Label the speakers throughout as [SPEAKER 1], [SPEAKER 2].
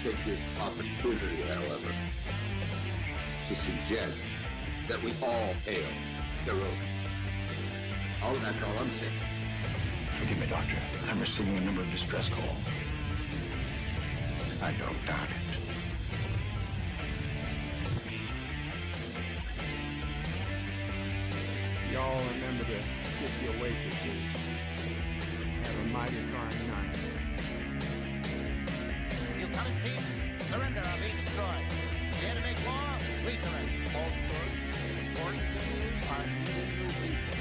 [SPEAKER 1] take this opportunity, however, to suggest that we all hail Caroga. That's all I'm saying.
[SPEAKER 2] Forgive me, Doctor. I'm receiving a number of distress calls. I don't doubt it.
[SPEAKER 3] Y'all remember to sip your waitresses. Have a mighty fine night.
[SPEAKER 4] You come in peace, surrender or be destroyed. Here to make war, we surrender. All important things are new pieces.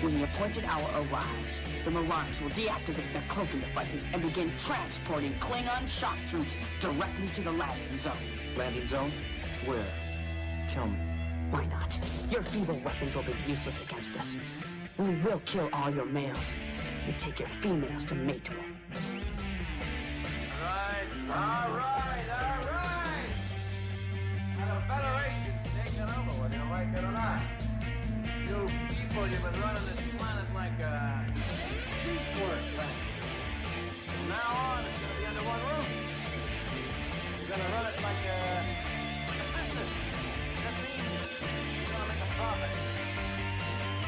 [SPEAKER 5] When the appointed hour arrives, the Marauders will deactivate their cloaking devices and begin transporting Klingon shock troops directly to the landing zone.
[SPEAKER 6] Landing zone? Where? Tell me.
[SPEAKER 5] Why not? Your feeble weapons will be useless against us. We will kill all your males and take your females to mate with.
[SPEAKER 4] All right. Now the Federation's taking over, whether you like it or not. You people, you've been running this planet like a piecework thing. From now on, it's going to be under one roof. You're going to run it like a business. That means you're going to make a profit.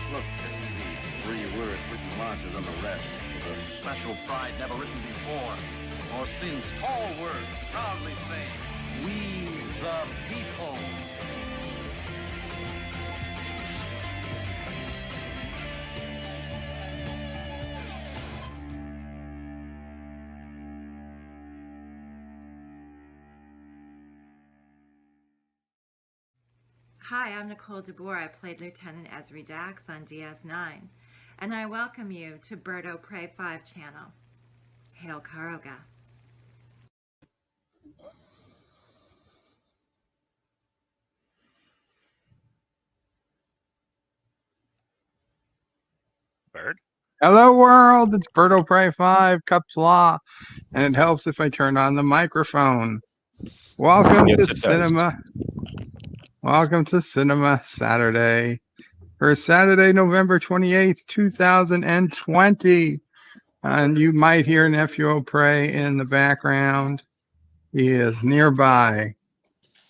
[SPEAKER 1] Look, these 3 words written larger than the rest. With a special pride never written before. Or since tall words proudly saying, we the people.
[SPEAKER 7] Hi, I'm Nicole DeBoer. I played Lieutenant Ezri Dax on DS9, and I welcome you to Bird O' Prey 5 channel. Hail Caroga.
[SPEAKER 8] Bird?
[SPEAKER 9] Hello, world. It's Bird O' Prey 5, Qapla, and it helps if I turn on the microphone. Welcome to Sinema. Welcome to Sinema Saturday for Saturday, November 28th, 2020. And you might hear Nephew O'Prey in the background. He is nearby.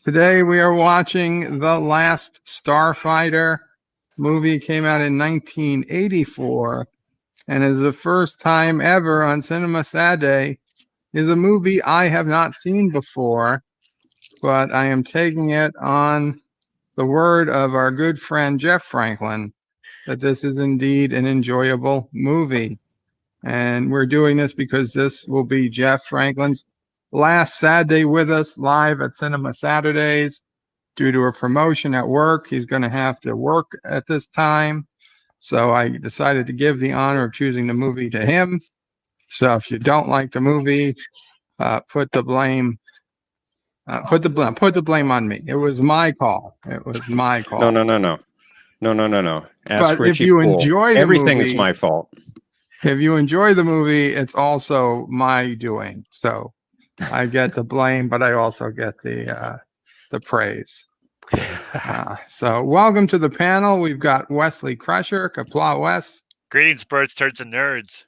[SPEAKER 9] Today we are watching The Last Starfighter. Movie came out in 1984 and is the first time ever on Sinema Saturday. Is a movie I have not seen before, but I am taking it on the word of our good friend Jeff Franklin that this is indeed an enjoyable movie. And we're doing this because this will be Jeff Franklin's last Saturday with us live at Sinema Saturdays. Due to a promotion at work, he's going to have to work at this time. So I decided to give the honor of choosing the movie to him. So if you don't like the movie, put the blame on me. It was my call.
[SPEAKER 8] No.
[SPEAKER 9] But if you enjoy the
[SPEAKER 8] everything's
[SPEAKER 9] movie,
[SPEAKER 8] my fault.
[SPEAKER 9] If you enjoy the movie, it's also my doing. So I get the blame, but I also get the praise. So welcome to the panel. We've got Wesley Crusher, Qapla Wes.
[SPEAKER 10] Greetings, birds, turds, and nerds.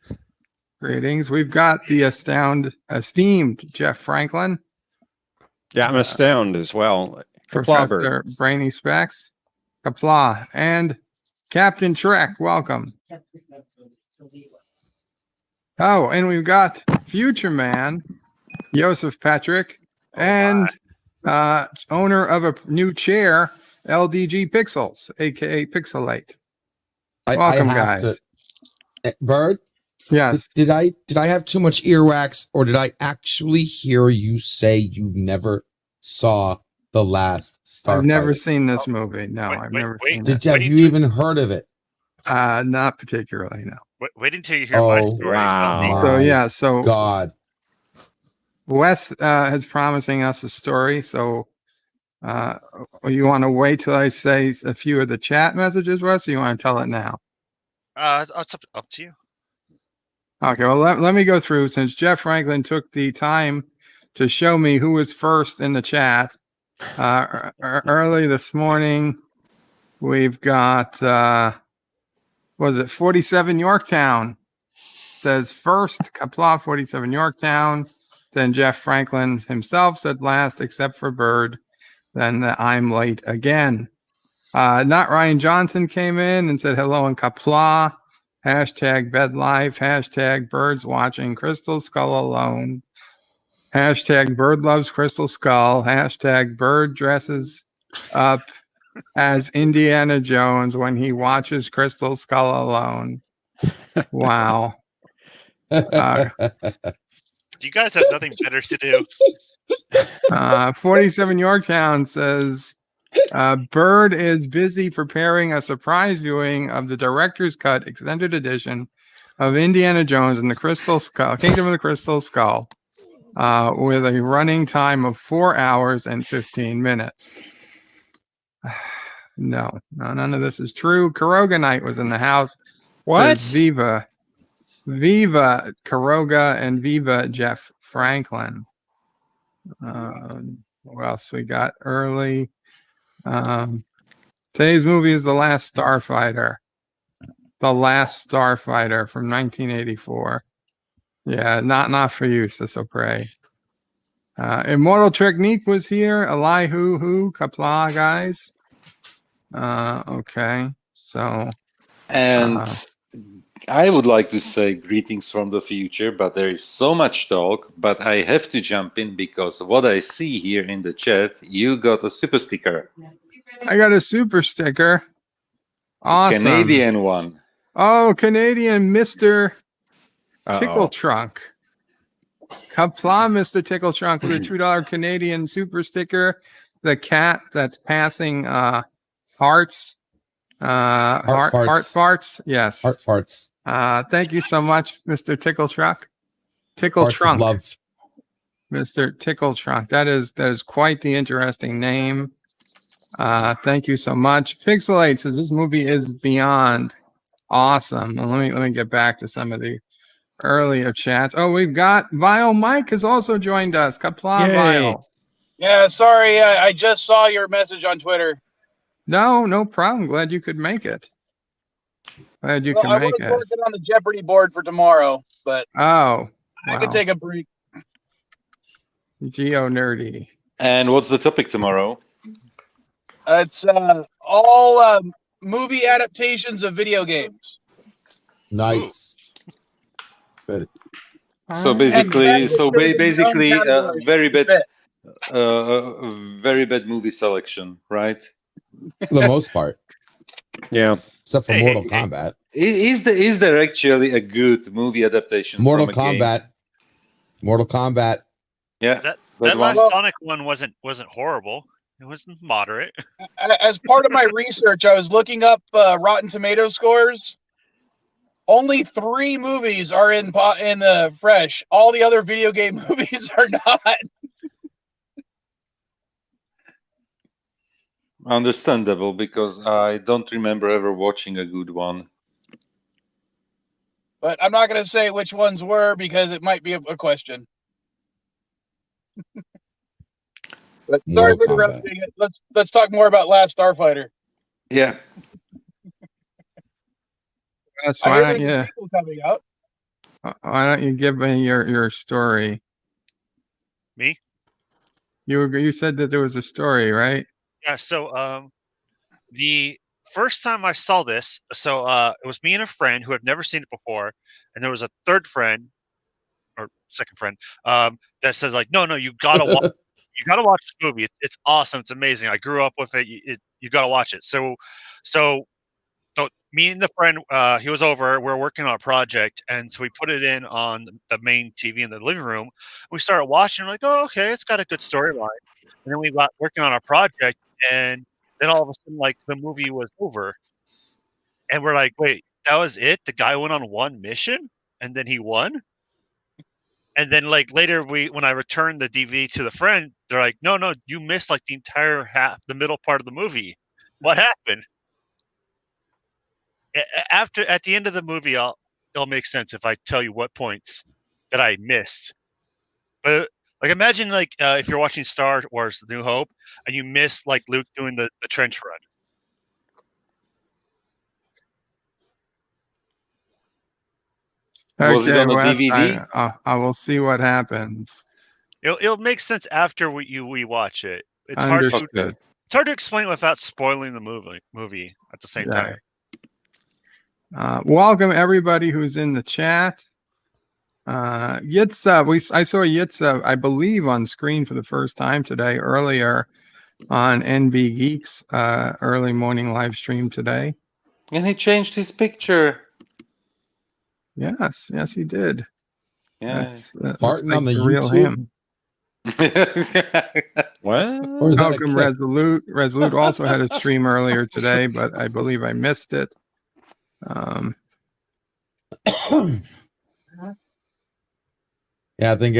[SPEAKER 9] Greetings. We've got the esteemed Jeff Franklin.
[SPEAKER 8] Yeah, I'm astounded as well.
[SPEAKER 9] Professor Brainy Specs, Qapla, and Captain Trek. Welcome. Oh, and we've got Future Man, Joseph Patrick, and owner of a new chair, LDG Pixels, aka Pixelate. Welcome, guys.
[SPEAKER 11] Bird?
[SPEAKER 9] Yes.
[SPEAKER 11] Did I have too much earwax, or did I actually hear you say you never saw The Last Starfighter?
[SPEAKER 9] I've never seen this movie. No, I've never seen it.
[SPEAKER 11] Have you even heard of it?
[SPEAKER 9] Not particularly, no.
[SPEAKER 10] Wait until you hear my story.
[SPEAKER 11] Wow.
[SPEAKER 9] So
[SPEAKER 11] God.
[SPEAKER 9] Wes is promising us a story. So you want to wait till I say a few of the chat messages, Wes, or you want to tell it now?
[SPEAKER 10] It's up to you.
[SPEAKER 9] Okay, well, let me go through, since Jeff Franklin took the time to show me who was first in the chat. Early this morning, we've got, was it 47 Yorktown? Says first, Qapla 47 Yorktown. Then Jeff Franklin himself said last, except for Bird. Then the I'm late again. Not Ryan Johnson came in and said hello in Qapla. Hashtag bed life. Hashtag birds watching Crystal Skull alone. Hashtag bird loves Crystal Skull. Hashtag bird dresses up as Indiana Jones when he watches Crystal Skull alone. Wow.
[SPEAKER 10] Do you guys have nothing better to do?
[SPEAKER 9] 47 Yorktown says, Bird is busy preparing a surprise viewing of the director's cut extended edition of Indiana Jones and the Crystal Skull, Kingdom of the Crystal Skull, with a running time of 4 hours and 15 minutes. No, none of this is true. Caroga Knight was in the house.
[SPEAKER 8] What?
[SPEAKER 9] Says Viva Caroga and Viva Jeff Franklin. What else we got early? Today's movie is The Last Starfighter. The Last Starfighter from 1984. Yeah, not for you, Sisopre. Immortal Technique was here. Elihu, Qapla, guys. Okay, so.
[SPEAKER 12] And I would like to say greetings from the future, but there is so much talk, but I have to jump in because what I see here in the chat, you got a super sticker.
[SPEAKER 9] I got a super sticker. Awesome.
[SPEAKER 12] Canadian one.
[SPEAKER 9] Oh, Canadian Mr. Tickle Trunk. Qapla, Mr. Tickle Trunk with a $2 Canadian super sticker. The cat that's passing hearts. Heart farts. Yes.
[SPEAKER 11] Heart farts.
[SPEAKER 9] Thank you so much, Mr. Tickle Trunk. Tickle Trunk.
[SPEAKER 11] Love.
[SPEAKER 9] Mr. Tickle Trunk. That is quite the interesting name. Thank you so much. Pixelate says this movie is beyond awesome. Well, let me get back to some of the earlier chats. Oh, we've got Vile Mike has also joined us. Qapla Vile.
[SPEAKER 13] Yeah, sorry, I just saw your message on Twitter.
[SPEAKER 9] No problem. Glad you could make it. Glad you can make it.
[SPEAKER 13] I was working on the Jeopardy board for tomorrow, but
[SPEAKER 9] I
[SPEAKER 13] can take a break.
[SPEAKER 9] Geo nerdy.
[SPEAKER 12] And what's the topic tomorrow?
[SPEAKER 13] It's all movie adaptations of video games.
[SPEAKER 11] Nice.
[SPEAKER 12] Good. So basically, very bad movie selection, right?
[SPEAKER 11] For the most part.
[SPEAKER 8] Yeah.
[SPEAKER 11] Except for Mortal Kombat.
[SPEAKER 12] Is there actually a good movie adaptation?
[SPEAKER 11] Mortal Kombat. Mortal Kombat.
[SPEAKER 12] Yeah.
[SPEAKER 10] That last Sonic one wasn't horrible. It was moderate.
[SPEAKER 13] As part of my research, I was looking up Rotten Tomato scores. Only 3 movies are in the fresh. All the other video game movies are not.
[SPEAKER 12] Understandable, because I don't remember ever watching a good one.
[SPEAKER 13] But I'm not going to say which ones were because it might be a question. But sorry for interrupting it. Let's talk more about Last Starfighter.
[SPEAKER 12] Yeah.
[SPEAKER 9] Why don't you give me your story?
[SPEAKER 10] Me?
[SPEAKER 9] You said that there was a story, right?
[SPEAKER 10] Yeah, so the first time I saw this, it was me and a friend who had never seen it before, and there was a third friend or second friend that says like, no, you gotta watch, this movie. It's awesome. It's amazing. I grew up with it. You gotta watch it. So me and the friend, he was over. We were working on a project, and so we put it in on the main TV in the living room. We started watching. We're like, oh, okay, it's got a good storyline. And then we got working on our project, and then all of a sudden, like, the movie was over. And we're like, wait, that was it? The guy went on one mission, and then he won? And then, like, later, when I returned the DVD to the friend, they're like, no, you missed, like, the entire the middle part of the movie. What happened? At the end of the movie, it'll make sense if I tell you what points that I missed. But like, imagine like if you're watching Star Wars: New Hope and you miss like Luke doing the trench run.
[SPEAKER 12] Was it on a DVD?
[SPEAKER 9] I will see what happens.
[SPEAKER 10] It'll make sense after we watch it. It's
[SPEAKER 9] Understood.
[SPEAKER 10] It's hard to explain without spoiling the movie at the same time.
[SPEAKER 9] Welcome everybody who's in the chat. Yitza, I saw Yitza, I believe, on screen for the first time today, earlier on NB Geeks early morning live stream today.
[SPEAKER 12] And he changed his picture.
[SPEAKER 9] Yes, he did.
[SPEAKER 12] Yeah.
[SPEAKER 9] That's
[SPEAKER 11] farting
[SPEAKER 9] like
[SPEAKER 11] on the
[SPEAKER 9] real
[SPEAKER 11] YouTube.
[SPEAKER 9] him.
[SPEAKER 8] What?
[SPEAKER 9] Welcome, Resolute. Resolute also had a stream earlier today, but I believe I missed it.
[SPEAKER 11] Yeah, I think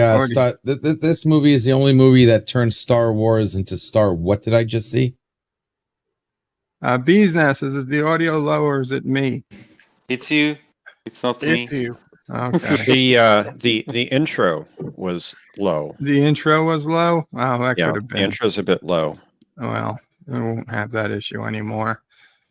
[SPEAKER 11] this movie is the only movie that turned Star Wars into Star. What did I just see?
[SPEAKER 9] Bees Nest says, is the audio low or is it me?
[SPEAKER 12] It's you. It's not me.
[SPEAKER 9] It's you. Okay.
[SPEAKER 8] The intro was low.
[SPEAKER 9] The intro was low? Oh, that could have been.
[SPEAKER 8] The intro's a bit low.
[SPEAKER 9] Well, we won't have that issue anymore.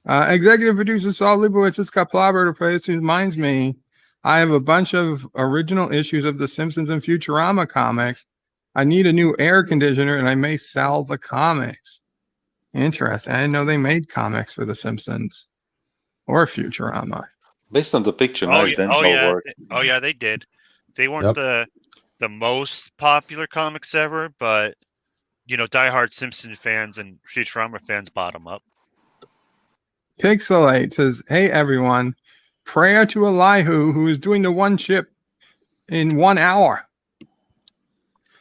[SPEAKER 9] Executive producer Saul Leibowitz, this Qapla place reminds me, I have a bunch of original issues of The Simpsons and Futurama comics. I need a new air conditioner and I may sell the comics. Interesting. I didn't know they made comics for The Simpsons or Futurama.
[SPEAKER 12] Based on the picture, work.
[SPEAKER 10] Oh yeah, they did. They weren't the most popular comics ever, but diehard Simpson fans and Futurama fans bought them up.
[SPEAKER 9] Pixelate says, hey everyone, prayer to Elihu who is doing the one chip in 1 hour.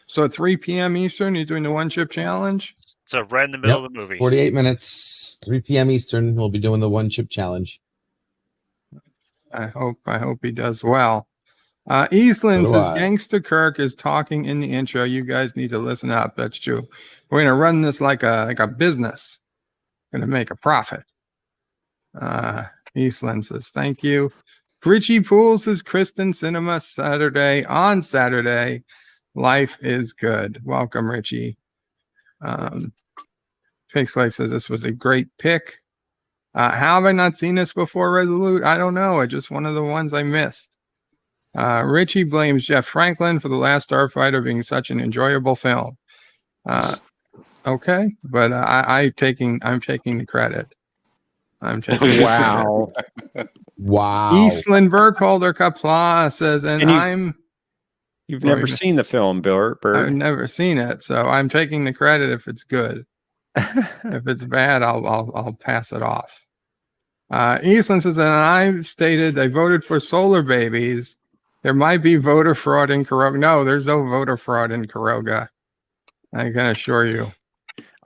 [SPEAKER 9] So at 3 p.m. Eastern, he's doing the one chip challenge.
[SPEAKER 10] So right in the middle of the movie.
[SPEAKER 11] 48 minutes, 3 p.m. Eastern. We'll be doing the one chip challenge.
[SPEAKER 9] I hope he does well. Eastland says Gangster Kirk is talking in the intro. You guys need to listen up. That's true. We're gonna run this like a business. Gonna make a profit. Eastland says thank you. Richie Poole says Kristen Sinema Saturday on Saturday. Life is good. Welcome, Richie. Pixlay says this was a great pick. How have I not seen this before, Resolute? I don't know. It's just one of the ones I missed. Richie blames Jeff Franklin for The Last Starfighter being such an enjoyable film. Okay, but I'm taking the credit.
[SPEAKER 11] Wow. Wow.
[SPEAKER 9] Eastland Burkholder Qapla says,
[SPEAKER 8] You've never seen the film, Bird.
[SPEAKER 9] I've never seen it, so I'm taking the credit if it's good. If it's bad, I'll pass it off. Eastland says, and I've stated I voted for Solar Babies. There might be voter fraud in Caroga. No, there's no voter fraud in Caroga. I can assure you.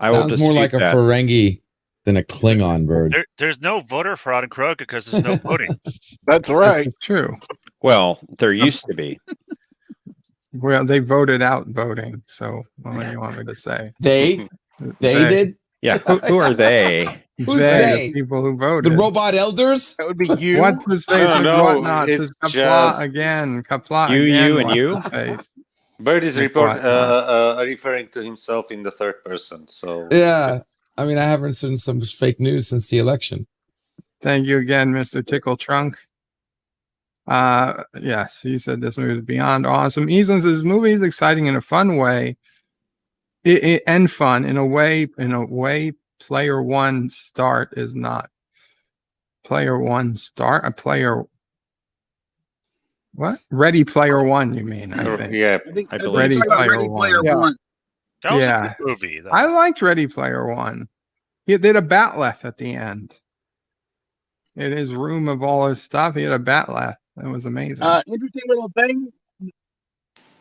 [SPEAKER 11] Sounds more like a Ferengi than a Klingon bird.
[SPEAKER 10] There's no voter fraud in Caroga because there's no voting.
[SPEAKER 3] That's right.
[SPEAKER 9] That's true.
[SPEAKER 8] Well, there used to be.
[SPEAKER 9] Well, they voted out voting. So what do you want me to say?
[SPEAKER 11] They did?
[SPEAKER 8] Yeah. Who are they?
[SPEAKER 11] Who's they?
[SPEAKER 9] The people who voted.
[SPEAKER 11] The robot elders?
[SPEAKER 3] That would be you.
[SPEAKER 9] What's his face? Whatnot?
[SPEAKER 12] It's
[SPEAKER 9] Qapla
[SPEAKER 12] just
[SPEAKER 9] again. Qapla
[SPEAKER 8] you,
[SPEAKER 9] again.
[SPEAKER 8] you, and you.
[SPEAKER 12] Bird is referring to himself in the third person. So
[SPEAKER 11] yeah, I mean, I haven't seen some fake news since the election.
[SPEAKER 9] Thank you again, Mr. Tickle Trunk. Yes, he said this movie is beyond awesome. Easland says this movie is exciting in a fun way. And fun in a way. Player one start is not. Player one start. A player. What? Ready Player One? You mean? I think.
[SPEAKER 12] Yeah,
[SPEAKER 8] I believe
[SPEAKER 9] Ready
[SPEAKER 8] so.
[SPEAKER 9] Player One.
[SPEAKER 10] That was a good movie, though.
[SPEAKER 9] I liked Ready Player One. He had a batleth at the end. In his room of all his stuff, he had a batleth. That was amazing.
[SPEAKER 13] Interesting little thing.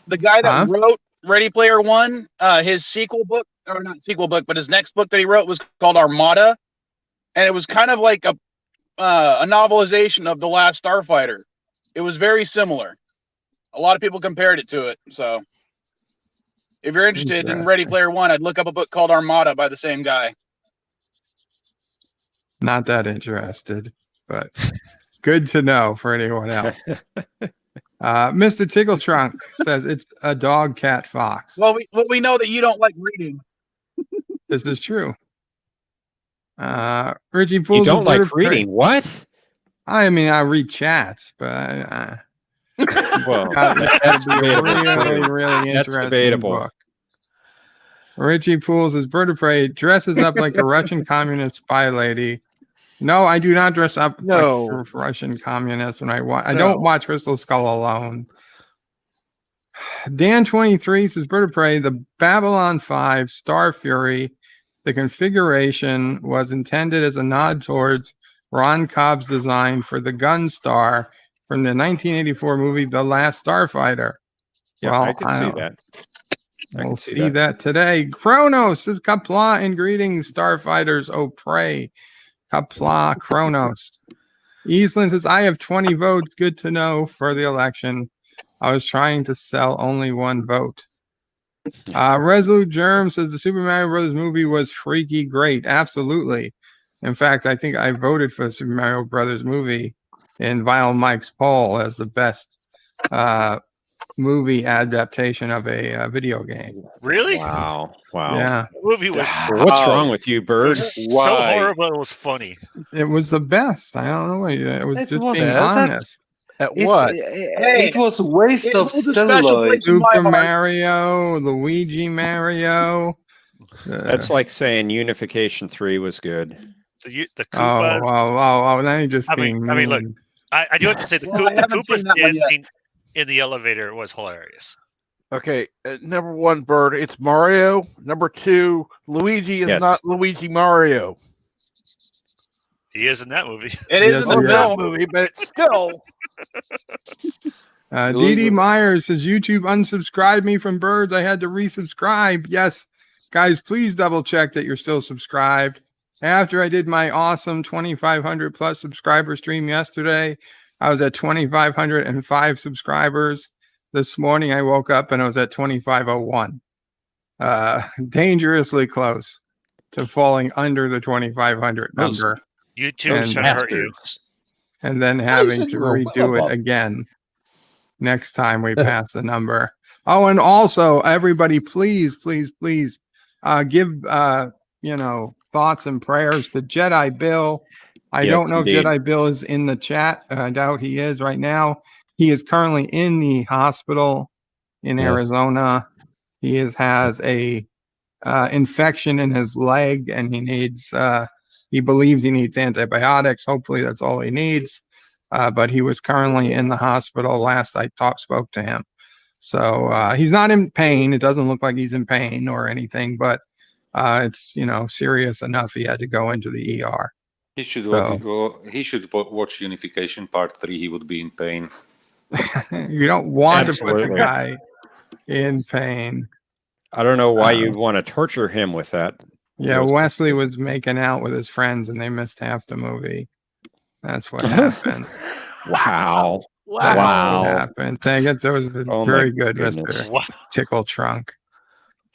[SPEAKER 13] The guy that wrote Ready Player One, his sequel book, or not sequel book, but his next book that he wrote was called Armada, and it was kind of like a novelization of The Last Starfighter. It was very similar. A lot of people compared it to it. So, if you're interested in Ready Player One, I'd look up a book called Armada by the same guy.
[SPEAKER 9] Not that interested, but good to know for anyone else. Mr. Tickle Trunk says it's a dog, cat, fox.
[SPEAKER 13] Well, we know that you don't like reading.
[SPEAKER 9] This is true. Richie Pools.
[SPEAKER 8] You don't like reading? What?
[SPEAKER 9] I mean, I read chats, but
[SPEAKER 8] Well,
[SPEAKER 9] that's
[SPEAKER 8] debatable,
[SPEAKER 9] really,
[SPEAKER 8] too.
[SPEAKER 9] really
[SPEAKER 8] That's
[SPEAKER 9] interesting
[SPEAKER 8] debatable.
[SPEAKER 9] book. Richie Pools as Bird of Prey dresses up like a Russian communist spy lady. No, I do not dress up like a Russian communist when I watch. I don't watch Crystal Skull alone. Dan23 says Bird of Prey, the Babylon 5 Star Fury. The configuration was intended as a nod towards Ron Cobb's design for the Gunstar from the 1984 movie The Last Starfighter.
[SPEAKER 8] Yeah,
[SPEAKER 9] well,
[SPEAKER 8] I can see that.
[SPEAKER 9] We'll see that today. Kronos says Qapla and greetings, Starfighters. Oh, pray. Qapla, Kronos. Eastland says, I have 20 votes. Good to know for the election. I was trying to sell only one vote. Resolute Germ says the Super Mario Brothers movie was freaky great. Absolutely. In fact, I think I voted for the Super Mario Brothers movie in Vile Mike's poll as the best movie adaptation of a video game.
[SPEAKER 10] Really?
[SPEAKER 8] Wow.
[SPEAKER 9] Yeah.
[SPEAKER 10] The movie was.
[SPEAKER 8] What's wrong with you, Bird?
[SPEAKER 10] So horrible. It was funny.
[SPEAKER 9] It was the best. I don't know. It was just being honest.
[SPEAKER 12] It was a waste of celluloid.
[SPEAKER 9] Super Mario, Luigi Mario.
[SPEAKER 8] That's like saying Unification 3 was good.
[SPEAKER 10] The Koopas.
[SPEAKER 9] Oh, now you're just being mean.
[SPEAKER 10] I mean, look, I do have to say the Koopas dancing in the elevator was hilarious.
[SPEAKER 14] Okay, number one, Bird, it's Mario. Number two, Luigi is not Luigi Mario.
[SPEAKER 10] He is in that movie.
[SPEAKER 14] It is in that movie, but it's still.
[SPEAKER 9] DD Myers says YouTube unsubscribed me from Birds. I had to resubscribe. Yes, guys, please double check that you're still subscribed. After I did my awesome 2,500 plus subscriber stream yesterday, I was at 2,505 subscribers. This morning I woke up and I was at 2,501. Dangerously close to falling under the 2,500 number.
[SPEAKER 10] YouTube is trying to hurt you.
[SPEAKER 9] And then having to redo it again next time we pass the number. Oh, and also everybody, please give thoughts and prayers to Jedi Bill. I don't know if Jedi Bill is in the chat. I doubt he is right now. He is currently in the hospital in Arizona. He has a infection in his leg, and he needs. He believes he needs antibiotics. Hopefully, that's all he needs. But he was currently in the hospital last I spoke to him. So he's not in pain. It doesn't look like he's in pain or anything, but it's serious enough. He had to go into the ER.
[SPEAKER 12] He should watch Unification Part 3. He would be in pain.
[SPEAKER 9] You don't want to put the guy in pain.
[SPEAKER 8] I don't know why you'd want to torture him with that.
[SPEAKER 9] Yeah, Wesley was making out with his friends and they missed half the movie. That's what happened.
[SPEAKER 8] Wow.
[SPEAKER 9] That's what happened. Dang it, that was very good, Mr. Tickle Trunk.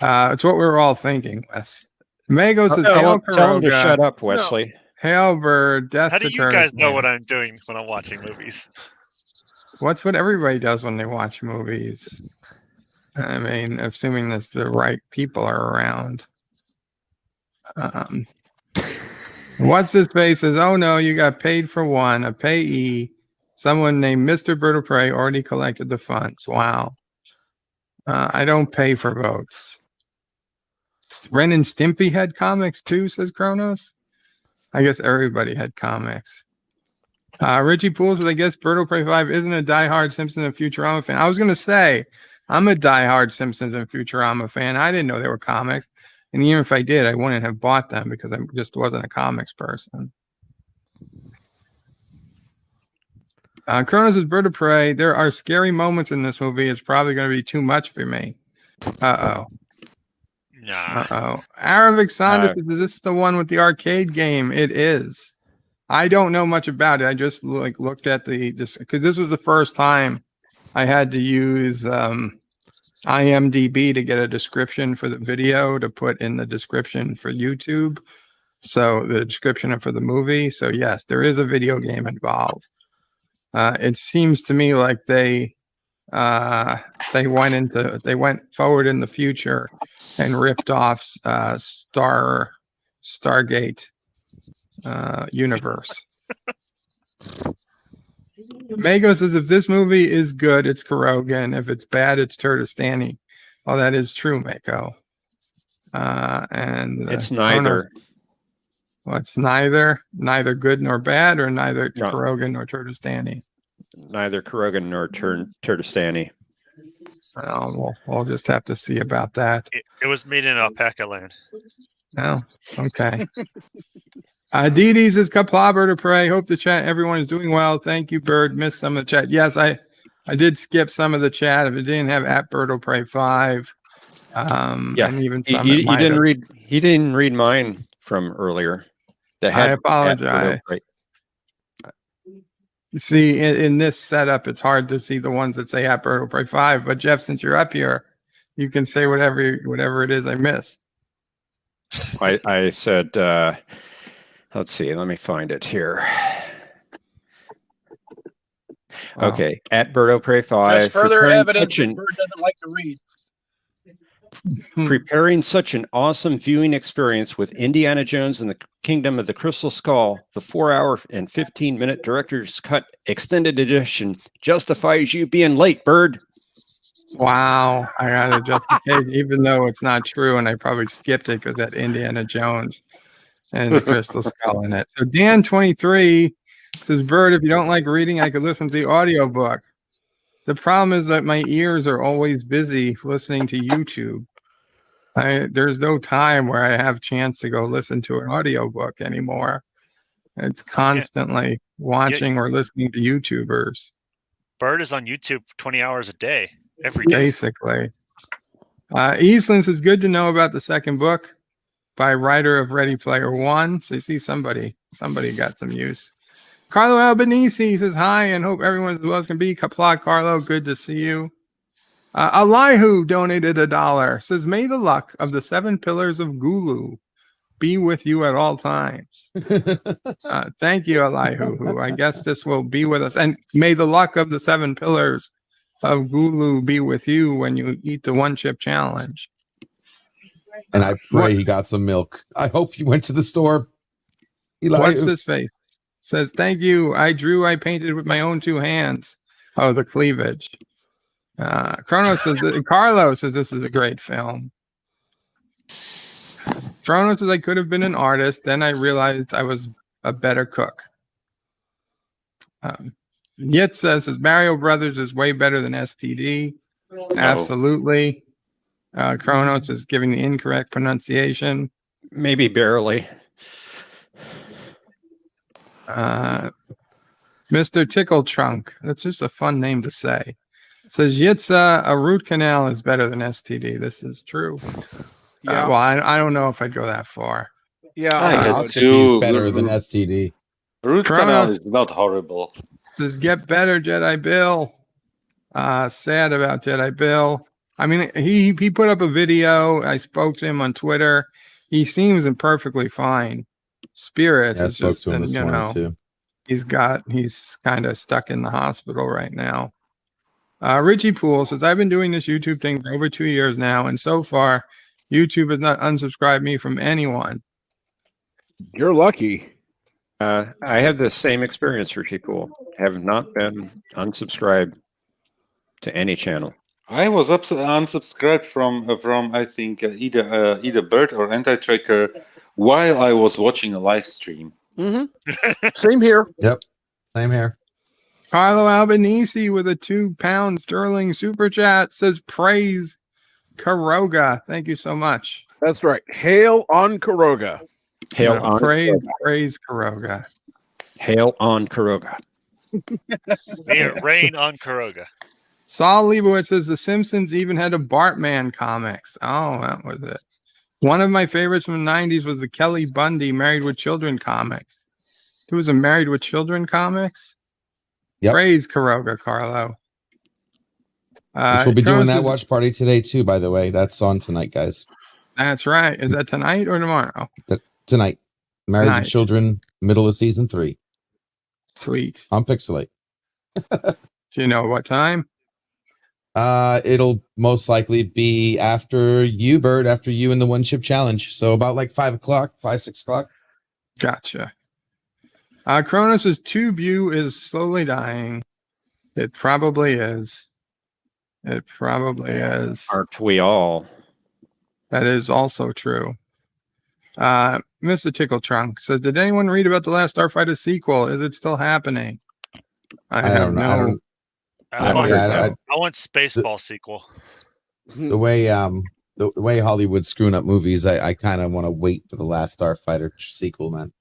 [SPEAKER 9] It's what we were all thinking, Wes. Mago says,
[SPEAKER 8] tell him to shut up, Wesley.
[SPEAKER 9] Hail Bird, Death
[SPEAKER 10] How do you guys know what I'm doing when I'm watching movies?
[SPEAKER 9] What's what everybody does when they watch movies? I mean, assuming that the right people are around. What's this face says, oh no, you got paid for one, a payee. Someone named Mr. Bird of Prey already collected the funds. Wow. I don't pay for votes. Ren and Stimpy had comics too, says Kronos. I guess everybody had comics. Richie Poole says, I guess Bird of Prey 5 isn't a diehard Simpsons and Futurama fan. I was going to say, I'm a diehard Simpsons and Futurama fan. I didn't know they were comics. And even if I did, I wouldn't have bought them because I just wasn't a comics person. Kronos is Bird of Prey. There are scary moments in this movie. It's probably going to be too much for me. Uh-oh.
[SPEAKER 10] Nah.
[SPEAKER 9] Uh-oh. Aravic Saunders says, is this the one with the arcade game? It is. I don't know much about it. I just looked at this because this was the first time I had to use IMDb to get a description for the video to put in the description for YouTube. So the description for the movie. So yes, there is a video game involved. It seems to me like they went forward in the future and ripped off Stargate universe. Mago says if this movie is good, it's Caroga, and if it's bad, it's Turtistani. Oh, that is true, Mako. And
[SPEAKER 8] it's neither.
[SPEAKER 9] Well, it's neither good nor bad, or neither Caroga nor Turtistani.
[SPEAKER 8] Neither Caroga nor Turtistani.
[SPEAKER 9] Well, we'll just have to see about that.
[SPEAKER 10] It was made in alpaca land.
[SPEAKER 9] Oh, okay. Dee Dee says, Qapla, Bird of Prey. Hope the chat, everyone is doing well. Thank you, Bird. Missed some of the chat. Yes, I did skip some of the chat. If it didn't have at Bird of Prey 5. And even some
[SPEAKER 8] he didn't read mine from earlier.
[SPEAKER 9] I apologize. You see, in this setup, it's hard to see the ones that say at Bird of Prey 5. But Jeff, since you're up here, you can say whatever it is I missed.
[SPEAKER 8] I said, let's see, let me find it here. Okay, at Bird of Prey 5.
[SPEAKER 13] Just further evidence that Bird doesn't like to read.
[SPEAKER 8] Preparing such an awesome viewing experience with Indiana Jones and the Kingdom of the Crystal Skull, the 4-hour and 15-minute director's cut extended edition justifies you being late, Bird.
[SPEAKER 9] Wow, I got a justification, even though it's not true, and I probably skipped it because that Indiana Jones and the Crystal Skull in it. So Dan23 says, Bird, if you don't like reading, I could listen to the audiobook. The problem is that my ears are always busy listening to YouTube. There's no time where I have chance to go listen to an audiobook anymore. It's constantly watching or listening to YouTubers.
[SPEAKER 10] Bird is on YouTube 20 hours a day, every day.
[SPEAKER 9] Basically. Eastland says, good to know about the second book by writer of Ready Player One. So you see somebody got some use. Carlo Albanese says hi and hope everyone's as well as can be. Qapla, Carlo, good to see you. Elihu donated $1. Says, may the luck of the 7 pillars of Gulu be with you at all times. Thank you, Elihu, who I guess this will be with us. And may the luck of the 7 pillars of Gulu be with you when you eat the 1-chip challenge.
[SPEAKER 11] And I pray he got some milk. I hope you went to the store. Elihu.
[SPEAKER 9] What's this face? Says, thank you. I painted with my own 2 hands. Oh, the cleavage. Carlo says this is a great film. Chrono says I could have been an artist. Then I realized I was a better cook. Yet says Mario Brothers is way better than STD. No. Absolutely. Kronos is giving the incorrect pronunciation.
[SPEAKER 8] Maybe barely.
[SPEAKER 9] Mr. Tickle Trunk. That's just a fun name to say. Says Yitza, a root canal is better than STD. This is true.
[SPEAKER 14] Yeah.
[SPEAKER 9] Well, I don't know if I'd go that far.
[SPEAKER 14] Yeah,
[SPEAKER 11] STD better than STD.
[SPEAKER 12] Root canal is not horrible.
[SPEAKER 9] Says get better, Jedi Bill. Sad about Jedi Bill. I mean, he put up a video. I spoke to him on Twitter. He seems perfectly fine. Spirits.
[SPEAKER 11] Yeah, I spoke to him this morning too.
[SPEAKER 9] He's kind of stuck in the hospital right now. Richie Poole says, I've been doing this YouTube thing for over 2 years now, and so far, YouTube has not unsubscribed me from anyone.
[SPEAKER 14] You're lucky.
[SPEAKER 8] I have the same experience, Richie Poole. Have not been unsubscribed to any channel.
[SPEAKER 12] I was unsubscribed from I think either Bird or Anti-Tracker while I was watching a live stream.
[SPEAKER 14] Mm-hmm. Same here.
[SPEAKER 11] Yep. Same here.
[SPEAKER 9] Carlo Albanese with a £2 sterling super chat says praise Caroga. Thank you so much.
[SPEAKER 14] That's right. Hail on Caroga.
[SPEAKER 8] Hail on
[SPEAKER 9] praise Caroga.
[SPEAKER 8] Hail on Caroga.
[SPEAKER 10] May it rain on Caroga.
[SPEAKER 9] Saul Leibowitz says the Simpsons even had a Bartman comics. Oh, that was it. One of my favorites from the 90s was the Kelly Bundy Married with Children comics. There was a Married with Children comics? Yep. Praise Caroga, Carlo.
[SPEAKER 11] Which we'll be doing that watch party today too, by the way. That's on tonight, guys.
[SPEAKER 9] That's right. Is that tonight or tomorrow?
[SPEAKER 11] Tonight. Married with Children, middle of season 3.
[SPEAKER 9] Sweet.
[SPEAKER 11] On Pixelate.
[SPEAKER 9] Do you know what time?
[SPEAKER 11] It'll most likely be after you, Bird, after you and the 1-chip challenge. So about like 5 o'clock, 6 o'clock.
[SPEAKER 9] Gotcha. Kronos' tube view is slowly dying. It probably is. It probably is.
[SPEAKER 8] Aren't we all?
[SPEAKER 9] That is also true. Mr. Tickle Trunk says, did anyone read about the Last Starfighter sequel? Is it still happening? I
[SPEAKER 11] don't know.
[SPEAKER 10] I want Spaceball sequel.
[SPEAKER 11] The way the way Hollywood's screwing up movies, I kind of want to wait for the Last Starfighter sequel, man.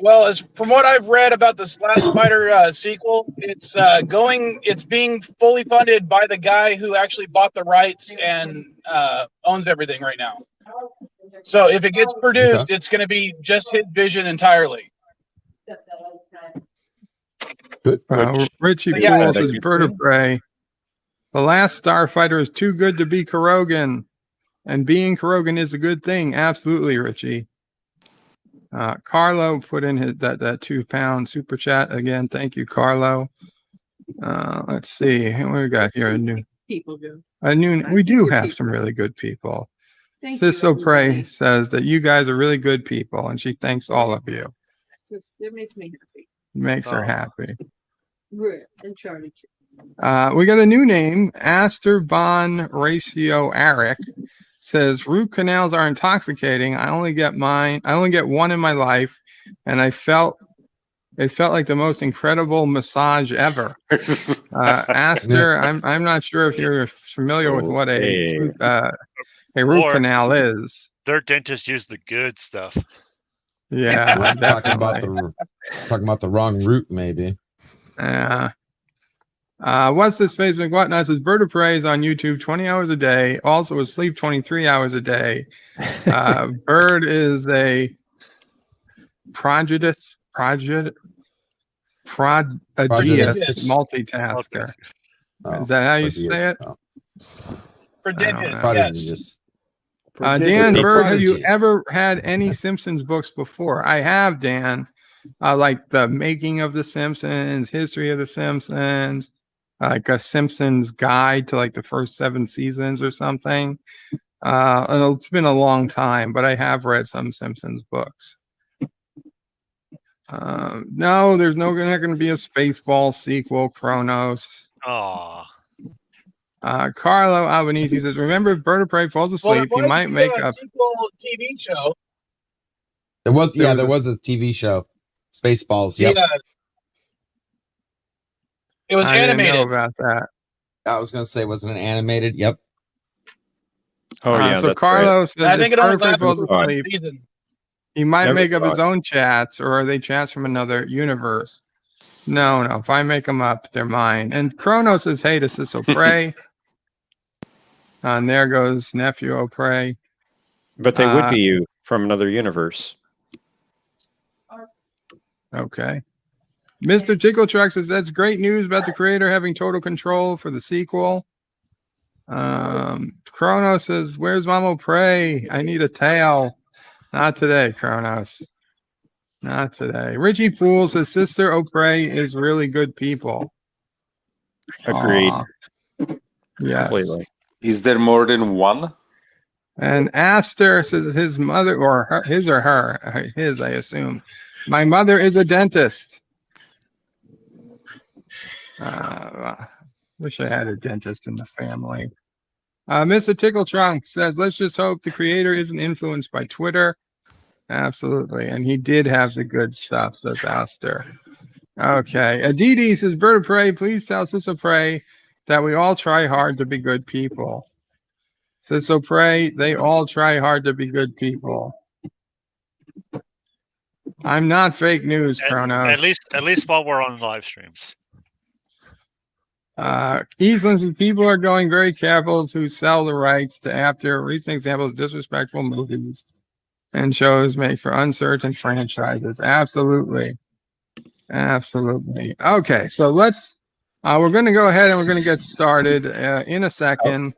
[SPEAKER 13] Well, from what I've read about this Last Fighter sequel, it's being fully funded by the guy who actually bought the rights and owns everything right now. So if it gets produced, it's going to be just his vision entirely.
[SPEAKER 9] Richie Poole says, Bird of Prey. The Last Starfighter is too good to be Carogan. And being Carogan is a good thing. Absolutely, Richie. Carlo put in that £2 super chat again. Thank you, Carlo. Let's see what we got here. We do have some really good people. Ciso Prey says that you guys are really good people, and she thanks all of you.
[SPEAKER 15] It makes me happy.
[SPEAKER 9] Makes her happy.
[SPEAKER 15] Right, and Charlie too.
[SPEAKER 9] We got a new name. Aster Bon Ratio Eric says root canals are intoxicating. I only get one in my life, and it felt like the most incredible massage ever. Aster, I'm not sure if you're familiar with what a root canal is.
[SPEAKER 10] Their dentist used the good stuff.
[SPEAKER 9] Yeah,
[SPEAKER 11] talking about the wrong root, maybe.
[SPEAKER 9] Yeah. What's this Facebook whatnot says Bird of Prey is on YouTube 20 hours a day, also asleep 23 hours a day. Bird is a prodigious multitasker. Is that how you say it?
[SPEAKER 13] Prodigious.
[SPEAKER 9] Dan Bird, have you ever had any Simpsons books before? I have, Dan. Like the making of the Simpsons, history of the Simpsons, like a Simpsons guide to like the first 7 seasons or something. And it's been a long time, but I have read some Simpsons books. No, there's not going to be a Spaceball sequel, Kronos.
[SPEAKER 10] Aww.
[SPEAKER 9] Carlo Albanese says, remember if Bird of Prey falls asleep, he might make a
[SPEAKER 13] sequel TV show.
[SPEAKER 11] There was a TV show, Spaceballs. Yep.
[SPEAKER 13] Yeah. It was animated.
[SPEAKER 9] I didn't know about that.
[SPEAKER 11] I was going to say, wasn't it animated? Yep.
[SPEAKER 8] Oh yeah.
[SPEAKER 9] So Carlos says,
[SPEAKER 13] I think it only lasted
[SPEAKER 9] falls
[SPEAKER 13] for
[SPEAKER 9] asleep,
[SPEAKER 13] season.
[SPEAKER 9] he might make up his own chats, or are they chats from another universe? No. If I make them up, they're mine. And Kronos says, hey to Ciso Prey. And there goes Nephew O'Prey.
[SPEAKER 8] But they would be you from another universe.
[SPEAKER 9] Okay. Mr. Tickle Truck says, that's great news about the creator having total control for the sequel. Kronos says, where's Mom O'Prey? I need a tail. Not today, Kronos. Not today. Richie Fool says, Sister O'Prey is really good people.
[SPEAKER 8] Agreed.
[SPEAKER 9] Yes.
[SPEAKER 8] Completely.
[SPEAKER 12] Is there more than one?
[SPEAKER 9] And Aster says his mother, or her, his, I assume. My mother is a dentist. Wish I had a dentist in the family. Mr. Tickle Trunk says, let's just hope the creator isn't influenced by Twitter. Absolutely. And he did have the good stuff, says Aster. Okay. Aditi says, Bird of Prey, please tell Ciso Prey that we all try hard to be good people. Ciso Prey, they all try hard to be good people. I'm not fake news, Kronos.
[SPEAKER 10] At least while we're on live streams.
[SPEAKER 9] Eastlands and people are going very careful to sell the rights to after recent examples of disrespectful movies and shows make for uncertain franchises. Absolutely. Okay, so let's we're going to go ahead and we're going to get started in a second.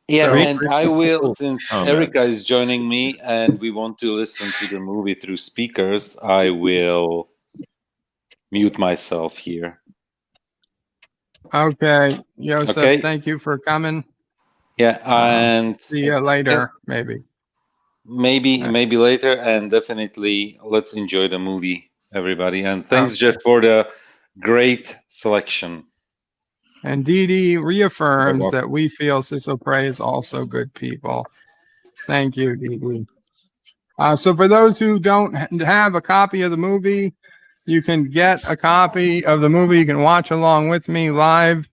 [SPEAKER 12] Yeah, and I will, since Erica is joining me and we want to listen to the movie through speakers, I will mute myself here.
[SPEAKER 9] Okay, Joseph, thank you for coming.
[SPEAKER 12] Yeah, and
[SPEAKER 9] see you later, maybe.
[SPEAKER 12] Maybe later, and definitely let's enjoy the movie everybody. And thanks, Jeff, for the great selection.
[SPEAKER 9] And Dee Dee reaffirms that we feel Sisopre is also good people. Thank you, Dee Dee. So for those who don't have a copy of the movie, you can get a copy of the movie. You can watch along with me live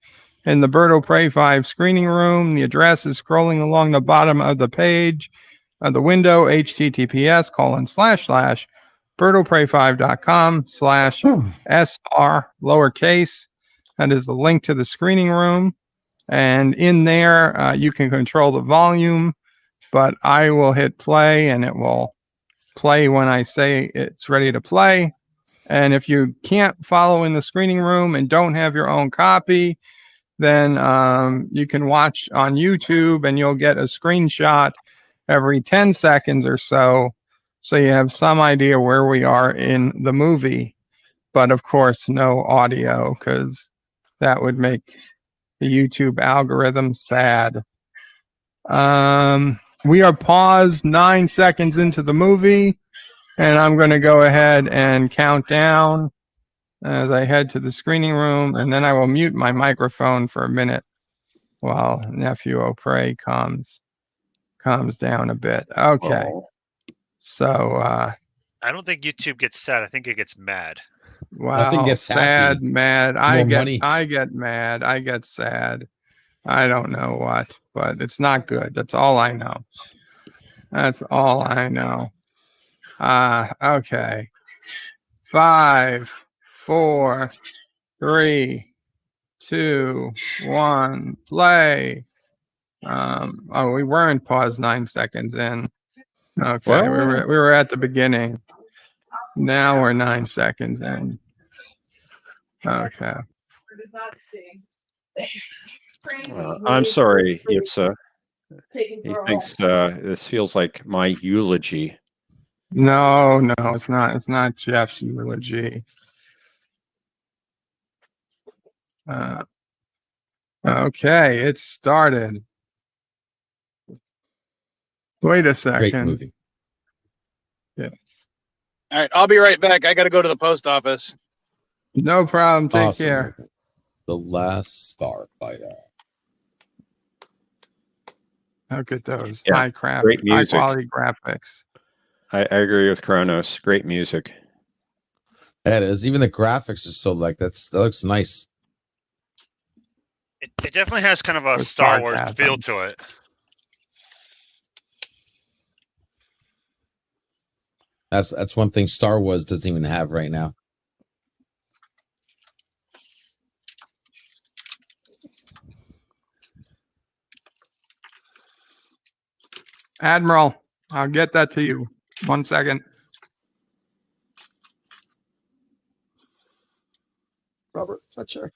[SPEAKER 9] in the Bird of Prey 5 screening room. The address is scrolling along the bottom of the page of the window, https://birdofprey5.com/SR lowercase. That is the link to the screening room. And in there, you can control the volume, but I will hit play and it will play when I say it's ready to play. And if you can't follow in the screening room and don't have your own copy, then you can watch on YouTube and you'll get a screenshot every 10 seconds or so. So you have some idea where we are in the movie. But of course, no audio because that would make the YouTube algorithm sad. We are paused 9 seconds into the movie. And I'm going to go ahead and count down as I head to the screening room, and then I will mute my microphone for a minute while Nephew O'Prey calms down a bit. Okay. So
[SPEAKER 10] I don't think YouTube gets sad. I think it gets mad.
[SPEAKER 9] Wow. Nothing gets sad, happy. Mad. I get mad. I get sad. I don't know what, but it's not good. That's all I know. That's all I know. Okay. 5, 4, 3, 2, 1, play. We weren't paused 9 seconds in. Okay, we were at the beginning. Now we're 9 seconds in. Okay.
[SPEAKER 8] I'm sorry. It's he thinks this feels like my eulogy.
[SPEAKER 9] No, it's not. It's not Jeff's eulogy. Okay, it started. Wait a second.
[SPEAKER 11] Great movie.
[SPEAKER 9] Yes.
[SPEAKER 13] All right, I'll be right back. I got to go to the post office.
[SPEAKER 9] No problem. Take care.
[SPEAKER 11] Movie. The Last Starfighter.
[SPEAKER 9] Look at those
[SPEAKER 8] high quality
[SPEAKER 9] graphics.
[SPEAKER 8] I agree with Kronos. Great music.
[SPEAKER 11] It is. Even the graphics are so that looks nice.
[SPEAKER 10] It definitely has kind of a Star Wars feel to it.
[SPEAKER 11] That's one thing Star Wars doesn't even have right now.
[SPEAKER 9] Admiral, I'll get that to you. 1 second.
[SPEAKER 11] Robert Fletcher.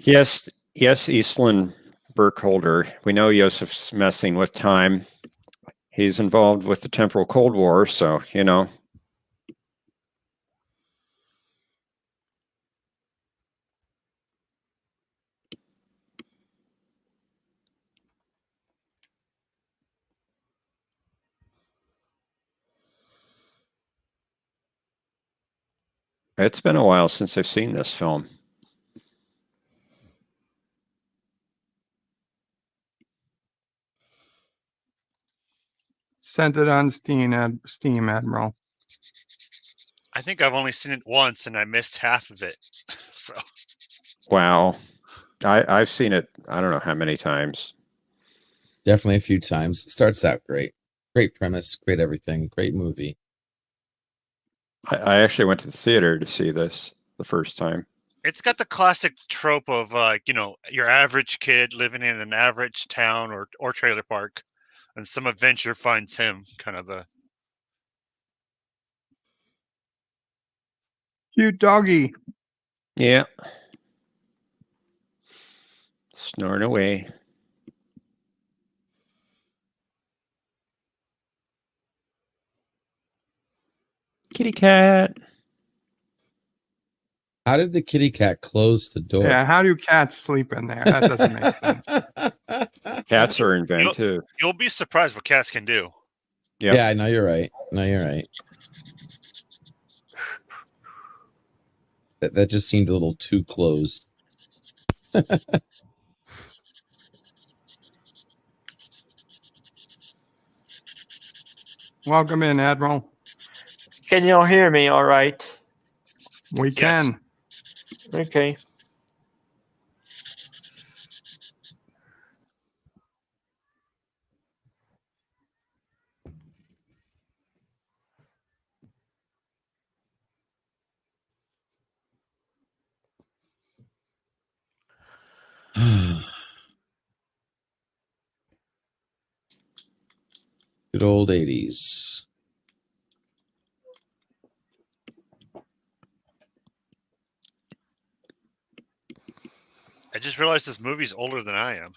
[SPEAKER 8] Yes, Eastland Burkholder. We know Yosef's messing with time. He's involved with the temporal Cold War, so, you know. It's been a while since I've seen this film.
[SPEAKER 9] Sent it on Steam, Admiral.
[SPEAKER 10] I think I've only seen it once, and I missed half of it. So.
[SPEAKER 8] Wow. I've seen it, I don't know how many times.
[SPEAKER 11] Definitely a few times. It starts out great. Great premise, great everything, great movie.
[SPEAKER 8] I actually went to the theater to see this the first time.
[SPEAKER 10] It's got the classic trope of, your average kid living in an average town or trailer park, and some adventure finds him, kind of a...
[SPEAKER 9] Cute doggy.
[SPEAKER 8] Yeah. Snoring away. Kitty cat.
[SPEAKER 11] How did the kitty cat close the door?
[SPEAKER 9] Yeah, how do cats sleep in there? That doesn't make sense.
[SPEAKER 8] Cats are inventive.
[SPEAKER 10] You'll be surprised what cats can do.
[SPEAKER 8] Yep.
[SPEAKER 11] Yeah, no, you're right. No, you're right. That just seemed a little too closed.
[SPEAKER 9] Welcome in, Admiral.
[SPEAKER 16] Can y'all hear me all right?
[SPEAKER 9] We can.
[SPEAKER 16] Okay.
[SPEAKER 11] Good old 80s.
[SPEAKER 10] I just realized this movie's older than I am.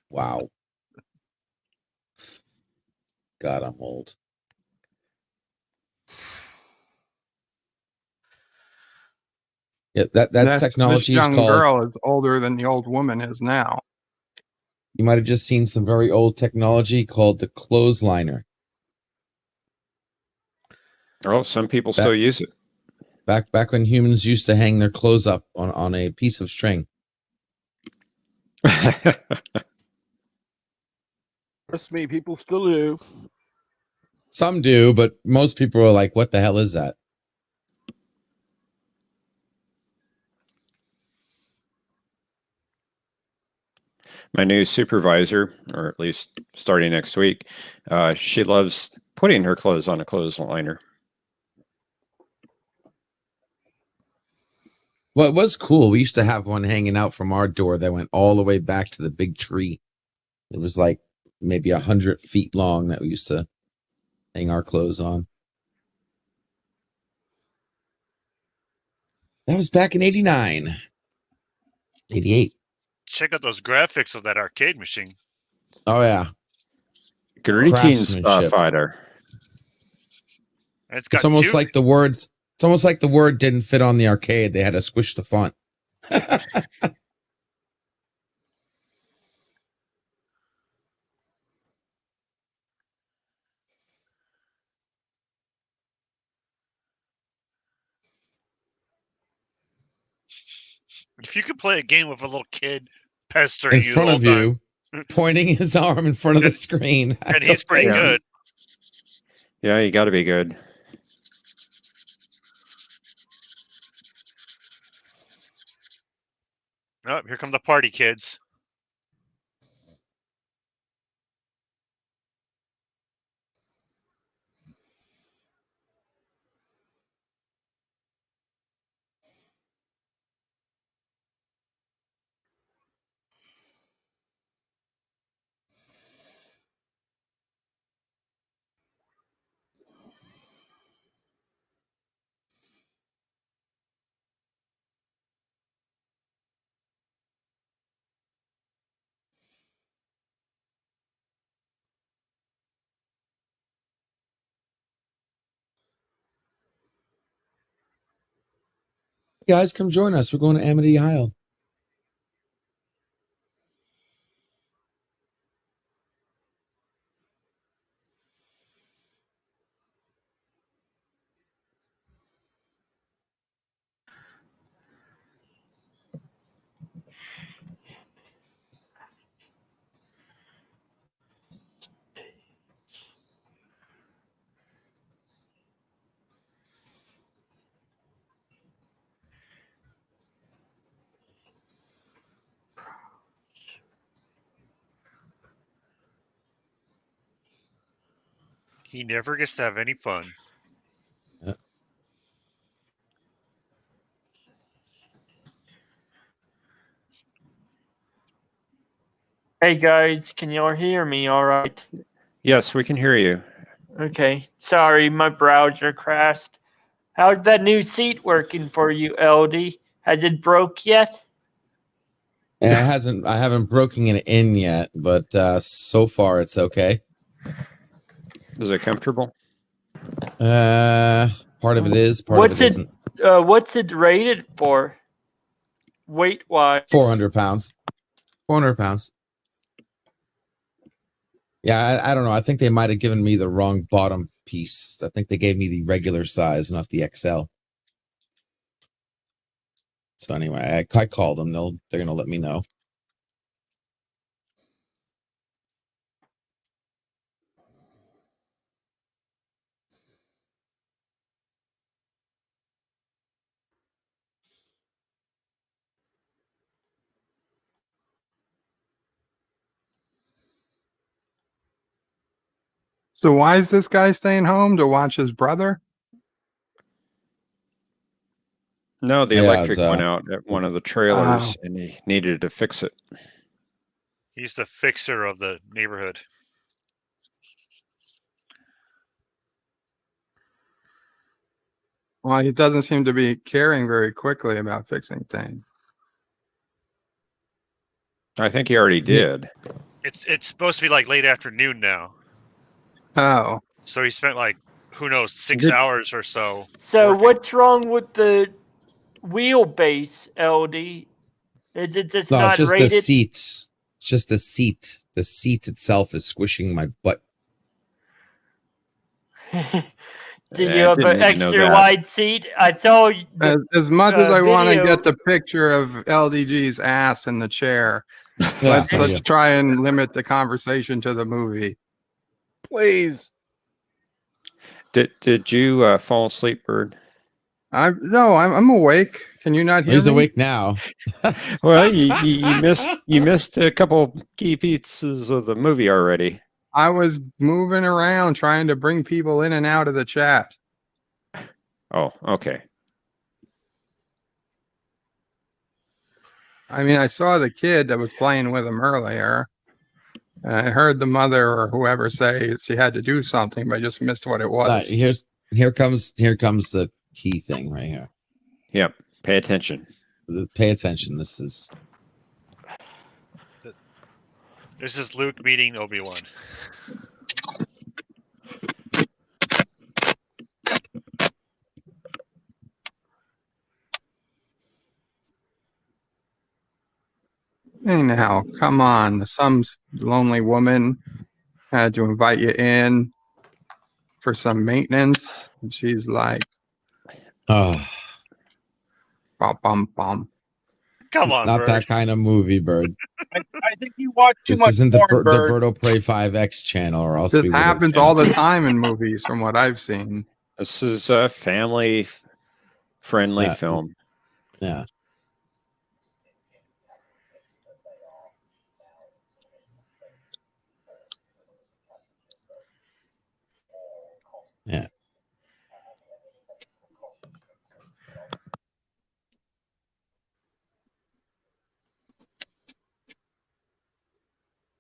[SPEAKER 11] Wow. God, I'm old. Yeah, that's technology
[SPEAKER 9] this
[SPEAKER 11] is
[SPEAKER 9] young
[SPEAKER 11] called.
[SPEAKER 9] girl is older than the old woman is now.
[SPEAKER 11] You might have just seen some very old technology called the clothesliner.
[SPEAKER 8] Oh, some people still use it.
[SPEAKER 11] Back when humans used to hang their clothes up on a piece of string.
[SPEAKER 14] Trust me, people still do.
[SPEAKER 11] Some do, but most people are like, what the hell is that?
[SPEAKER 8] My new supervisor, or at least starting next week, she loves putting her clothes on a clothesliner.
[SPEAKER 11] Well, it was cool. We used to have one hanging out from our door that went all the way back to the big tree. It was like maybe 100 feet long that we used to hang our clothes on. That was back in 89. 88.
[SPEAKER 10] Check out those graphics of that arcade machine.
[SPEAKER 11] Oh, yeah.
[SPEAKER 8] Greetings, Starfighter.
[SPEAKER 11] It's almost like the words. It's almost like the word didn't fit on the arcade. They had to squish the font.
[SPEAKER 10] If you could play a game with a little kid pestering
[SPEAKER 11] in
[SPEAKER 10] you
[SPEAKER 11] front
[SPEAKER 10] the whole
[SPEAKER 11] of you,
[SPEAKER 10] time,
[SPEAKER 11] pointing his arm in front of the screen.
[SPEAKER 10] and he's pretty good.
[SPEAKER 8] Yeah, you got to be good.
[SPEAKER 10] Oh, here come the party kids.
[SPEAKER 11] Guys, come join us. We're going to Amity Isle.
[SPEAKER 10] He never gets to have any fun.
[SPEAKER 16] Hey guys, can y'all hear me all right?
[SPEAKER 8] Yes, we can hear you.
[SPEAKER 16] Okay. Sorry, my browser crashed. How's that new seat working for you, LD? Has it broke yet?
[SPEAKER 11] Yeah, I haven't broken it in yet, but so far it's okay.
[SPEAKER 8] Is it comfortable?
[SPEAKER 11] Part of it is, part of it isn't.
[SPEAKER 16] What's it rated for? Weight wise?
[SPEAKER 11] 400 pounds. 400 pounds. Yeah, I don't know. I think they might have given me the wrong bottom piece. I think they gave me the regular size, not the XL. So anyway, I called them. They're gonna let me know.
[SPEAKER 9] So why is this guy staying home to watch his brother?
[SPEAKER 8] No, the electric went out at one of the trailers, and he needed to fix it.
[SPEAKER 10] He's the fixer of the neighborhood.
[SPEAKER 9] Well, he doesn't seem to be caring very quickly about fixing things.
[SPEAKER 8] I think he already did.
[SPEAKER 10] It's supposed to be like late afternoon now.
[SPEAKER 9] Oh.
[SPEAKER 10] So he spent like, who knows, 6 hours or so.
[SPEAKER 16] So what's wrong with the wheelbase, LD? Is it just
[SPEAKER 11] No,
[SPEAKER 16] not
[SPEAKER 11] it's just
[SPEAKER 16] rated?
[SPEAKER 11] the seats. It's just the seat. The seat itself is squishing my butt.
[SPEAKER 16] Do you have an extra wide seat? I saw
[SPEAKER 9] as much as I want to
[SPEAKER 16] video.
[SPEAKER 9] get the picture of LDG's ass in the chair. Let's try and limit the conversation to the movie.
[SPEAKER 14] Please.
[SPEAKER 8] Did you fall asleep, Bird?
[SPEAKER 9] I'm awake. Can you not hear me?
[SPEAKER 11] He's awake now.
[SPEAKER 8] Well, you missed a couple key pieces of the movie already.
[SPEAKER 9] I was moving around trying to bring people in and out of the chat.
[SPEAKER 8] Oh, okay.
[SPEAKER 9] I mean, I saw the kid that was playing with him earlier. And I heard the mother or whoever say she had to do something, but I just missed what it was.
[SPEAKER 11] Here comes the key thing right here.
[SPEAKER 8] Yep. Pay attention.
[SPEAKER 11] Pay attention. This is
[SPEAKER 10] Luke meeting Obi-Wan.
[SPEAKER 9] Hey now, come on. Some lonely woman had to invite you in for some maintenance. And she's like,
[SPEAKER 11] oh,
[SPEAKER 9] bum, bum.
[SPEAKER 10] Come on,
[SPEAKER 11] not
[SPEAKER 10] Bird.
[SPEAKER 11] that kind of movie, Bird.
[SPEAKER 13] I think you watch too
[SPEAKER 11] This
[SPEAKER 13] much
[SPEAKER 11] isn't
[SPEAKER 13] porn,
[SPEAKER 11] the
[SPEAKER 13] Bird.
[SPEAKER 11] Birdo Prey 5X channel, or else
[SPEAKER 9] This
[SPEAKER 11] we would've
[SPEAKER 9] happens
[SPEAKER 11] filmed
[SPEAKER 9] all the
[SPEAKER 11] it.
[SPEAKER 9] time in movies from what I've seen.
[SPEAKER 8] This is a family-friendly film.
[SPEAKER 11] Yeah. Yeah.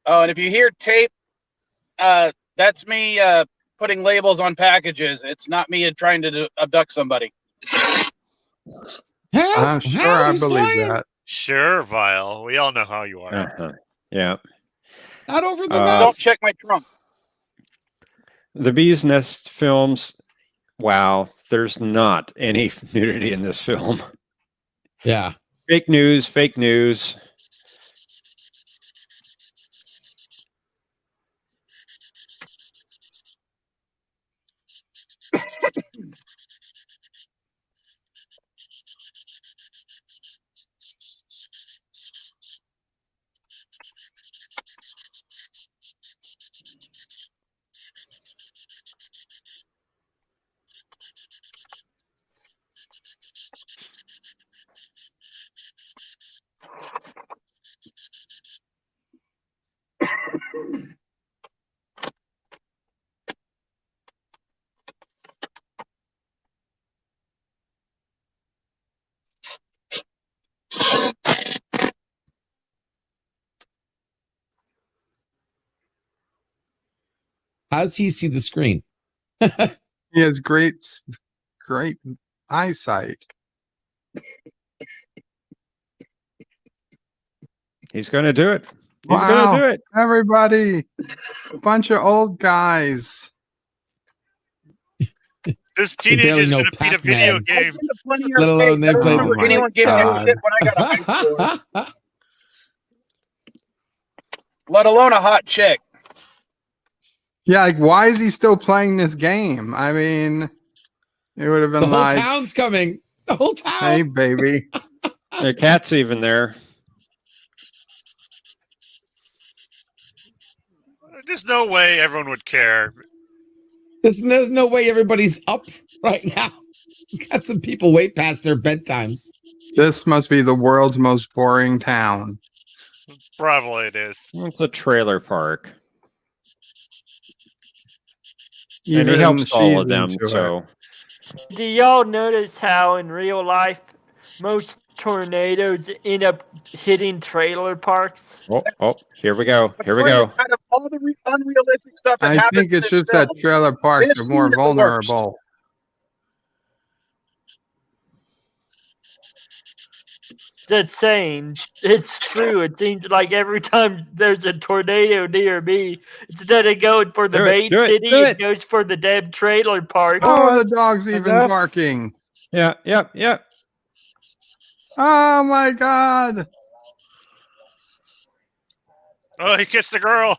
[SPEAKER 13] Oh, and if you hear tape, that's me putting labels on packages. It's not me trying to abduct somebody.
[SPEAKER 9] I'm sure I believe that.
[SPEAKER 10] Sure, Vile. We all know how you are.
[SPEAKER 8] Yeah.
[SPEAKER 11] Not over the
[SPEAKER 13] Don't check my trunk.
[SPEAKER 8] The Bee's Nest films. Wow, there's not any nudity in this film.
[SPEAKER 11] Yeah.
[SPEAKER 8] Fake news. Fake news.
[SPEAKER 11] How does he see the screen?
[SPEAKER 9] He has great eyesight.
[SPEAKER 8] He's going to do it. He's
[SPEAKER 9] Wow,
[SPEAKER 8] going to do it.
[SPEAKER 9] Everybody, a bunch of old guys.
[SPEAKER 10] This teenager is going to beat a video game.
[SPEAKER 11] Let alone they play
[SPEAKER 13] anyone giving you shit when I got a high score. let alone a hot chick.
[SPEAKER 9] Yeah, like why is he still playing this game? I mean, it would have been
[SPEAKER 11] The whole
[SPEAKER 9] like,
[SPEAKER 11] town's coming. The whole town.
[SPEAKER 9] Hey, baby.
[SPEAKER 8] The cat's even there.
[SPEAKER 10] There's no way everyone would care.
[SPEAKER 11] There's no way everybody's up right now. Got some people way past their bedtimes.
[SPEAKER 9] This must be the world's most boring town.
[SPEAKER 10] Probably it is.
[SPEAKER 8] It's a trailer park.
[SPEAKER 9] Even
[SPEAKER 8] and he helps all of
[SPEAKER 9] she's
[SPEAKER 8] them,
[SPEAKER 9] into
[SPEAKER 8] so...
[SPEAKER 16] Do y'all notice how in real life most tornadoes end up hitting trailer parks?
[SPEAKER 8] Oh, here we go. Here we go.
[SPEAKER 13] Out of all the unrealistic stuff that
[SPEAKER 9] I
[SPEAKER 13] happens
[SPEAKER 9] think it's
[SPEAKER 13] in this
[SPEAKER 9] just that
[SPEAKER 13] film,
[SPEAKER 9] trailer parks
[SPEAKER 13] this
[SPEAKER 9] are more
[SPEAKER 13] scene is the worst.
[SPEAKER 9] vulnerable.
[SPEAKER 16] Just saying, it's true. It seems like every time there's a tornado near me, instead of going for the main city, it goes for the damn trailer park.
[SPEAKER 9] Oh, the dog's even barking.
[SPEAKER 8] Yeah.
[SPEAKER 9] Oh my God.
[SPEAKER 10] Oh, he kissed the girl.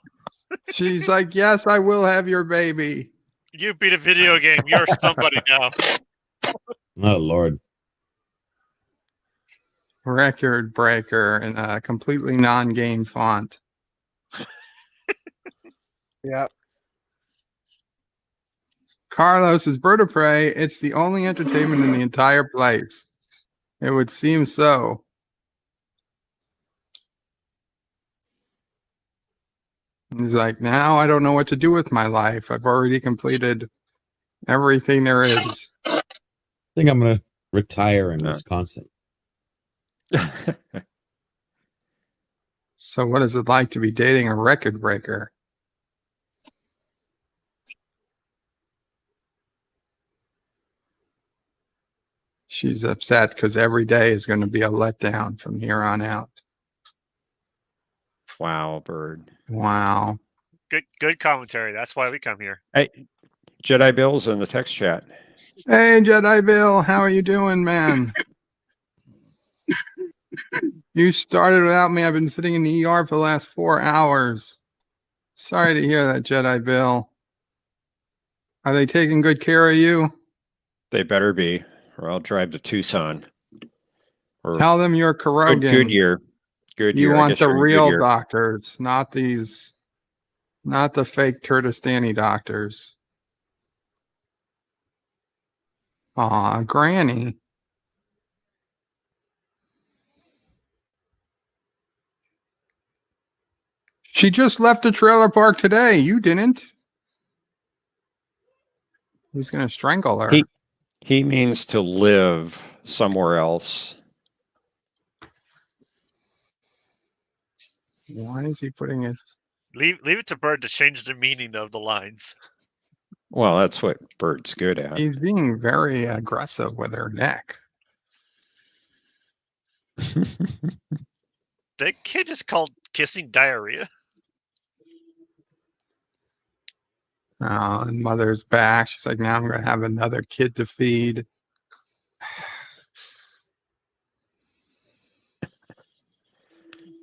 [SPEAKER 9] She's like, yes, I will have your baby.
[SPEAKER 10] You beat a video game. You're somebody now.
[SPEAKER 11] Oh, Lord.
[SPEAKER 9] Record breaker in a completely non-game font.
[SPEAKER 3] Yeah.
[SPEAKER 9] Carlos is Bird of Prey. It's the only entertainment in the entire place. It would seem so. He's like, now I don't know what to do with my life. I've already completed everything there is.
[SPEAKER 11] I think I'm going to retire in Wisconsin.
[SPEAKER 9] So what is it like to be dating a record breaker? She's upset because every day is going to be a letdown from here on out.
[SPEAKER 8] Wow, Bird.
[SPEAKER 9] Wow.
[SPEAKER 10] Good commentary. That's why we come here.
[SPEAKER 8] Hey, Jedi Bill's in the text chat.
[SPEAKER 9] Hey, Jedi Bill, how are you doing, man? You started without me. I've been sitting in the ER for the last 4 hours. Sorry to hear that, Jedi Bill. Are they taking good care of you?
[SPEAKER 8] They better be, or I'll drive to Tucson. Or
[SPEAKER 9] Tell them you're Carogan.
[SPEAKER 8] Goodyear.
[SPEAKER 9] You want the real doctors, not the fake Turtistani doctors. Aw, Granny. She just left the trailer park today. You didn't. He's going to strangle her.
[SPEAKER 8] He means to live somewhere else.
[SPEAKER 9] Why is he putting his...
[SPEAKER 10] Leave it to Bird to change the meaning of the lines.
[SPEAKER 8] Well, that's what Bird's good at.
[SPEAKER 9] He's being very aggressive with her neck.
[SPEAKER 10] That kid just called kissing diarrhea.
[SPEAKER 9] Oh, and mother's back. She's like, now I'm going to have another kid to feed.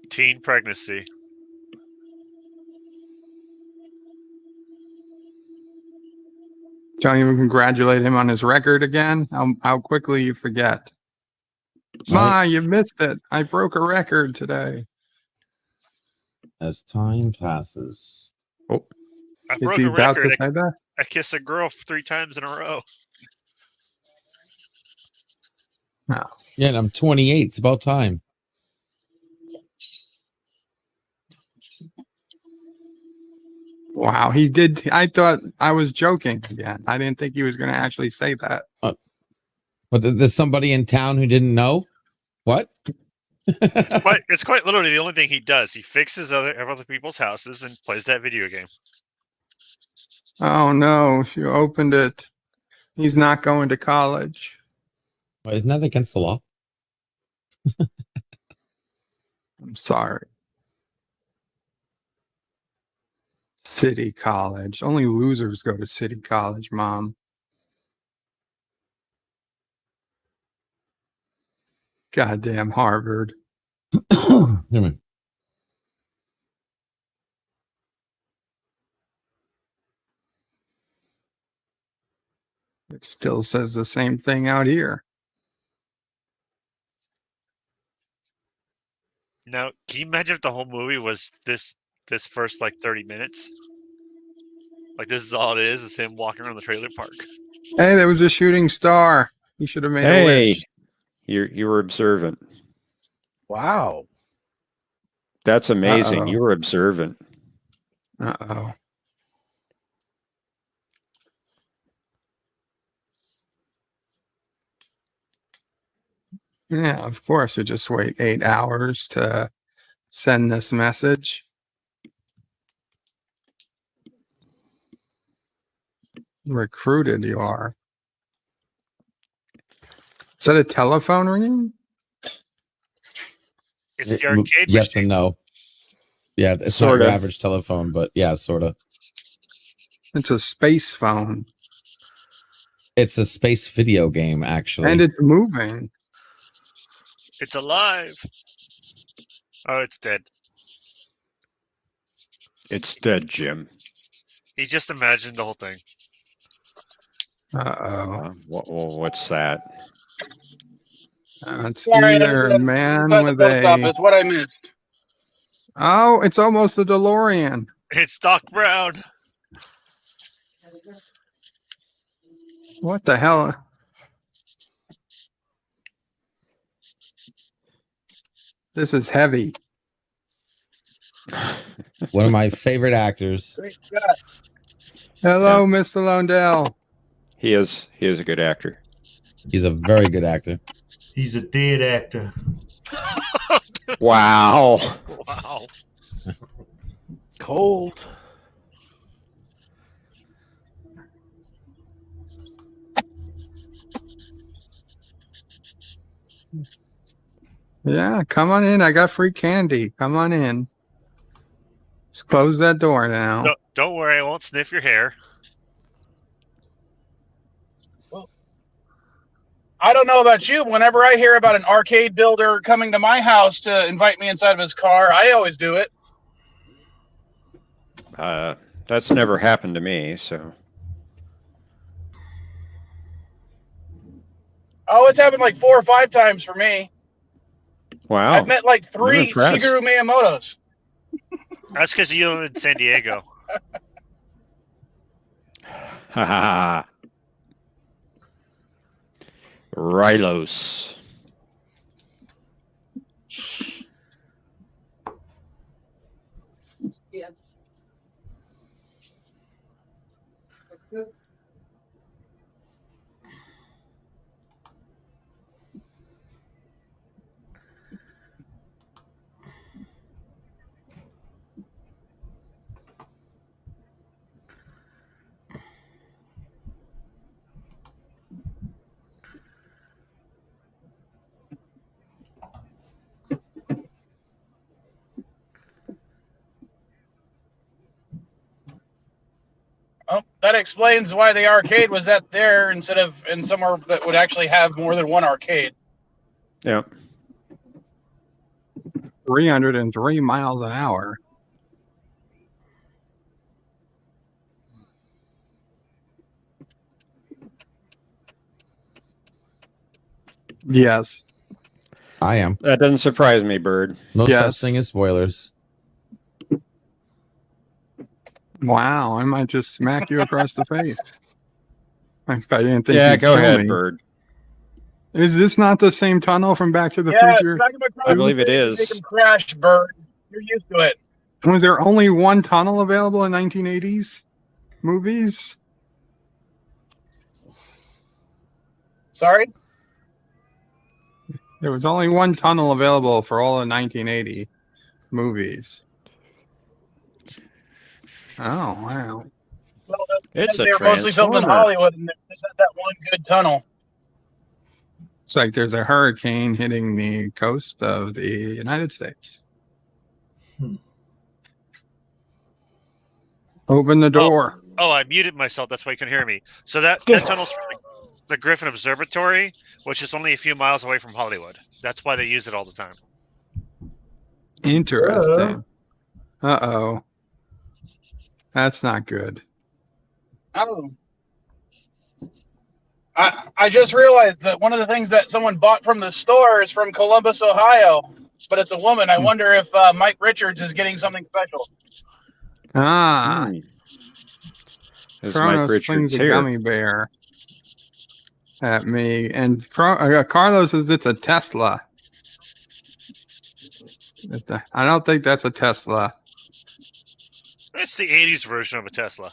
[SPEAKER 10] Teen pregnancy.
[SPEAKER 9] Don't even congratulate him on his record again. How quickly you forget. Ma, you missed it. I broke a record today.
[SPEAKER 11] As time passes.
[SPEAKER 8] Oh.
[SPEAKER 10] I
[SPEAKER 9] Is
[SPEAKER 10] broke
[SPEAKER 9] he
[SPEAKER 10] a
[SPEAKER 9] about
[SPEAKER 10] record.
[SPEAKER 9] to say that?
[SPEAKER 10] I kissed a girl 3 times in a row.
[SPEAKER 9] No.
[SPEAKER 11] Yeah, and I'm 28. It's about time.
[SPEAKER 9] Wow, he did. I thought I was joking again. I didn't think he was going to actually say that.
[SPEAKER 11] But there's somebody in town who didn't know? What?
[SPEAKER 10] It's quite literally the only thing he does. He fixes other people's houses and plays that video game.
[SPEAKER 9] Oh no, she opened it. He's not going to college.
[SPEAKER 11] Well, isn't that against the law?
[SPEAKER 9] I'm sorry. City college. Only losers go to city college, Mom. Goddamn Harvard.
[SPEAKER 11] Come on.
[SPEAKER 9] It still says the same thing out here.
[SPEAKER 10] Now, can you imagine if the whole movie was this first like 30 minutes? Like this is all it is him walking around the trailer park.
[SPEAKER 9] Hey, there was a shooting star. You should have made a wish.
[SPEAKER 8] You were observant.
[SPEAKER 14] Wow.
[SPEAKER 8] That's amazing.
[SPEAKER 9] Uh-oh.
[SPEAKER 8] You were observant.
[SPEAKER 9] Uh-oh. Yeah, of course. You just wait 8 hours to send this message. Recruited you are. Is that a telephone ringing?
[SPEAKER 10] It's the arcade
[SPEAKER 11] Yes and no. Yeah, it's not your average telephone, but yeah, sort of.
[SPEAKER 9] It's a space phone.
[SPEAKER 11] It's a space video game, actually.
[SPEAKER 9] And it's moving.
[SPEAKER 10] It's alive. Oh, it's dead.
[SPEAKER 8] It's dead, Jim.
[SPEAKER 10] He just imagined the whole thing.
[SPEAKER 9] Uh-oh.
[SPEAKER 8] What's that?
[SPEAKER 9] It's
[SPEAKER 13] Sorry,
[SPEAKER 9] either a man with
[SPEAKER 13] It's what I missed.
[SPEAKER 9] Oh, it's almost a DeLorean.
[SPEAKER 10] It's Doc Brown.
[SPEAKER 9] What the hell? This is heavy.
[SPEAKER 11] One of my favorite actors.
[SPEAKER 9] Hello, Mr. Londell.
[SPEAKER 8] He is a good actor.
[SPEAKER 11] He's a very good actor.
[SPEAKER 17] He's a dead actor.
[SPEAKER 8] Wow.
[SPEAKER 10] Wow.
[SPEAKER 14] Cold.
[SPEAKER 9] Yeah, come on in. I got free candy. Come on in. Just close that door now.
[SPEAKER 10] Don't worry, I won't sniff your hair.
[SPEAKER 13] I don't know about you. Whenever I hear about an arcade builder coming to my house to invite me inside of his car, I always do it.
[SPEAKER 8] That's never happened to me, so.
[SPEAKER 13] Oh, it's happened like 4 or 5 times for me.
[SPEAKER 8] Wow.
[SPEAKER 13] I've met like
[SPEAKER 8] I'm
[SPEAKER 13] 3
[SPEAKER 8] impressed.
[SPEAKER 13] Shigeru Miyamotos.
[SPEAKER 10] That's because you live in San Diego.
[SPEAKER 8] Ha ha ha. Rylos.
[SPEAKER 15] Yeah.
[SPEAKER 13] Oh, that explains why the arcade was at there instead of in somewhere that would actually have more than one arcade.
[SPEAKER 8] Yep.
[SPEAKER 9] 303 miles an hour. Yes.
[SPEAKER 11] I am.
[SPEAKER 8] That doesn't surprise me, Bird.
[SPEAKER 11] No
[SPEAKER 9] Yes.
[SPEAKER 11] such thing as spoilers.
[SPEAKER 9] Wow, I might just smack you across the face. If I didn't think
[SPEAKER 8] Yeah,
[SPEAKER 9] you'd
[SPEAKER 8] go
[SPEAKER 9] kill
[SPEAKER 8] ahead,
[SPEAKER 9] me.
[SPEAKER 8] Bird.
[SPEAKER 9] Is this not the same tunnel from Back to the
[SPEAKER 13] Yeah,
[SPEAKER 9] Future?
[SPEAKER 13] smack him across
[SPEAKER 8] I believe
[SPEAKER 13] the
[SPEAKER 8] it
[SPEAKER 13] face,
[SPEAKER 8] is.
[SPEAKER 13] Make him crash, Bird. You're used to it.
[SPEAKER 9] Was there only one tunnel available in 1980s movies?
[SPEAKER 13] Sorry?
[SPEAKER 9] There was only one tunnel available for all the 1980 movies. Oh, wow.
[SPEAKER 13] Well,
[SPEAKER 8] It's a
[SPEAKER 13] they were mostly filmed in
[SPEAKER 8] transformer.
[SPEAKER 13] Hollywood, and they just had that one good tunnel.
[SPEAKER 9] It's like there's a hurricane hitting the coast of the United States. Open the door.
[SPEAKER 10] Oh, I muted myself. That's why you couldn't hear me. So that tunnel's from the Griffin Observatory, which is only a few miles away from Hollywood. That's why they use it all the time.
[SPEAKER 9] Interesting. Uh-oh. That's not good.
[SPEAKER 13] Oh. I just realized that one of the things that someone bought from the store is from Columbus, Ohio, but it's a woman. I wonder if Mike Richards is getting something special.
[SPEAKER 9] Kronos flings a gummy bear at me, and Carlos says it's a Tesla. I don't think that's a Tesla.
[SPEAKER 10] It's the 80s version of a Tesla.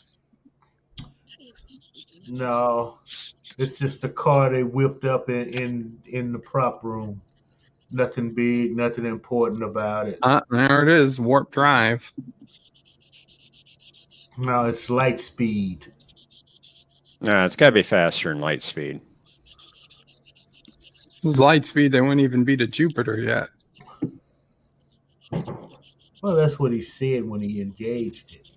[SPEAKER 17] No, it's just the car they whipped up in the prop room. Nothing big, nothing important about it.
[SPEAKER 9] There it is, warp drive.
[SPEAKER 17] No, it's light speed.
[SPEAKER 8] No, it's got to be faster than light speed.
[SPEAKER 9] This light speed, they wouldn't even be to Jupiter yet.
[SPEAKER 17] Well, that's what he said when he engaged it.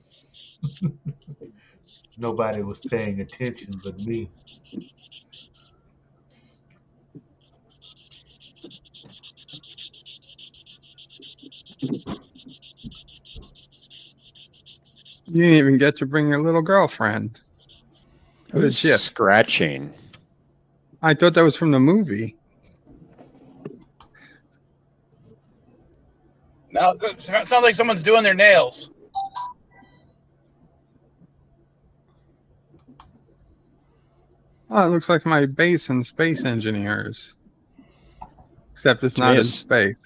[SPEAKER 17] Nobody was paying attention but me.
[SPEAKER 9] You didn't even get to bring your little girlfriend.
[SPEAKER 8] Who's scratching?
[SPEAKER 9] I thought that was from the movie.
[SPEAKER 13] Now it sounds like someone's doing their nails.
[SPEAKER 9] Oh, it looks like my base in Space Engineers. Except it's not in space.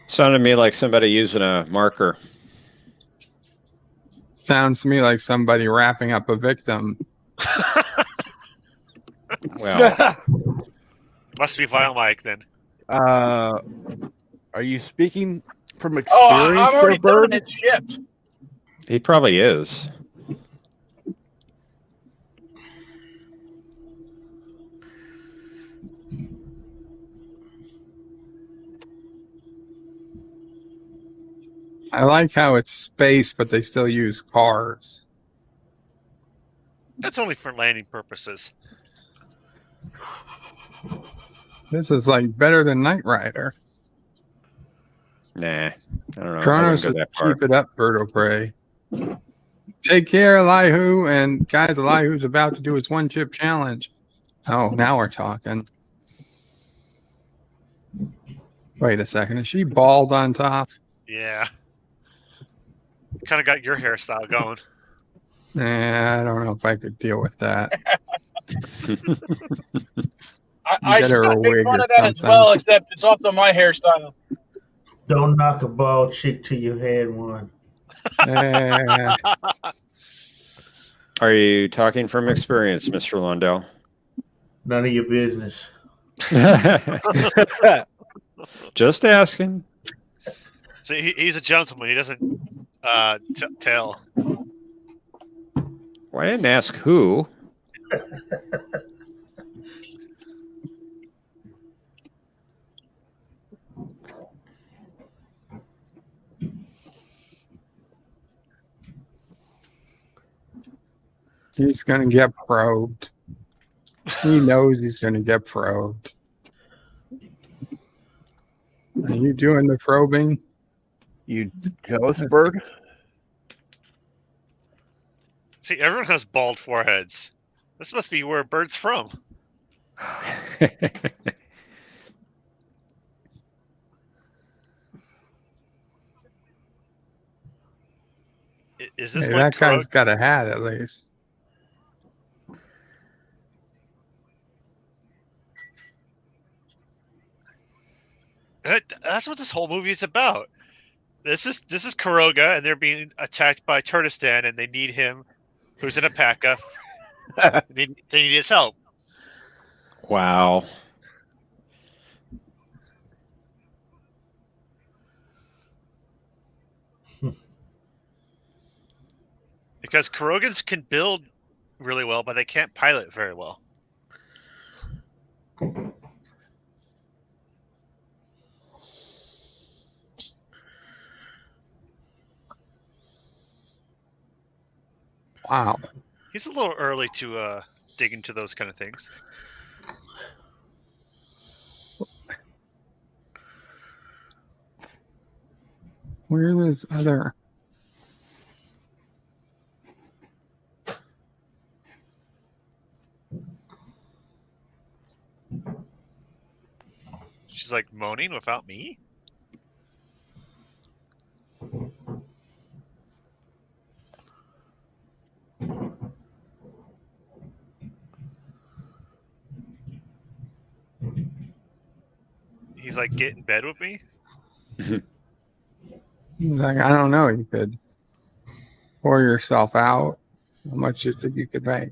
[SPEAKER 8] Sounded to me like somebody using a marker.
[SPEAKER 9] Sounds to me like somebody wrapping up a victim.
[SPEAKER 8] Well,
[SPEAKER 10] must be Vile Mike then.
[SPEAKER 14] Are you speaking from experience?
[SPEAKER 13] Oh, I'm already done. It's shipped.
[SPEAKER 8] He probably is.
[SPEAKER 9] I like how it's space, but they still use cars.
[SPEAKER 10] That's only for landing purposes.
[SPEAKER 9] This is like better than Knight Rider.
[SPEAKER 8] Nah, I don't know.
[SPEAKER 9] Kronos says, keep it up, Birdo Prey. Take care, Elihu. And guys, Elihu's about to do his one chip challenge. Oh, now we're talking. Wait a second. Is she bald on top?
[SPEAKER 10] Yeah. Kind of got your hairstyle going.
[SPEAKER 9] Nah, I don't know if I could deal with that.
[SPEAKER 13] I
[SPEAKER 9] Get her a
[SPEAKER 13] make
[SPEAKER 9] wig
[SPEAKER 13] fun
[SPEAKER 9] or
[SPEAKER 13] of that as
[SPEAKER 9] something.
[SPEAKER 13] well, except it's also my hairstyle.
[SPEAKER 17] Don't knock a bald chick till you had one.
[SPEAKER 8] Are you talking from experience, Mr. Lundell?
[SPEAKER 17] None of your business.
[SPEAKER 8] Just asking.
[SPEAKER 10] See, he's a gentleman. He doesn't tell.
[SPEAKER 8] Well, I didn't ask who.
[SPEAKER 9] He's going to get probed. He knows he's going to get probed. Are you doing the probing?
[SPEAKER 14] You jealous bird?
[SPEAKER 10] See, everyone has bald foreheads. This must be where a bird's from. Is this
[SPEAKER 9] Hey,
[SPEAKER 10] like
[SPEAKER 9] that guy's got a hat at least.
[SPEAKER 10] That's what this whole movie is about. This is Caroga, and they're being attacked by Turkestan, and they need him, who's in a P.A.C.A. they need his help.
[SPEAKER 8] Wow.
[SPEAKER 10] Because Karogans can build really well, but they can't pilot very well.
[SPEAKER 9] Wow.
[SPEAKER 10] He's a little early to dig into those kind of things.
[SPEAKER 9] Where is other?
[SPEAKER 10] She's like moaning without me? He's like, get in bed with me?
[SPEAKER 9] Like, I don't know. You could pour yourself out. How much do you think you could make?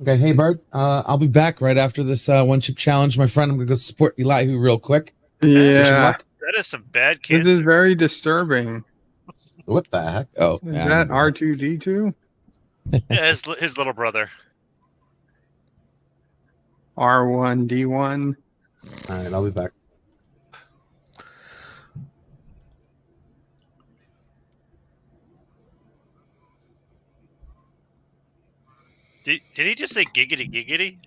[SPEAKER 11] Okay, hey Bert, I'll be back right after this one chip challenge, my friend. I'm gonna go support Eli real quick.
[SPEAKER 9] Yeah,
[SPEAKER 10] That is some bad
[SPEAKER 9] this
[SPEAKER 10] cancer.
[SPEAKER 9] is very disturbing.
[SPEAKER 11] What the heck? Oh,
[SPEAKER 9] Is
[SPEAKER 11] yeah,
[SPEAKER 9] that R2D2?
[SPEAKER 10] Yeah, his little brother.
[SPEAKER 9] R1D1.
[SPEAKER 11] All right, I'll be back.
[SPEAKER 10] Did he just say giggity giggity?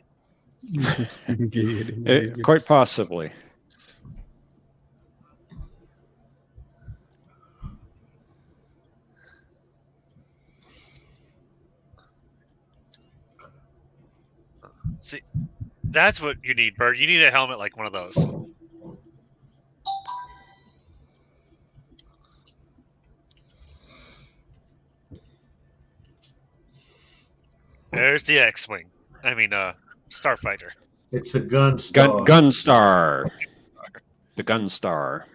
[SPEAKER 8] Quite possibly.
[SPEAKER 10] See, that's what you need, Bert. You need a helmet like one of those. There's the X-Wing. I mean, Starfighter.
[SPEAKER 17] It's a gun star.
[SPEAKER 8] Gun star. The gun star.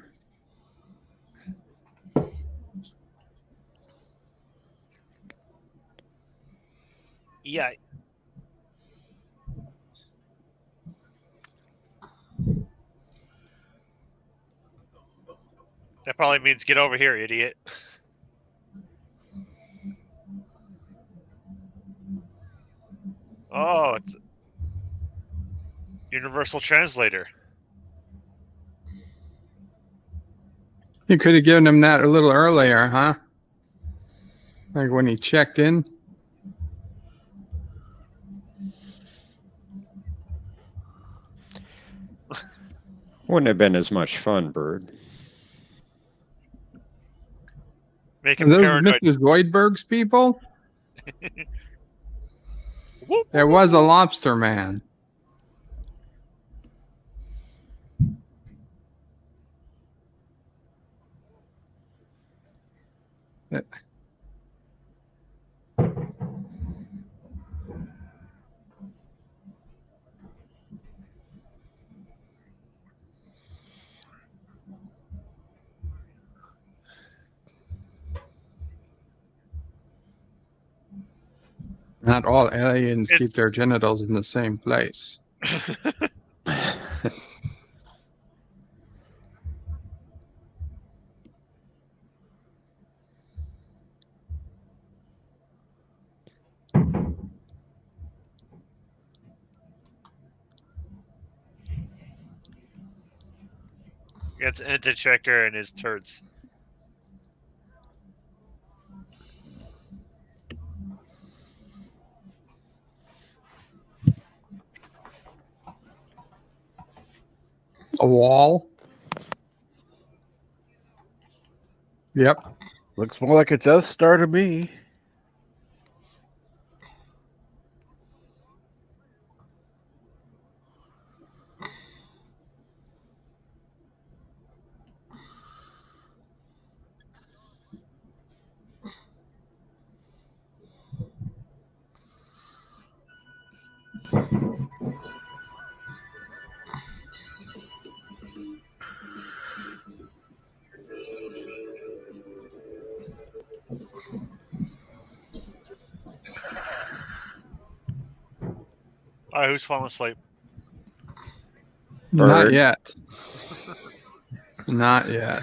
[SPEAKER 10] Yeah. That probably means get over here, idiot. Oh, it's Universal Translator.
[SPEAKER 9] You could have given him that a little earlier, huh? Like when he checked in.
[SPEAKER 8] Wouldn't have been as much fun, Bird.
[SPEAKER 10] Make
[SPEAKER 9] Are
[SPEAKER 10] him
[SPEAKER 9] those
[SPEAKER 10] paranoid.
[SPEAKER 9] Mr. Zoidberg's people? There was a lobster man. Not all aliens keep their genitals in the same place.
[SPEAKER 10] It's into checker and his turds.
[SPEAKER 9] A wall? Yep.
[SPEAKER 14] Looks more like a Death Star to me.
[SPEAKER 10] All right, who's falling asleep?
[SPEAKER 9] Not yet. Not yet.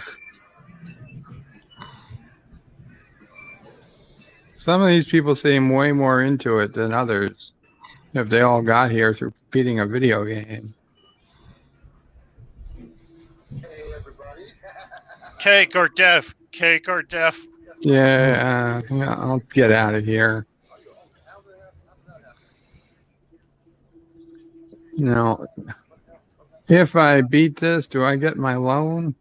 [SPEAKER 9] Some of these people seem way more into it than others. If they all got here through beating a video game.
[SPEAKER 10] Cake or death. Cake or death.
[SPEAKER 9] Yeah, I'll get out of here. Now, if I beat this, do I get my loan?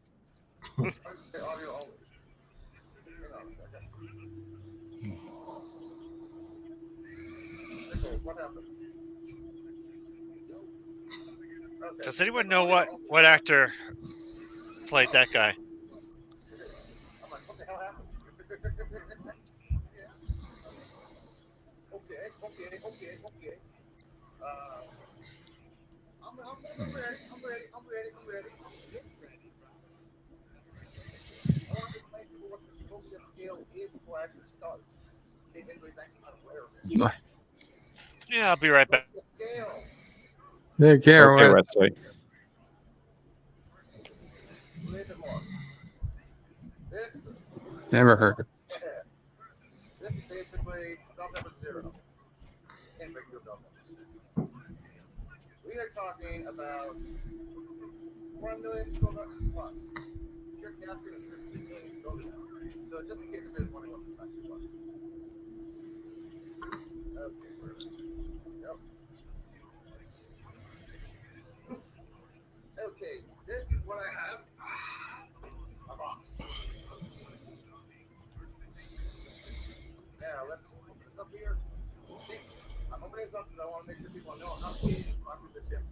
[SPEAKER 10] Does anyone know what actor played that guy? Yeah, I'll be right back.
[SPEAKER 9] Take care,
[SPEAKER 8] Okay,
[SPEAKER 9] Wesley. Never heard of it.
[SPEAKER 4] This is basically bell pepper zero. Can't make your bell peppers. We are talking about 1 million Scoville plus. Your casting is 15 million Scoville. So just in case if there's wondering what this actually was. Okay, yep. Okay, this is what I have. A box. Now let's open this up here. See, I'm opening this up because I want to make sure people know how to use this here.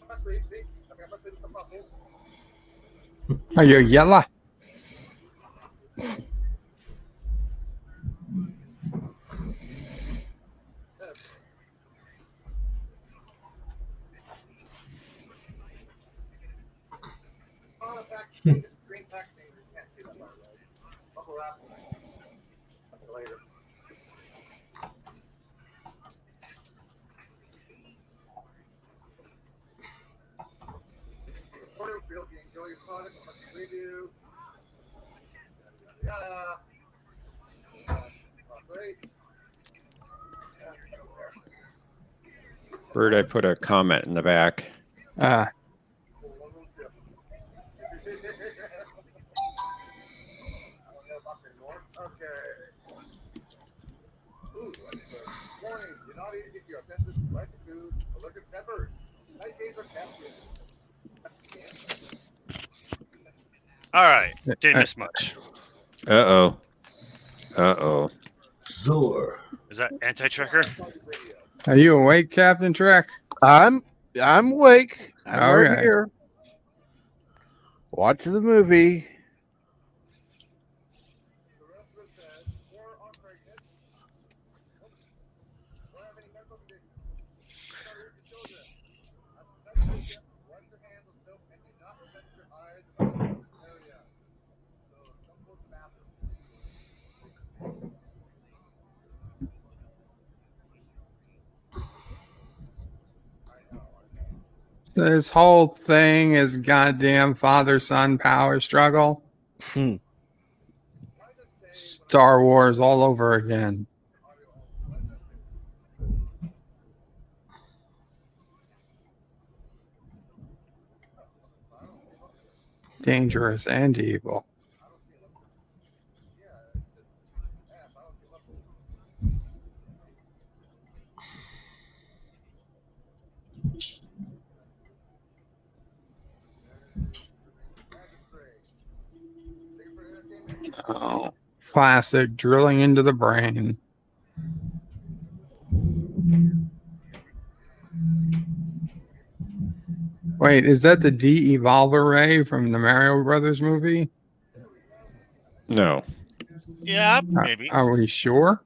[SPEAKER 4] My sleeve, see? I got my sleeve with some muscles.
[SPEAKER 9] Are you yellow?
[SPEAKER 4] Green pack thing, you can't see that part, right? Bubble wrap. Later. Order field, you enjoy your product, how much we do. Yada. Great.
[SPEAKER 8] Bert, I put a comment in the back.
[SPEAKER 4] Warning, do not eat if you are sensitive to spicy food, allergic to peppers. Nightshades or capsules.
[SPEAKER 10] All right, didn't miss much.
[SPEAKER 8] Uh-oh.
[SPEAKER 17] Zor.
[SPEAKER 10] Is that anti-tracker?
[SPEAKER 9] Are you awake, Captain Trek?
[SPEAKER 14] I'm awake. I'm right
[SPEAKER 9] Okay.
[SPEAKER 14] here. Watching the movie.
[SPEAKER 9] This whole thing is goddamn father-son power struggle. Star Wars all over again. Dangerous and evil. Oh, classic drilling into the brain. Wait, is that the de-evolver ray from the Mario Brothers movie?
[SPEAKER 8] No.
[SPEAKER 10] Yeah, maybe.
[SPEAKER 9] Are we sure?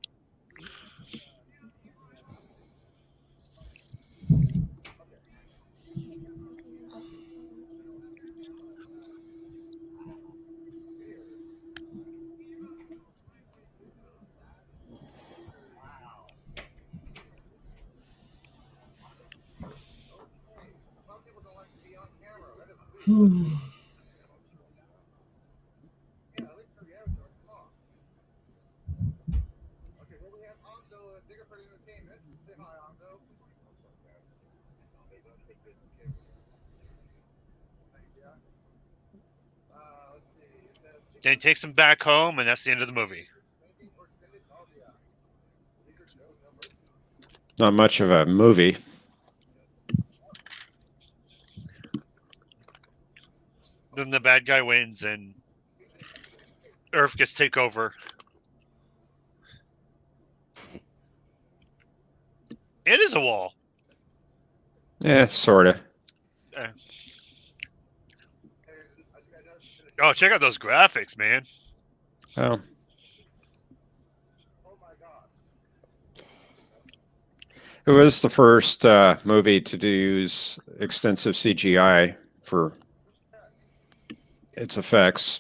[SPEAKER 10] Then he takes them back home, and that's the end of the movie.
[SPEAKER 8] Not much of a movie.
[SPEAKER 10] Then the bad guy wins, and Earth gets taken over. It is a wall.
[SPEAKER 8] Yeah, sort of.
[SPEAKER 10] Oh, check out those graphics, man.
[SPEAKER 8] Oh. It was the first movie to use extensive CGI for its effects.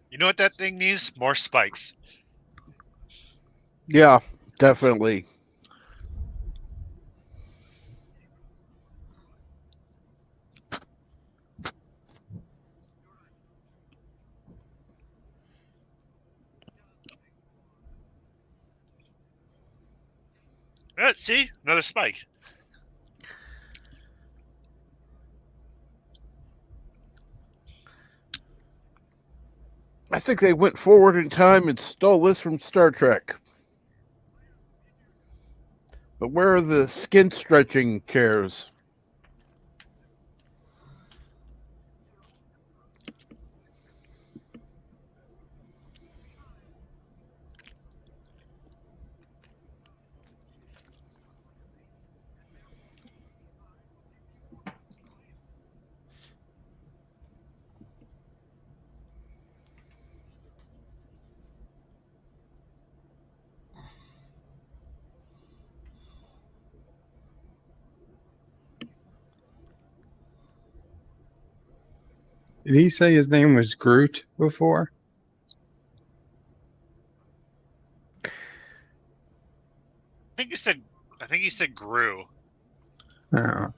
[SPEAKER 10] You know what that thing needs? More spikes.
[SPEAKER 14] Yeah, definitely.
[SPEAKER 10] See? Another spike.
[SPEAKER 14] I think they went forward in time and stole this from Star Trek. But where are the skin stretching chairs?
[SPEAKER 9] Did he say his name was Groot before?
[SPEAKER 10] I think he said Gru.
[SPEAKER 9] Oh.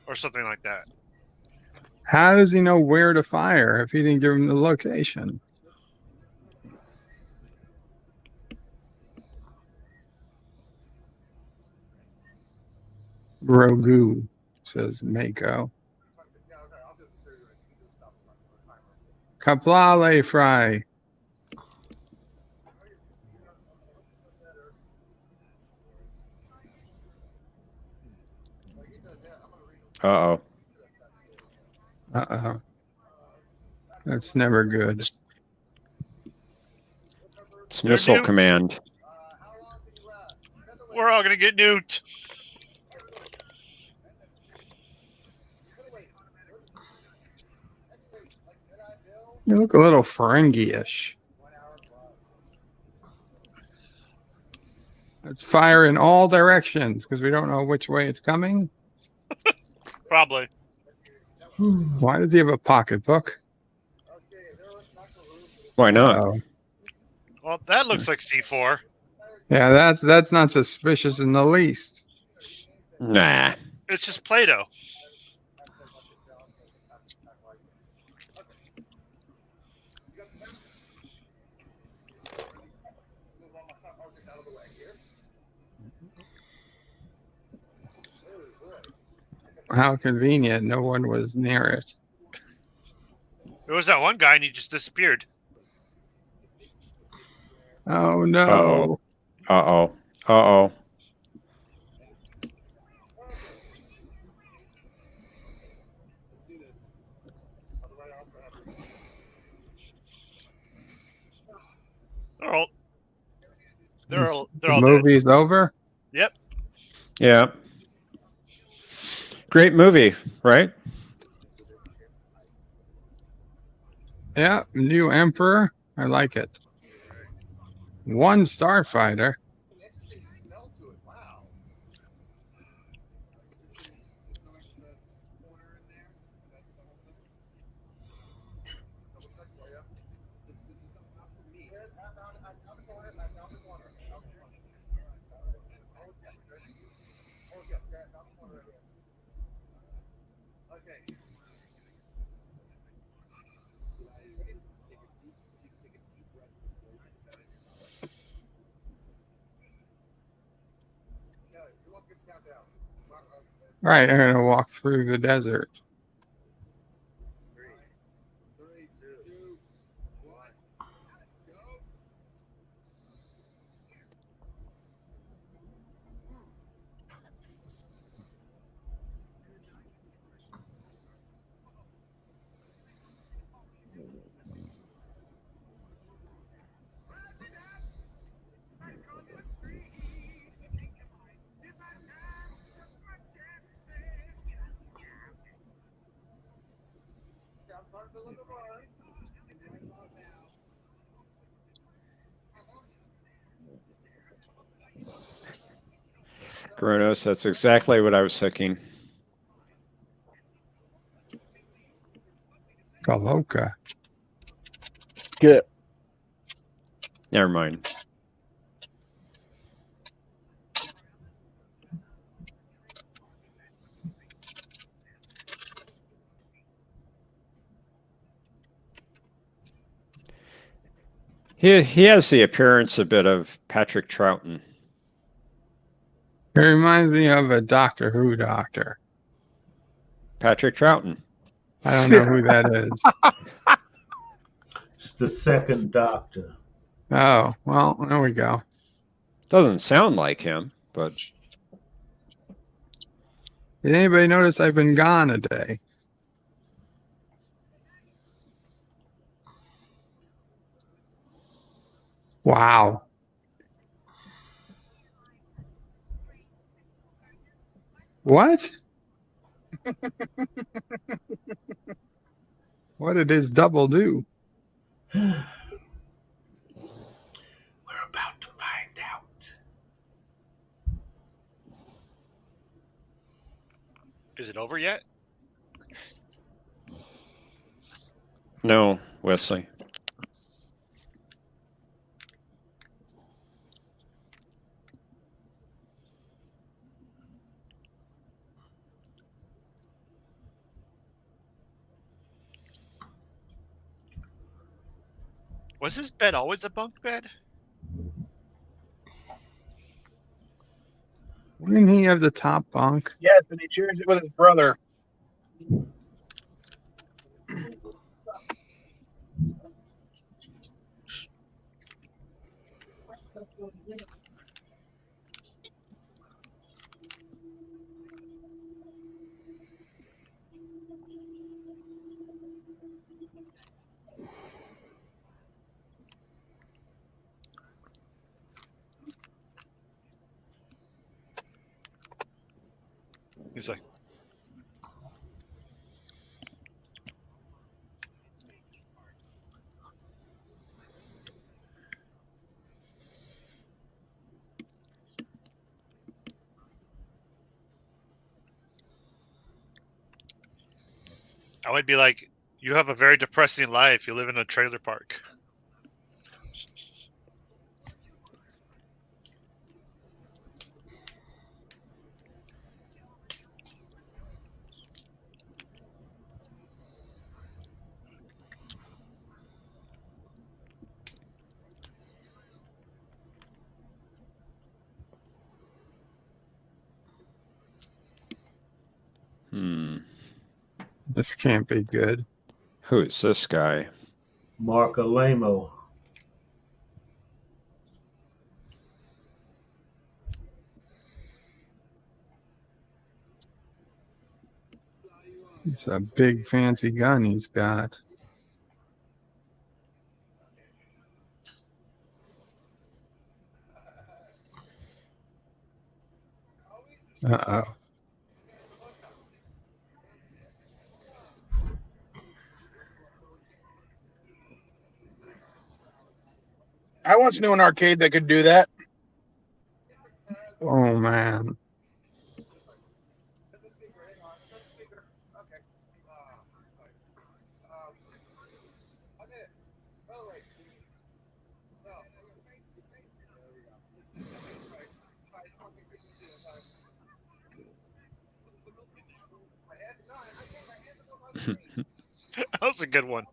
[SPEAKER 10] Or something like that.
[SPEAKER 9] How does he know where to fire if he didn't give him the location? Grogu, says Mako. Qapla fry.
[SPEAKER 8] Uh-oh.
[SPEAKER 9] Uh-oh. That's never good.
[SPEAKER 8] It's Missile Command.
[SPEAKER 10] We're all going to get nuked.
[SPEAKER 9] You look a little Ferengi-ish. Let's fire in all directions because we don't know which way it's coming.
[SPEAKER 10] Probably.
[SPEAKER 9] Why does he have a pocketbook?
[SPEAKER 8] Why not?
[SPEAKER 10] Well, that looks like C4.
[SPEAKER 9] Yeah, that's not suspicious in the least.
[SPEAKER 8] Nah.
[SPEAKER 10] It's just Play-Doh.
[SPEAKER 9] How convenient. No one was near it.
[SPEAKER 10] There was that one guy and he just disappeared.
[SPEAKER 9] Oh, no.
[SPEAKER 8] Uh-oh. Uh-oh.
[SPEAKER 10] They're all
[SPEAKER 9] The movie's over?
[SPEAKER 10] Yep.
[SPEAKER 8] Yeah. Great movie, right?
[SPEAKER 9] Yeah, new Emperor. I like it. One Starfighter. All right, I'm going to walk through the desert.
[SPEAKER 8] Kronos, that's exactly what I was thinking.
[SPEAKER 9] Galoka.
[SPEAKER 14] Good.
[SPEAKER 8] Never mind. He has the appearance a bit of Patrick Troughton.
[SPEAKER 9] It reminds me of a Doctor Who doctor.
[SPEAKER 8] Patrick Troughton.
[SPEAKER 9] I don't know who that is.
[SPEAKER 17] It's the second Doctor.
[SPEAKER 9] Oh, well, there we go.
[SPEAKER 8] Doesn't sound like him, but...
[SPEAKER 9] Did anybody notice I've been gone a day? Wow. What? What did his double do?
[SPEAKER 17] We're about to find out.
[SPEAKER 10] Is it over yet?
[SPEAKER 8] No, Wesley.
[SPEAKER 10] Was his bed always a bunk bed?
[SPEAKER 9] Didn't he have the top bunk?
[SPEAKER 13] Yes, and he shares it with his brother.
[SPEAKER 10] He's like, I would be like, you have a very depressing life. You live in a trailer park.
[SPEAKER 9] This can't be good.
[SPEAKER 8] Who is this guy?
[SPEAKER 17] Mark Alamo.
[SPEAKER 9] It's a big fancy gun he's got. Uh-oh.
[SPEAKER 13] I once knew an arcade that could do that.
[SPEAKER 9] Oh, man.
[SPEAKER 10] That was a good one.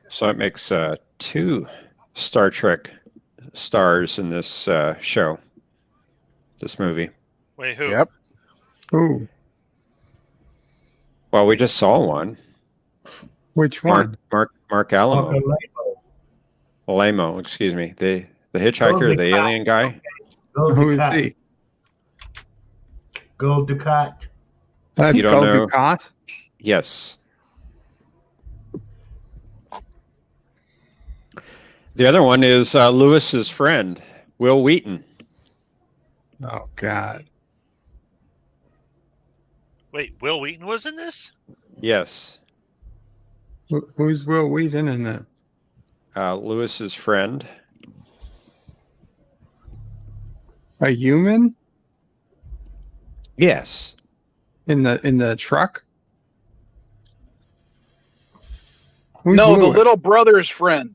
[SPEAKER 8] So it makes 2 Star Trek stars in this show, this movie.
[SPEAKER 10] Wait, who?
[SPEAKER 14] Yep.
[SPEAKER 9] Who?
[SPEAKER 8] Well, we just saw one.
[SPEAKER 9] Which one?
[SPEAKER 8] Mark Alamo. Alamo, excuse me. The hitchhiker, the alien guy.
[SPEAKER 9] Who is he?
[SPEAKER 17] Gold Ducat.
[SPEAKER 9] That's
[SPEAKER 8] You don't
[SPEAKER 9] Gold
[SPEAKER 8] know?
[SPEAKER 9] Ducat?
[SPEAKER 8] Yes. The other one is Lewis's friend, Will Wheaton.
[SPEAKER 9] Oh, God.
[SPEAKER 10] Wait, Will Wheaton was in this?
[SPEAKER 8] Yes.
[SPEAKER 9] Who's Will Wheaton in that?
[SPEAKER 8] Lewis's friend.
[SPEAKER 9] A human?
[SPEAKER 8] Yes.
[SPEAKER 9] In the truck? Who's
[SPEAKER 13] No, the
[SPEAKER 9] Lewis?
[SPEAKER 13] little brother's friend.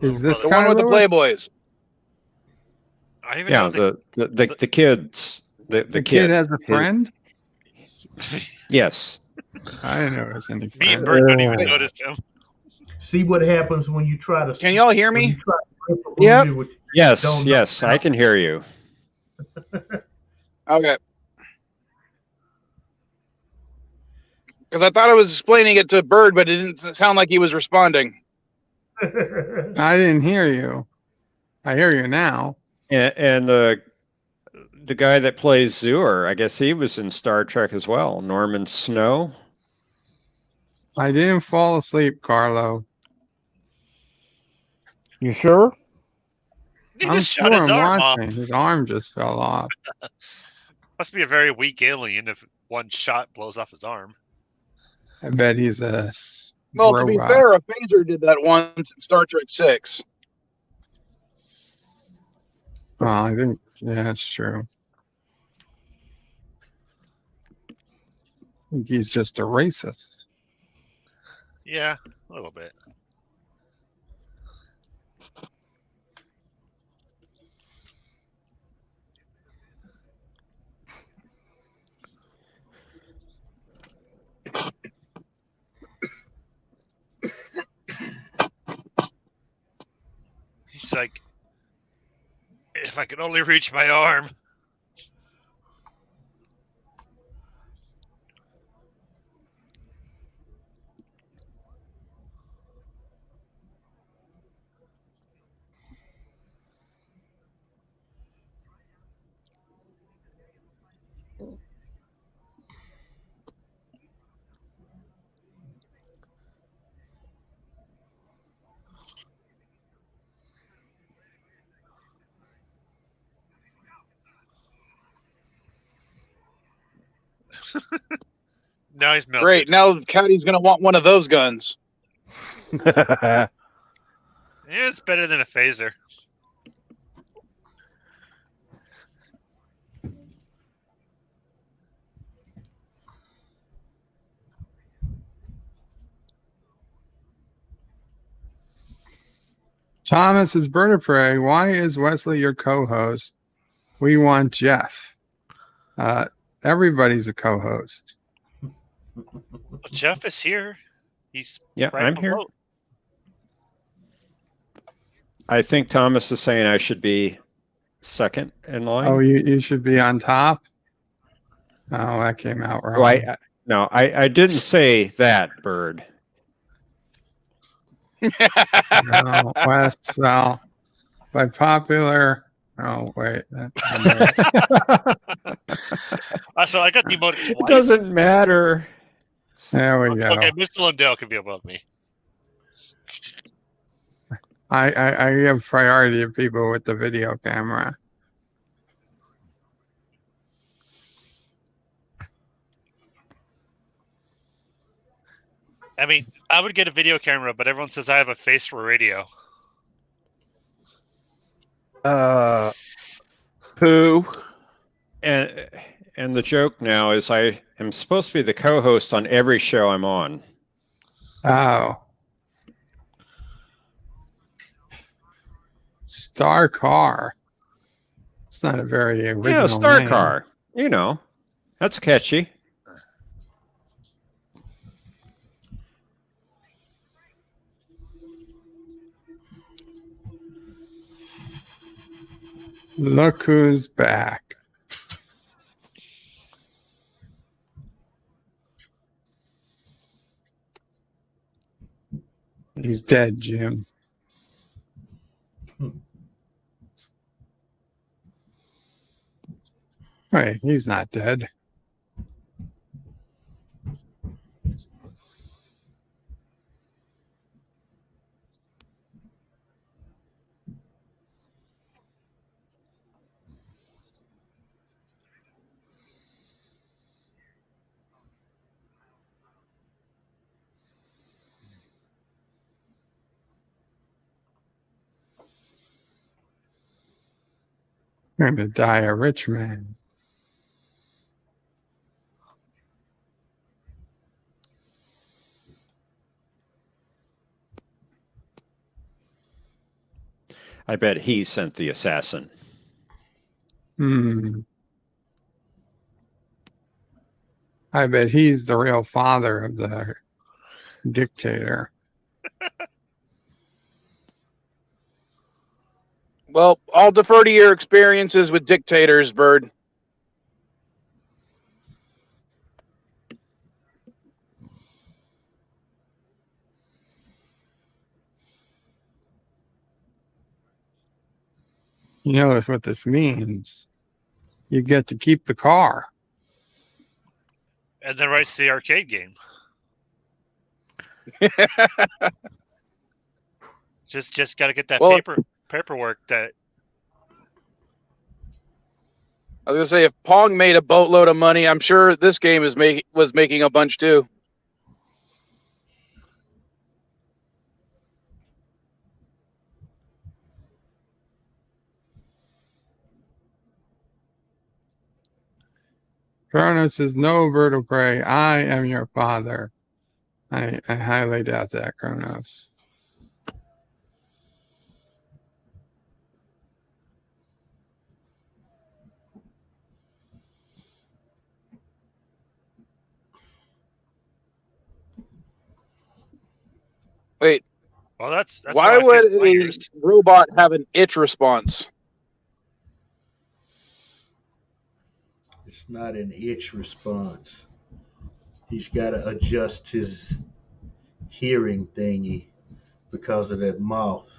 [SPEAKER 9] Is this
[SPEAKER 13] The
[SPEAKER 9] guy
[SPEAKER 13] one with the
[SPEAKER 9] Lewis?
[SPEAKER 13] Playboys.
[SPEAKER 10] I even
[SPEAKER 8] Yeah,
[SPEAKER 10] know
[SPEAKER 8] the kids. The
[SPEAKER 9] kid has a friend?
[SPEAKER 8] Yes.
[SPEAKER 9] I didn't know it was any
[SPEAKER 10] Me
[SPEAKER 9] friend.
[SPEAKER 10] and Bert don't even notice him.
[SPEAKER 17] See what happens when you try to.
[SPEAKER 13] Can y'all hear me?
[SPEAKER 14] Yep.
[SPEAKER 8] Yes, I can hear you.
[SPEAKER 13] Okay. Because I thought I was explaining it to Bird, but it didn't sound like he was responding.
[SPEAKER 9] I didn't hear you. I hear you now.
[SPEAKER 8] And the guy that plays Zur, I guess he was in Star Trek as well. Norman Snow.
[SPEAKER 9] I didn't fall asleep, Carlo.
[SPEAKER 14] You sure?
[SPEAKER 10] He
[SPEAKER 9] I'm
[SPEAKER 10] just
[SPEAKER 9] sure
[SPEAKER 10] shot his
[SPEAKER 9] I'm
[SPEAKER 10] arm off.
[SPEAKER 9] watching. His arm just fell off.
[SPEAKER 10] Must be a very weak alien if one shot blows off his arm.
[SPEAKER 9] I bet he's a
[SPEAKER 13] Well, to be
[SPEAKER 9] robot.
[SPEAKER 13] fair, a phaser did that once in Star Trek 6.
[SPEAKER 9] Well, I think, yeah, that's true. I think he's just a racist.
[SPEAKER 10] Yeah, a little bit. He's like, if I could only reach my arm. Now he's melted.
[SPEAKER 13] Great. Now Caddy's going to want one of those guns.
[SPEAKER 10] Yeah, it's better than a phaser.
[SPEAKER 9] Thomas is Bird of Prey. Why is Wesley your co-host? We want Jeff. Everybody's a co-host.
[SPEAKER 10] Jeff is here. He's
[SPEAKER 8] Yeah,
[SPEAKER 10] right
[SPEAKER 8] I'm here.
[SPEAKER 10] below.
[SPEAKER 8] I think Thomas is saying I should be second in line.
[SPEAKER 9] Oh, you should be on top? Oh, that came out wrong.
[SPEAKER 8] No, I didn't say that, Bird.
[SPEAKER 9] No, West, well, by popular. Oh, wait.
[SPEAKER 10] So I got demoted twice.
[SPEAKER 8] It doesn't matter.
[SPEAKER 9] There we go.
[SPEAKER 10] Okay, Mr. Lundell can be above me.
[SPEAKER 9] I have priority of people with the video camera.
[SPEAKER 10] I mean, I would get a video camera, but everyone says I have a face for radio.
[SPEAKER 14] Who?
[SPEAKER 8] And the joke now is I am supposed to be the co-host on every show I'm on.
[SPEAKER 9] Oh. Star Car. It's not a very original
[SPEAKER 8] Yeah, Star
[SPEAKER 9] name.
[SPEAKER 8] Car. You know, that's catchy.
[SPEAKER 9] Look who's back. He's dead, Jim. Wait, he's not dead. Going to die a rich man.
[SPEAKER 8] I bet he sent the assassin.
[SPEAKER 9] I bet he's the real father of the dictator.
[SPEAKER 13] Well, I'll defer to your experiences with dictators, Bird.
[SPEAKER 9] You know what this means. You get to keep the car.
[SPEAKER 10] And then rights to the arcade game. just got to get that paperwork that.
[SPEAKER 13] I was gonna say, if Pong made a boatload of money, I'm sure this game was making a bunch too.
[SPEAKER 9] Kronos says, no, bird of prey, I am your father. I highly doubt that, Kronos.
[SPEAKER 13] Wait.
[SPEAKER 10] Well, that's
[SPEAKER 13] why would a robot have an itch response?
[SPEAKER 17] It's not an itch response. He's got to adjust his hearing thingy because of that mouth.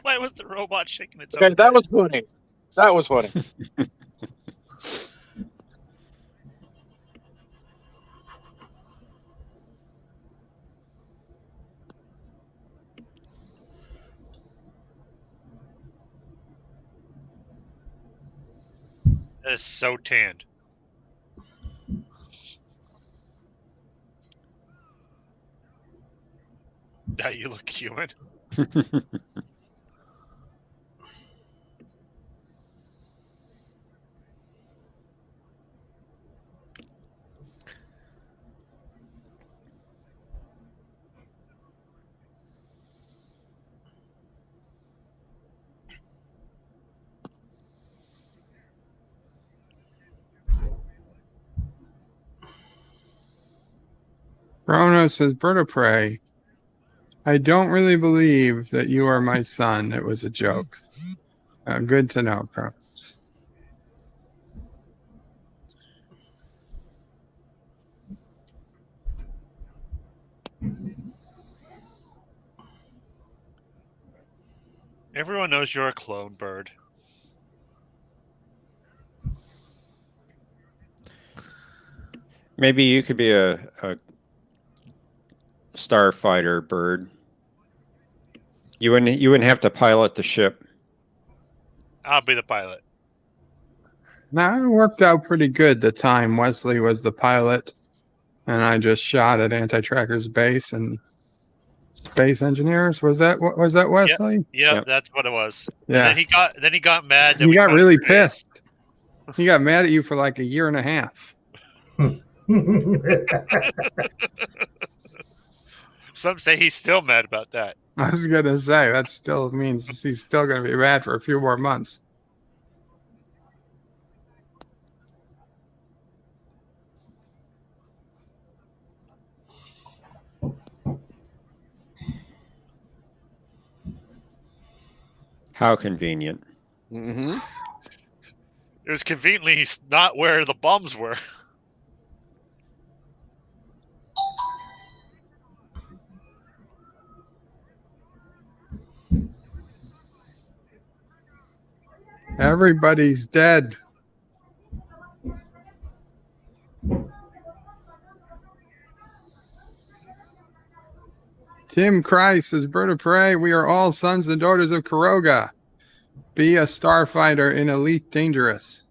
[SPEAKER 10] Why was the robot shaking its
[SPEAKER 13] Okay,
[SPEAKER 10] own?
[SPEAKER 13] that was funny. That was funny.
[SPEAKER 10] That is so tanned. Now you look human.
[SPEAKER 9] Kronos says, bird of prey, I don't really believe that you are my son. It was a joke. Good to know, Pro.
[SPEAKER 10] Everyone knows you're a clone, Bird.
[SPEAKER 8] Maybe you could be a starfighter, Bird. You wouldn't have to pilot the ship.
[SPEAKER 10] I'll be the pilot.
[SPEAKER 9] Now, it worked out pretty good the time Wesley was the pilot, and I just shot at Anti-Tracker's base and Space Engineers. Was that Wesley?
[SPEAKER 10] Yep, that's what it was.
[SPEAKER 9] Yeah.
[SPEAKER 10] And then he got mad. That
[SPEAKER 9] He got really pissed. He got mad at you for like a year and a half.
[SPEAKER 10] Some say he's still mad about that.
[SPEAKER 9] I was gonna say that still means he's still gonna be mad for a few more months.
[SPEAKER 8] How convenient.
[SPEAKER 14] Mm-hmm.
[SPEAKER 10] It was conveniently not where the bombs were.
[SPEAKER 9] Everybody's dead. Tim Christ says, Bird of Prey, we are all sons and daughters of Caroga. Be a starfighter in Elite Dangerous.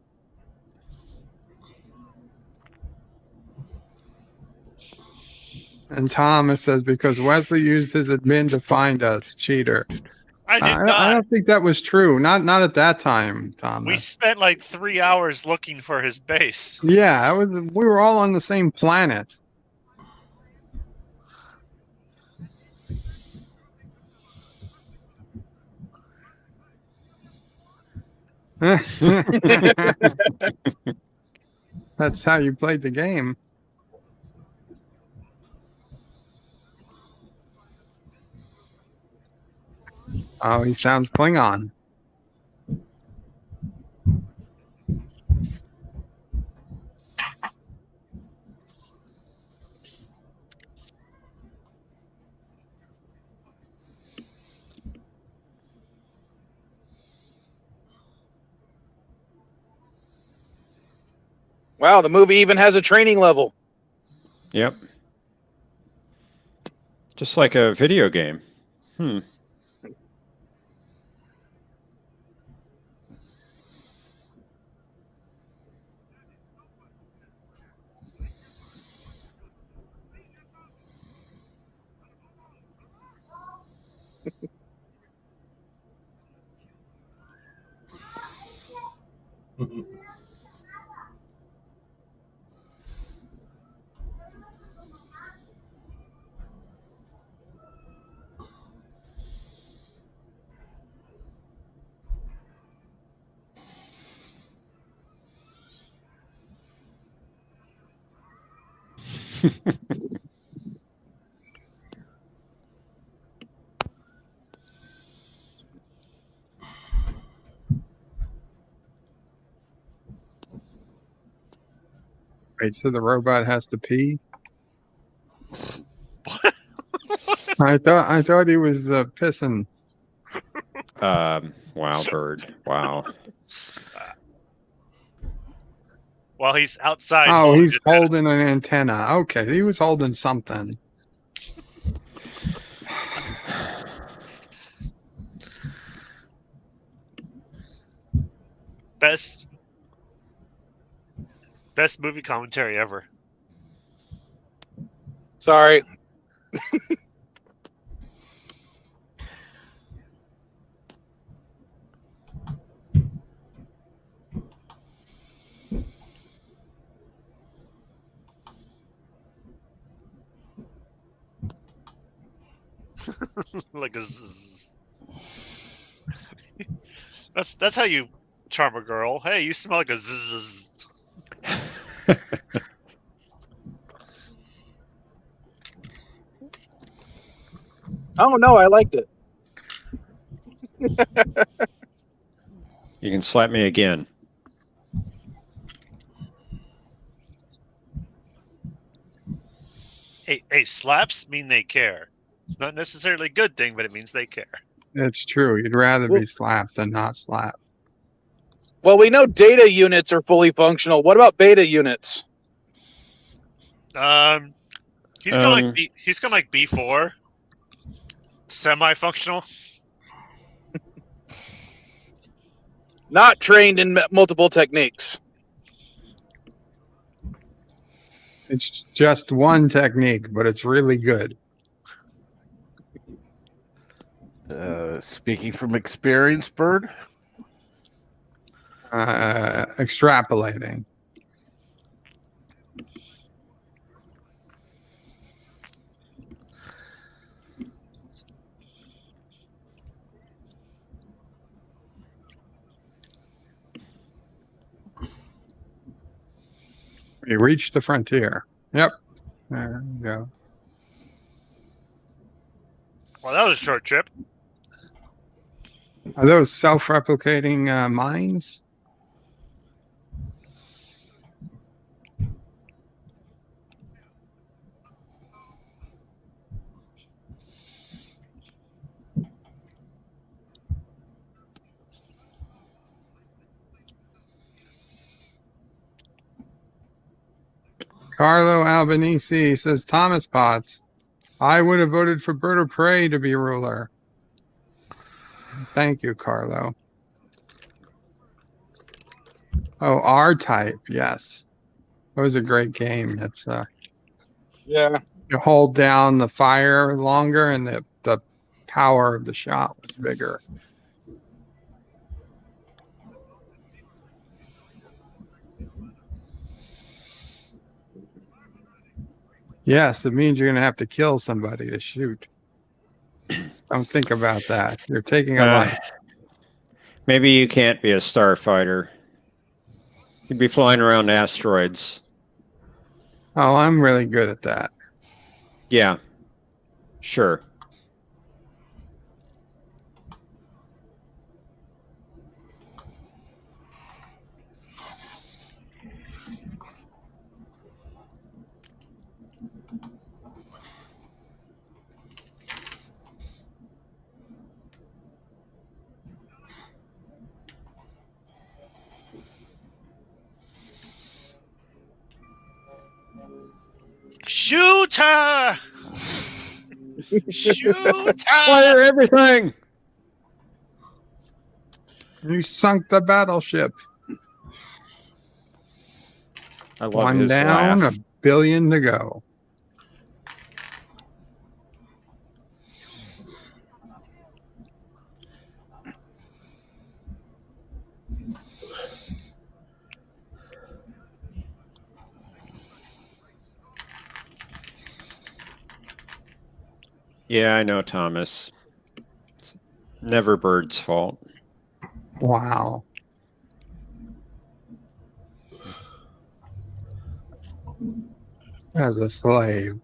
[SPEAKER 9] And Thomas says, because Wesley used his admin to find us, cheater.
[SPEAKER 10] I did not.
[SPEAKER 9] I don't think that was true. Not at that time, Thomas.
[SPEAKER 10] We spent like 3 hours looking for his base.
[SPEAKER 9] Yeah, we were all on the same planet. That's how you played the game. Oh, he sounds Klingon.
[SPEAKER 13] Wow, the movie even has a training level.
[SPEAKER 8] Yep. Just like a video game.
[SPEAKER 9] Wait, so the robot has to pee? I thought he was pissing.
[SPEAKER 8] Wow, Bird. Wow.
[SPEAKER 10] While he's outside.
[SPEAKER 9] Oh, he's holding an antenna. Okay, he was holding something.
[SPEAKER 10] Best movie commentary ever.
[SPEAKER 13] Sorry.
[SPEAKER 10] Like a zzz. That's how you charm a girl. Hey, you smell like a zzz.
[SPEAKER 13] Oh no, I liked it.
[SPEAKER 8] You can slap me again.
[SPEAKER 10] Hey, slaps mean they care. It's not necessarily a good thing, but it means they care.
[SPEAKER 9] It's true. You'd rather be slapped than not slapped.
[SPEAKER 13] Well, we know data units are fully functional. What about beta units?
[SPEAKER 10] He's kind of like B4, semi-functional.
[SPEAKER 13] Not trained in multiple techniques.
[SPEAKER 9] It's just one technique, but it's really good.
[SPEAKER 14] Speaking from experience, Bird?
[SPEAKER 9] Extrapolating. You reached the frontier. Yep. There you go.
[SPEAKER 10] Well, that was a short trip.
[SPEAKER 9] Are those self-replicating mines? Carlo Albanese says, Thomas Potts, I would have voted for Bird of Prey to be ruler. Thank you, Carlo. Oh, R-Type, yes. That was a great game. It's
[SPEAKER 13] yeah.
[SPEAKER 9] You hold down the fire longer and the power of the shot was bigger. Yes, it means you're going to have to kill somebody to shoot. Don't think about that. You're taking a life.
[SPEAKER 8] Maybe you can't be a starfighter. You'd be flying around asteroids.
[SPEAKER 9] Oh, I'm really good at that.
[SPEAKER 8] Yeah, sure.
[SPEAKER 10] Shooter! Shooter!
[SPEAKER 8] Fire everything!
[SPEAKER 9] You sunk the battleship.
[SPEAKER 8] I love
[SPEAKER 9] One
[SPEAKER 8] his
[SPEAKER 9] down,
[SPEAKER 8] laugh.
[SPEAKER 9] $1 billion to go.
[SPEAKER 8] Yeah, I know, Thomas. It's never Bird's fault.
[SPEAKER 9] Wow. As a slave.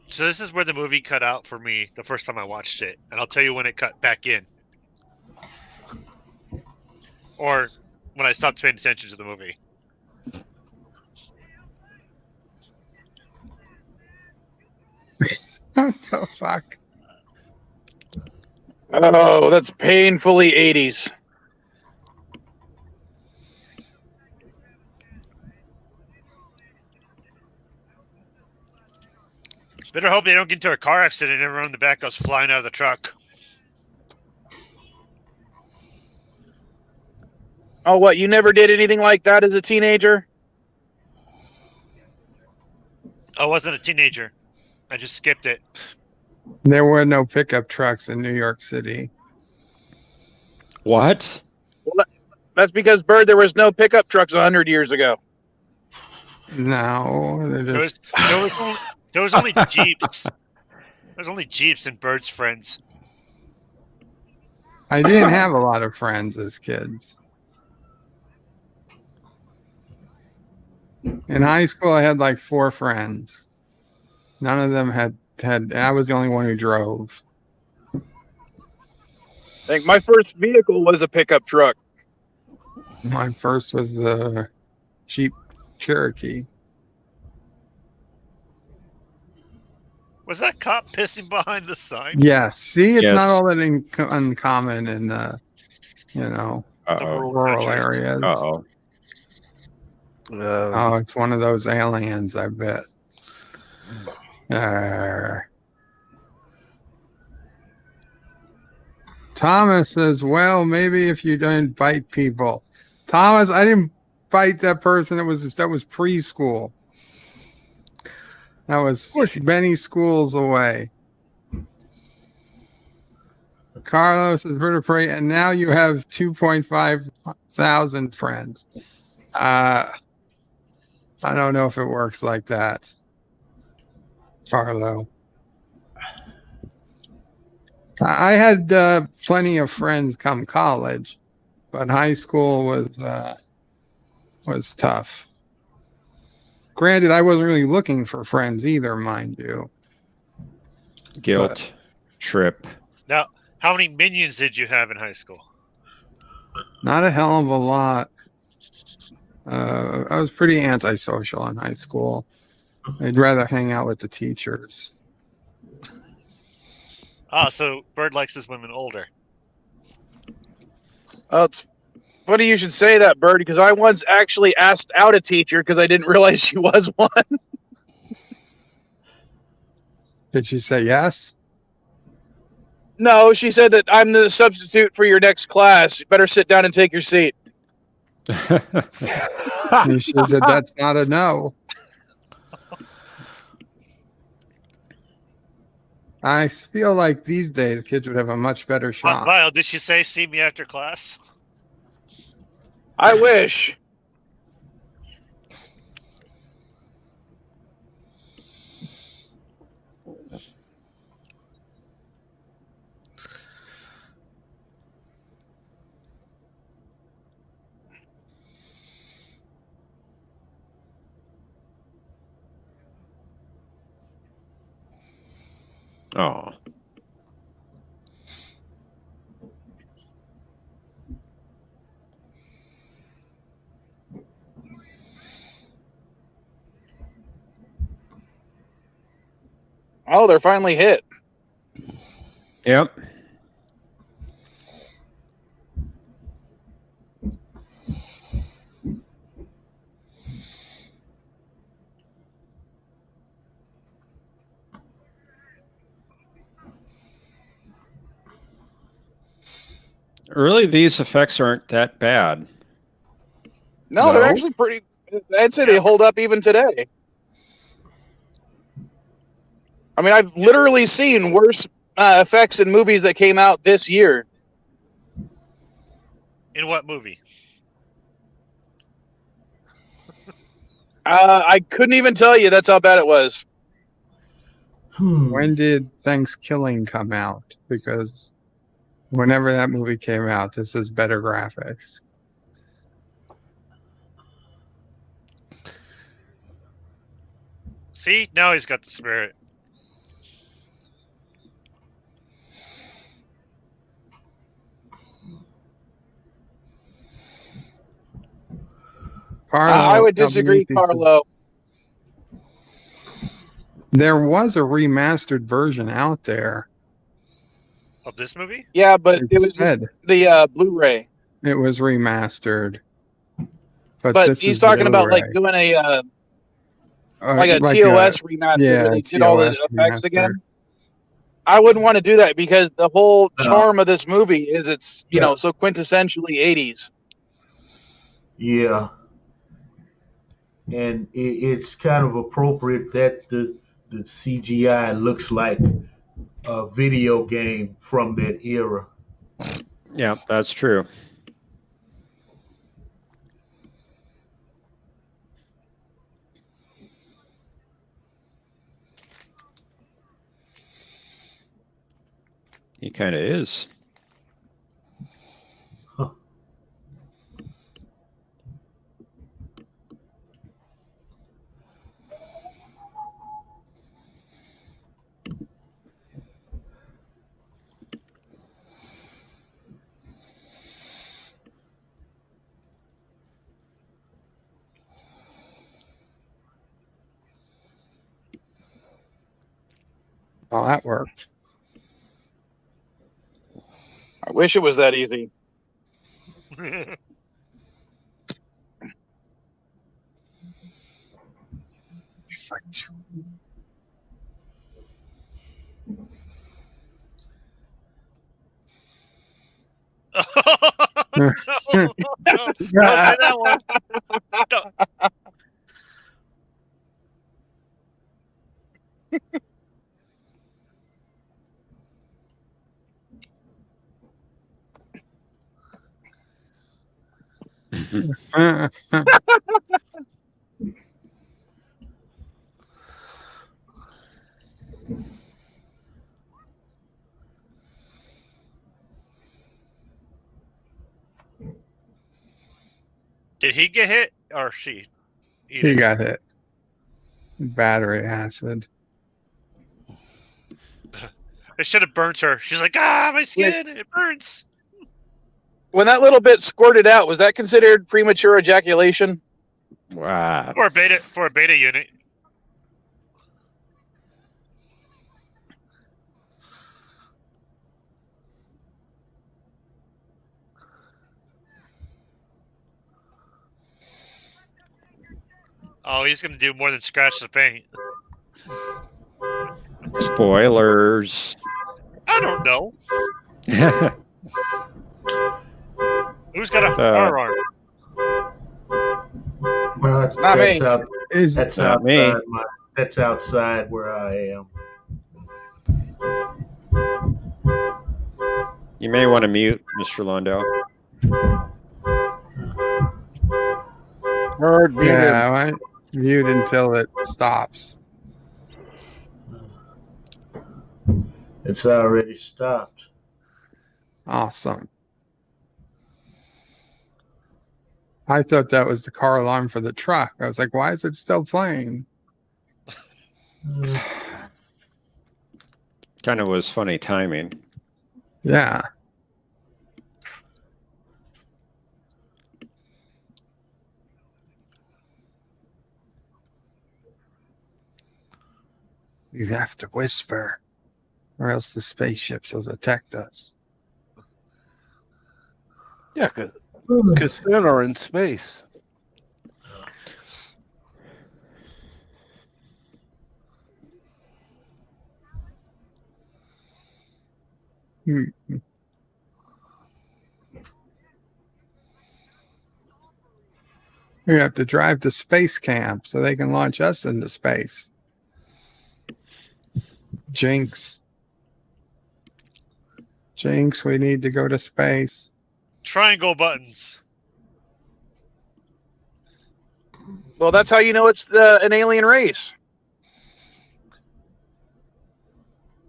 [SPEAKER 10] So this is where the movie cut out for me the first time I watched it, and I'll tell you when it cut back in. Or when I stopped paying attention to the movie.
[SPEAKER 9] What the fuck?
[SPEAKER 13] Oh, that's painfully 80s.
[SPEAKER 10] Better hope they don't get into a car accident and everyone in the back goes flying out of the truck.
[SPEAKER 13] Oh, what? You never did anything like that as a teenager?
[SPEAKER 10] I wasn't a teenager. I just skipped it.
[SPEAKER 9] There were no pickup trucks in New York City.
[SPEAKER 8] What?
[SPEAKER 13] Well, that's because, Bird, there was no pickup trucks 100 years ago.
[SPEAKER 9] No,
[SPEAKER 10] There was only Jeeps. There was only Jeeps and Bird's friends.
[SPEAKER 9] I didn't have a lot of friends as kids. In high school, I had like 4 friends. None of them had. I was the only one who drove.
[SPEAKER 13] I think my first vehicle was a pickup truck.
[SPEAKER 9] My first was the Jeep Cherokee.
[SPEAKER 10] Was that cop pissing behind the sign?
[SPEAKER 9] Yes. See, it's not
[SPEAKER 8] Yes.
[SPEAKER 9] all that uncommon in rural areas.
[SPEAKER 8] Uh-oh.
[SPEAKER 9] Oh, it's one of those aliens, I bet. Thomas says, well, maybe if you don't bite people. Thomas, I didn't bite that person. That was preschool. That was many schools away. Carlos is vertebrae, and now you have 2.5 thousand friends. I don't know if it works like that, Carlo. I had plenty of friends come college, but high school was tough. Granted, I wasn't really looking for friends either, mind you.
[SPEAKER 8] Guilt trip.
[SPEAKER 10] Now, how many minions did you have in high school?
[SPEAKER 9] Not a hell of a lot. I was pretty antisocial in high school. I'd rather hang out with the teachers.
[SPEAKER 10] So Bird likes his women older.
[SPEAKER 13] It's funny you should say that, Bird, because I once actually asked out a teacher because I didn't realize she was one.
[SPEAKER 9] Did she say yes?
[SPEAKER 13] No, she said that I'm the substitute for your next class. You better sit down and take your seat.
[SPEAKER 9] She said that's not a no. I feel like these days kids would have a much better shot.
[SPEAKER 10] Lyle, did she say see me after class?
[SPEAKER 13] I wish.
[SPEAKER 8] Oh.
[SPEAKER 13] Oh, they're finally hit.
[SPEAKER 8] Yep. Really, these effects aren't that bad.
[SPEAKER 13] No, they're actually pretty. I'd say they hold up even today. I mean, I've literally seen worse effects in movies that came out this year.
[SPEAKER 10] In what movie?
[SPEAKER 13] I couldn't even tell you. That's how bad it was.
[SPEAKER 9] When did Thanksgiving come out? Because whenever that movie came out, this is better graphics.
[SPEAKER 10] See, now he's got the spirit.
[SPEAKER 9] Carlo,
[SPEAKER 13] I would disagree, Carlo.
[SPEAKER 9] There was a remastered version out there.
[SPEAKER 10] Of this movie?
[SPEAKER 13] Yeah, but it was the Blu-ray.
[SPEAKER 9] It was remastered.
[SPEAKER 13] But
[SPEAKER 9] this
[SPEAKER 13] he's
[SPEAKER 9] is
[SPEAKER 13] talking about
[SPEAKER 9] Blu-ray.
[SPEAKER 13] like doing a TOS remaster where they did all the
[SPEAKER 9] TOS
[SPEAKER 13] effects
[SPEAKER 9] remaster.
[SPEAKER 13] again. I wouldn't want to do that because the whole charm of this movie is it's so quintessentially 80s.
[SPEAKER 17] Yeah. And it's kind of appropriate that the CGI looks like a video game from that era.
[SPEAKER 8] Yeah, that's true. He kind of is.
[SPEAKER 9] Oh, that worked.
[SPEAKER 13] I wish it was that easy.
[SPEAKER 10] No, don't say that one. No. Did he get hit or she?
[SPEAKER 9] He got hit. Battery acid.
[SPEAKER 10] It should have burnt her. She's like, my skin, it burns.
[SPEAKER 13] When that little bit squirted out, was that considered premature ejaculation?
[SPEAKER 8] Wow.
[SPEAKER 10] For a beta unit. Oh, he's gonna do more than scratch the paint.
[SPEAKER 8] Spoilers.
[SPEAKER 10] I don't know. Who's got a firearm?
[SPEAKER 17] Well,
[SPEAKER 13] Not me.
[SPEAKER 17] That's
[SPEAKER 8] not me.
[SPEAKER 17] outside that's outside where I am.
[SPEAKER 8] You may want to mute, Mr. Londo.
[SPEAKER 14] Bird, mute him.
[SPEAKER 9] Yeah, mute until it stops.
[SPEAKER 17] It's already stopped.
[SPEAKER 9] Awesome. I thought that was the car alarm for the truck. I was like, why is it still playing?
[SPEAKER 8] Kind of was funny timing.
[SPEAKER 9] Yeah. You have to whisper, or else the spaceships will detect us.
[SPEAKER 14] Yeah, because then are in space.
[SPEAKER 9] You have to drive to space camp so they can launch us into space. Jinx, we need to go to space.
[SPEAKER 10] Triangle buttons.
[SPEAKER 13] Well, that's how you know it's an alien race.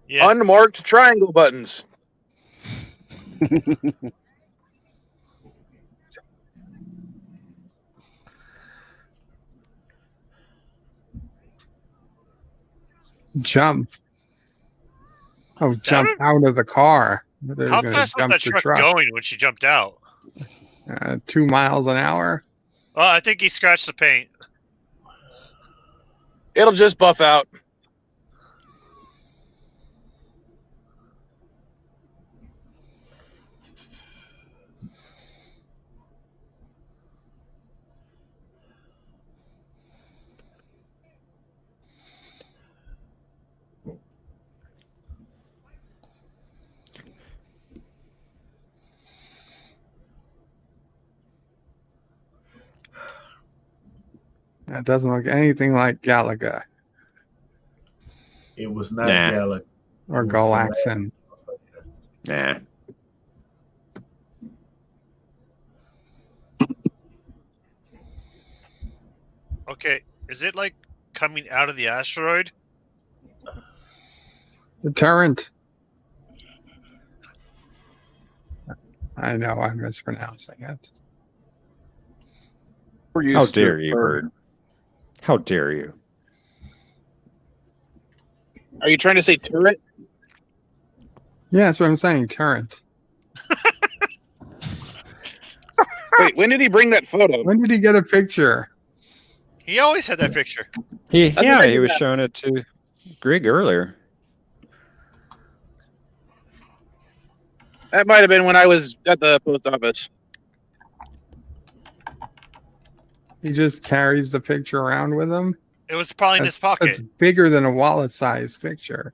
[SPEAKER 10] Yeah.
[SPEAKER 13] Unmarked triangle buttons.
[SPEAKER 9] Jump. Oh, jump out of the car. They're
[SPEAKER 10] How
[SPEAKER 9] gonna
[SPEAKER 10] fast was
[SPEAKER 9] jump
[SPEAKER 10] that
[SPEAKER 9] the
[SPEAKER 10] truck going when she jumped out?
[SPEAKER 9] 2 miles an hour.
[SPEAKER 10] Oh, I think he scratched the paint.
[SPEAKER 13] It'll just buff out.
[SPEAKER 9] That doesn't look anything like Galaga
[SPEAKER 17] It was not Galaga.
[SPEAKER 9] or Galaxin.
[SPEAKER 8] Nah.
[SPEAKER 10] Okay, is it like coming out of the asteroid?
[SPEAKER 9] The turret. I know I'm mispronouncing it.
[SPEAKER 8] How dare you, Bird? How dare you?
[SPEAKER 13] Are you trying to say turret?
[SPEAKER 9] Yeah, that's what I'm saying. Turret.
[SPEAKER 13] Wait, when did he bring that photo?
[SPEAKER 9] When did he get a picture?
[SPEAKER 10] He always had that picture.
[SPEAKER 8] He was showing it to Greg earlier.
[SPEAKER 13] That might have been when I was at the post office.
[SPEAKER 9] He just carries the picture around with him.
[SPEAKER 10] It was probably in his pocket.
[SPEAKER 9] It's bigger than a wallet-sized picture.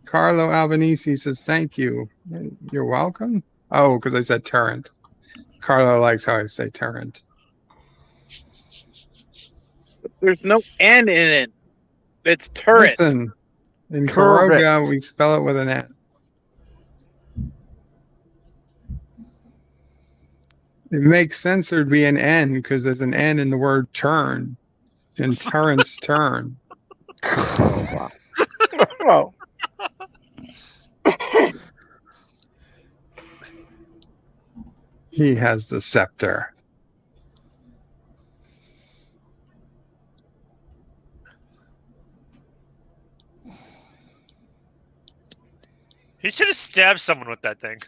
[SPEAKER 9] Carlo Albanese says, "Thank you." You're welcome. Oh, because I said Turrent. Carlo likes how I say Turrent.
[SPEAKER 13] There's no N in it. It's turret.
[SPEAKER 9] Listen, in Caroga, we spell it with an N. It makes sense there'd be an N because there's an N in the word turn. In Turrent's turn.
[SPEAKER 14] Oh, wow.
[SPEAKER 9] He has the scepter.
[SPEAKER 10] He should have stabbed someone with that thing.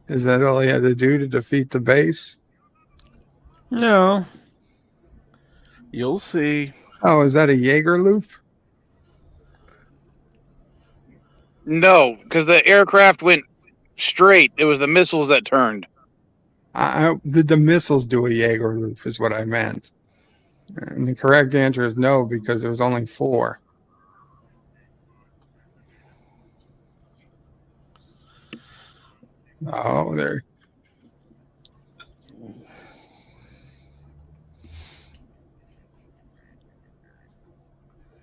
[SPEAKER 9] Is that all he had to do to defeat the base?
[SPEAKER 8] No.
[SPEAKER 14] You'll see.
[SPEAKER 9] Oh, is that a Jaeger loop?
[SPEAKER 13] No, because the aircraft went straight. It was the missiles that turned.
[SPEAKER 9] Did the missiles do a Jaeger loop is what I meant. And the correct answer is no, because there was only 4. Oh, there.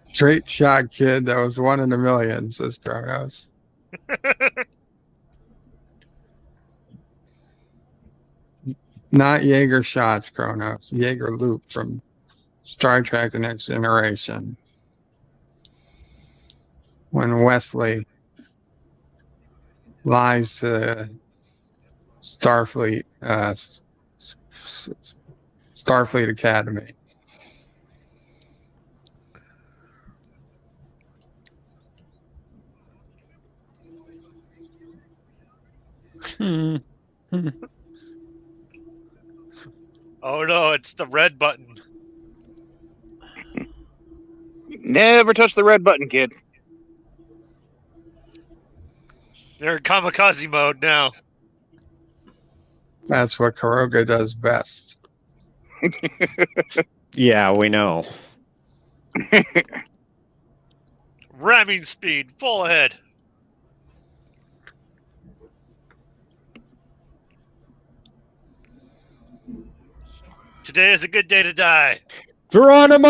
[SPEAKER 9] Straight shot, kid. That was 1 in a million, says Kronos. Not Jaeger shots, Kronos. Jaeger loop from Star Trek The Next Generation. When Wesley lies to Starfleet, Starfleet Academy.
[SPEAKER 10] Oh no, it's the red button.
[SPEAKER 13] Never touch the red button, kid.
[SPEAKER 10] They're in kamikaze mode now.
[SPEAKER 9] That's what Caroga does best.
[SPEAKER 8] Yeah, we know.
[SPEAKER 10] Ramming speed, full ahead. Today is a good day to die.
[SPEAKER 8] Geronimo!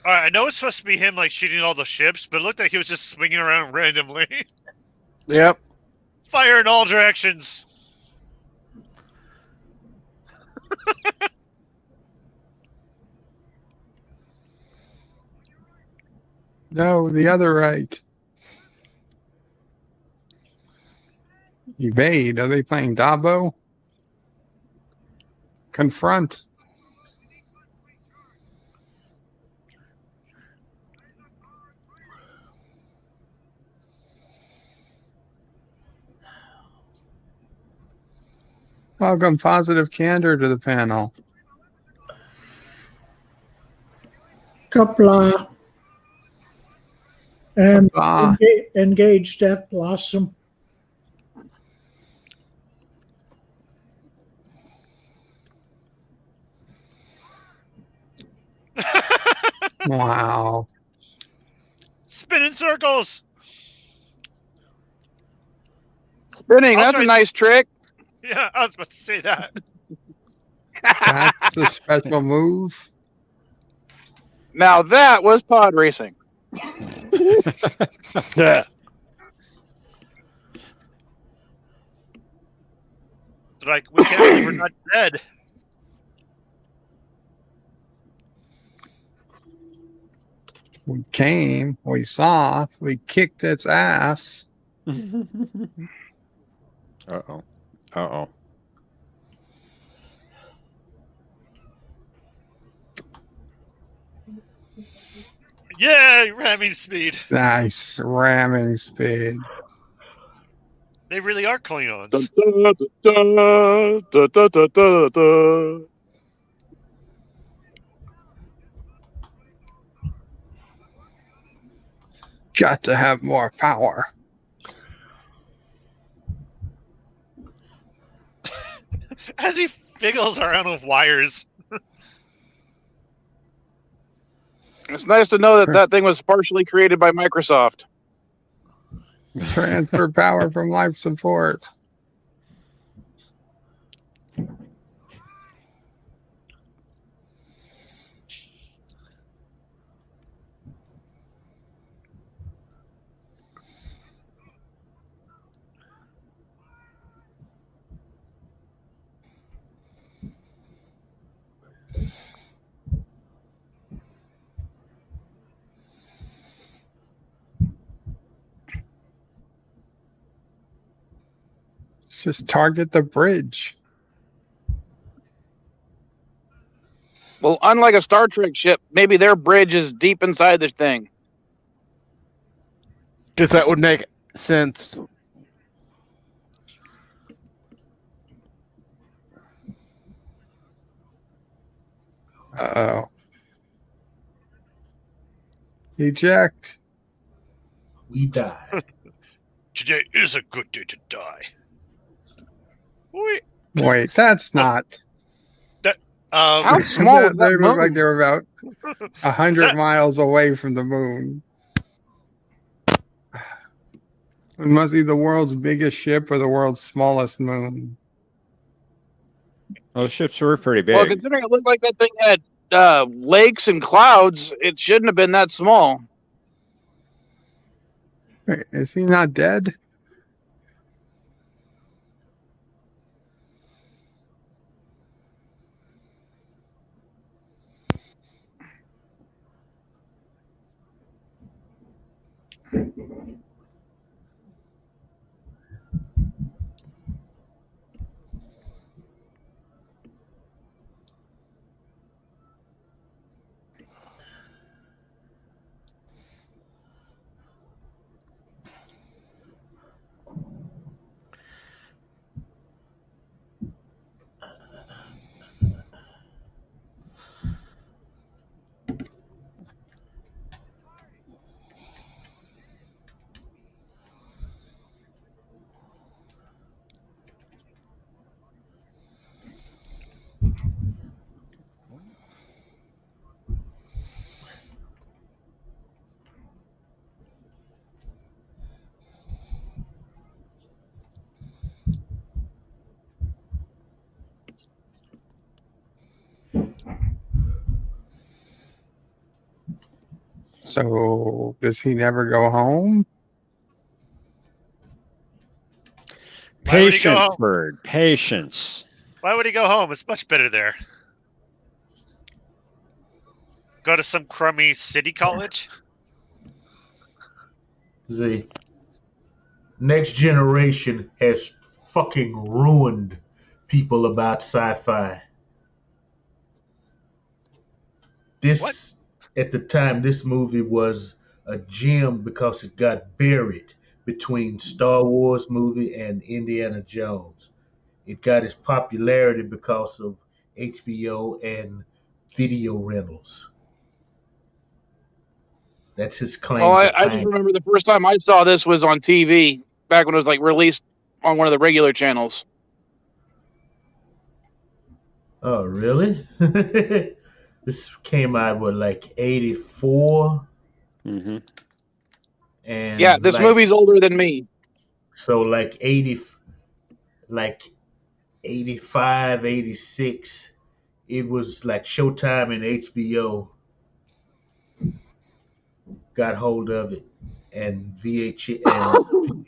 [SPEAKER 10] All right, I know it's supposed to be him like shooting all the ships, but it looked like he was just swinging around randomly.
[SPEAKER 14] Yep.
[SPEAKER 10] Fire in all directions.
[SPEAKER 9] No, the other right. Evade. Are they playing Dabo? Confront. Welcome, Positive Candor, to the panel.
[SPEAKER 18] Qapla. And engage Death Blossom.
[SPEAKER 9] Wow.
[SPEAKER 10] Spin in circles.
[SPEAKER 13] Spinning, that's a nice trick.
[SPEAKER 10] Yeah, I was about to say that.
[SPEAKER 9] That's a special move.
[SPEAKER 13] Now that was pod racing.
[SPEAKER 14] Yeah.
[SPEAKER 10] Like, we can't believe we're not dead.
[SPEAKER 9] We came, we saw, we kicked its ass.
[SPEAKER 8] Uh-oh. Uh-oh.
[SPEAKER 10] Yeah, ramming speed.
[SPEAKER 9] Nice ramming speed.
[SPEAKER 10] They really are Klingons.
[SPEAKER 9] Got to have more power.
[SPEAKER 10] As he fiddles around with wires.
[SPEAKER 13] It's nice to know that that thing was partially created by Microsoft.
[SPEAKER 9] Transfer power from life support. Let's just target the bridge.
[SPEAKER 13] Well, unlike a Star Trek ship, maybe their bridge is deep inside this thing.
[SPEAKER 14] Because that would make sense.
[SPEAKER 9] Uh-oh. Eject.
[SPEAKER 17] We die.
[SPEAKER 10] Today is a good day to die.
[SPEAKER 9] Wait, that's not.
[SPEAKER 13] How small is
[SPEAKER 9] They
[SPEAKER 13] that
[SPEAKER 9] look like
[SPEAKER 13] moon?
[SPEAKER 9] they were about 100 miles away from the moon. It must be the world's biggest ship or the world's smallest moon.
[SPEAKER 8] Those ships were pretty
[SPEAKER 13] Well,
[SPEAKER 8] big.
[SPEAKER 13] considering it looked like that thing had lakes and clouds, it shouldn't have been that small.
[SPEAKER 9] Wait, is he not dead? So does he never go home?
[SPEAKER 8] Patience, Bird. Patience.
[SPEAKER 10] Why would he go home? It's much better there. Go to some crummy city college?
[SPEAKER 17] The next generation has fucking ruined people about sci-fi. This, at the time, this movie was a gem because it got buried between Star Wars movie and Indiana Jones. It got its popularity because of HBO and video rentals. That's his claim
[SPEAKER 13] Oh,
[SPEAKER 17] to
[SPEAKER 13] I just
[SPEAKER 17] fame.
[SPEAKER 13] remember the first time I saw this was on TV, back when it was like released on one of the regular channels.
[SPEAKER 17] Oh, really? This came out with like 84.
[SPEAKER 8] Mm-hmm.
[SPEAKER 17] And
[SPEAKER 13] Yeah, this movie's older than me.
[SPEAKER 17] So like 85, 86, it was like Showtime and HBO got hold of it, and VHS rentals.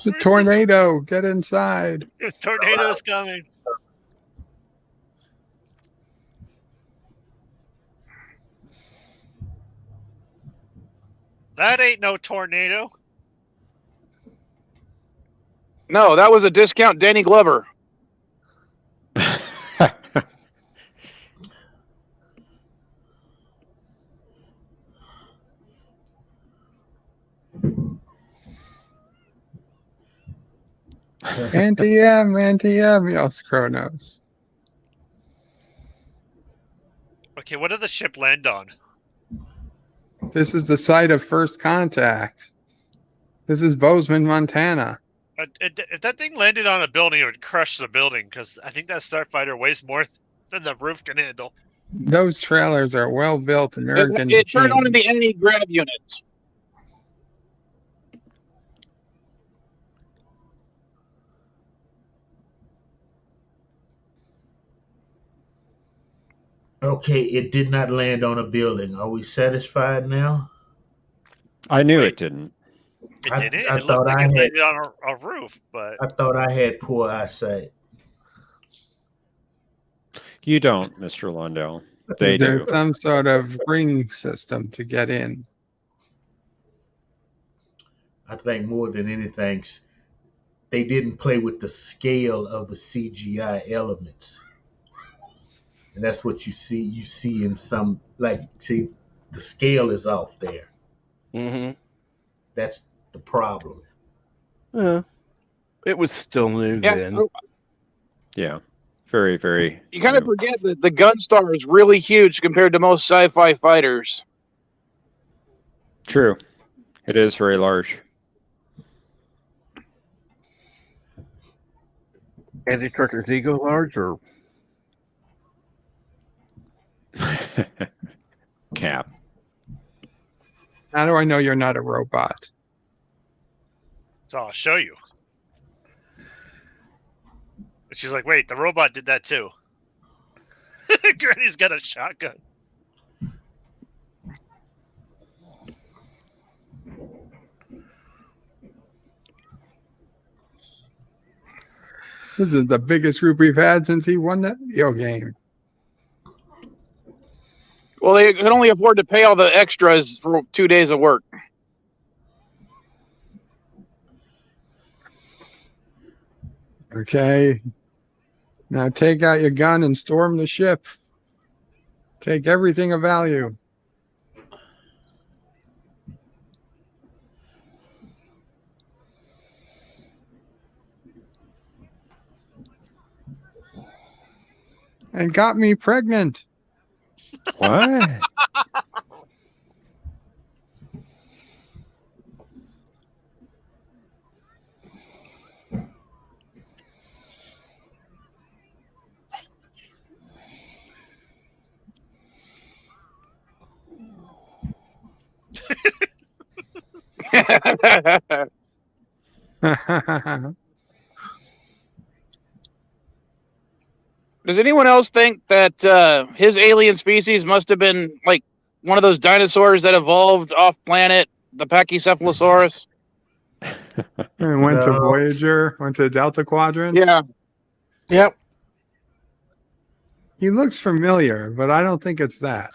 [SPEAKER 9] The tornado, get inside.
[SPEAKER 10] Tornado's coming. That ain't no tornado.
[SPEAKER 13] No, that was a discount Danny Glover.
[SPEAKER 9] Anti-M, yells Kronos.
[SPEAKER 10] Okay, what did the ship land on?
[SPEAKER 9] This is the site of first contact. This is Bozeman, Montana.
[SPEAKER 10] If that thing landed on a building, it would crush the building, because I think that Starfighter weighs more than the roof can handle.
[SPEAKER 9] Those trailers are well built American
[SPEAKER 13] It turned on
[SPEAKER 9] machines.
[SPEAKER 13] the enemy grav units.
[SPEAKER 17] Okay, it did not land on a building. Are we satisfied now?
[SPEAKER 8] I knew it didn't.
[SPEAKER 10] It didn't?
[SPEAKER 17] I
[SPEAKER 10] It looked
[SPEAKER 17] thought
[SPEAKER 10] like
[SPEAKER 17] I
[SPEAKER 10] it
[SPEAKER 17] had.
[SPEAKER 10] landed on a roof, but...
[SPEAKER 17] I thought I had poor eyesight.
[SPEAKER 8] You don't, Mr. Lundell. They do.
[SPEAKER 9] There's some sort of ring system to get in.
[SPEAKER 17] I think more than anything, they didn't play with the scale of the CGI elements. And that's what you see. You see in some, see, the scale is off there.
[SPEAKER 14] Mm-hmm.
[SPEAKER 17] That's the problem.
[SPEAKER 14] Yeah. It was still new then.
[SPEAKER 8] Yeah. Very, very.
[SPEAKER 13] You kind of forget that the Gunstar is really huge compared to most sci-fi fighters.
[SPEAKER 8] True. It is very large.
[SPEAKER 14] Andy Trucker's ego large, or
[SPEAKER 8] Cap.
[SPEAKER 9] How do I know you're not a robot?
[SPEAKER 10] So I'll show you. And she's like, wait, the robot did that too. Granny's got a shotgun.
[SPEAKER 9] This is the biggest group we've had since he won that video game.
[SPEAKER 13] Well, they could only afford to pay all the extras for 2 days of work.
[SPEAKER 9] Okay. Now take out your gun and storm the ship. Take everything of value. And got me pregnant.
[SPEAKER 8] What?
[SPEAKER 13] Does anyone else think that his alien species must have been like one of those dinosaurs that evolved off planet, the Pachycephalosaurus?
[SPEAKER 9] And went to Voyager, went to Delta Quadrant.
[SPEAKER 13] Yeah.
[SPEAKER 14] Yep.
[SPEAKER 9] He looks familiar, but I don't think it's that.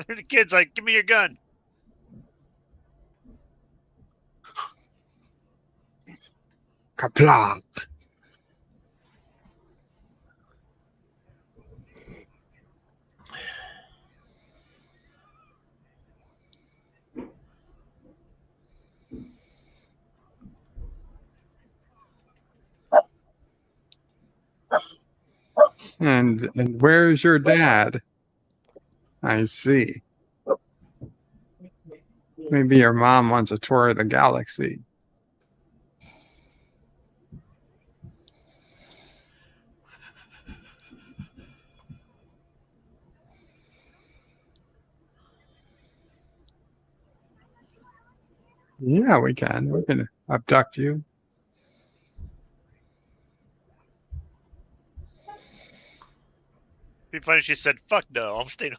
[SPEAKER 10] The kid's like, give me your gun.
[SPEAKER 9] Qapla. And where's your dad? I see. Maybe your mom wants a tour of the galaxy. Yeah, we can. We can abduct you.
[SPEAKER 10] Be funny if she said, fuck no, I'm staying.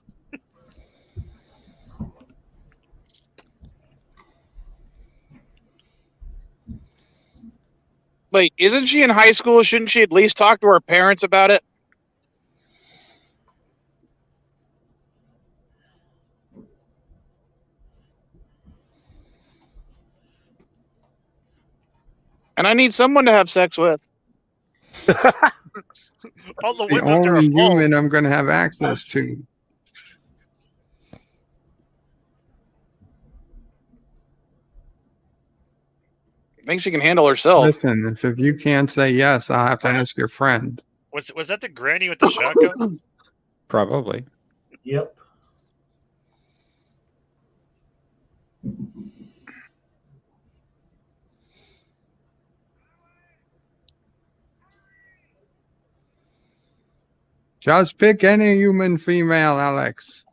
[SPEAKER 13] Wait, isn't she in high school? Shouldn't she at least talk to her parents about it? And I need someone to have sex with.
[SPEAKER 10] All the
[SPEAKER 9] The
[SPEAKER 10] women that are
[SPEAKER 9] only
[SPEAKER 10] involved.
[SPEAKER 9] human I'm going to have access to.
[SPEAKER 13] I think she can handle herself.
[SPEAKER 9] Listen, if you can't say yes, I'll have to ask your friend.
[SPEAKER 10] Was that the granny with the shotgun?
[SPEAKER 8] Probably.
[SPEAKER 17] Yep.
[SPEAKER 9] Just pick any human female, Alex.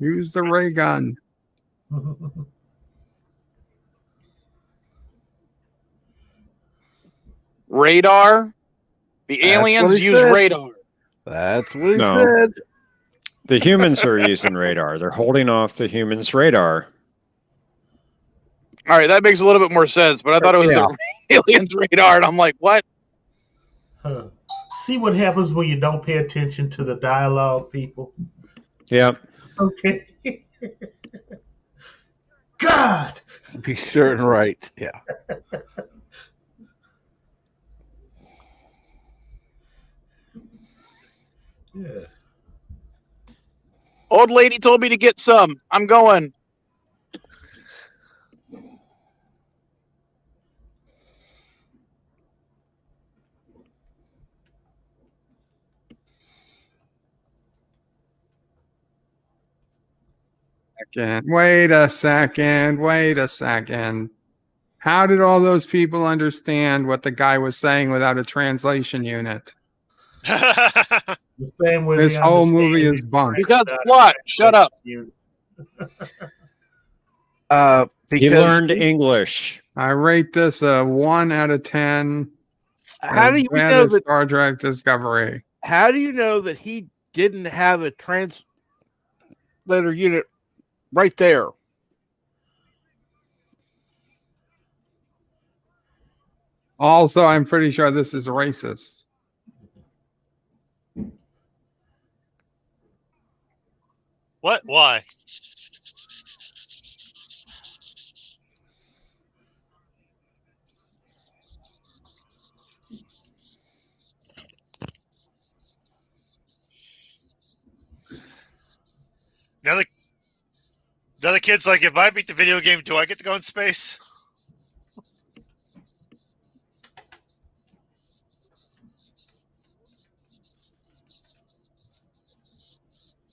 [SPEAKER 9] Use the ray gun.
[SPEAKER 13] Radar? The aliens use radar.
[SPEAKER 14] That's what he
[SPEAKER 8] No.
[SPEAKER 14] said.
[SPEAKER 8] The humans are using radar. They're holding off the humans' radar.
[SPEAKER 13] All right, that makes a little bit more sense, but I thought it was the aliens' radar, and I'm like, what?
[SPEAKER 17] See what happens when you don't pay attention to the dialogue, people?
[SPEAKER 8] Yeah.
[SPEAKER 17] Okay. God!
[SPEAKER 14] Be certain right. Yeah.
[SPEAKER 17] Yeah.
[SPEAKER 13] Old lady told me to get some. I'm going.
[SPEAKER 9] Wait a second. How did all those people understand what the guy was saying without a translation unit?
[SPEAKER 17] The same way
[SPEAKER 9] This
[SPEAKER 17] they
[SPEAKER 9] whole
[SPEAKER 17] understand
[SPEAKER 9] movie is
[SPEAKER 17] it.
[SPEAKER 9] bunk.
[SPEAKER 13] Because what? Shut up.
[SPEAKER 8] He learned English.
[SPEAKER 9] I rate this a 1 out of 10.
[SPEAKER 14] How do you
[SPEAKER 9] bad
[SPEAKER 14] know
[SPEAKER 9] as
[SPEAKER 14] that?
[SPEAKER 9] Star Trek Discovery?
[SPEAKER 14] How do you know that he didn't have a translator unit right there?
[SPEAKER 9] Also, I'm pretty sure this is racist.
[SPEAKER 10] What? Why? Now the kid's like, if I beat the video game, do I get to go in space?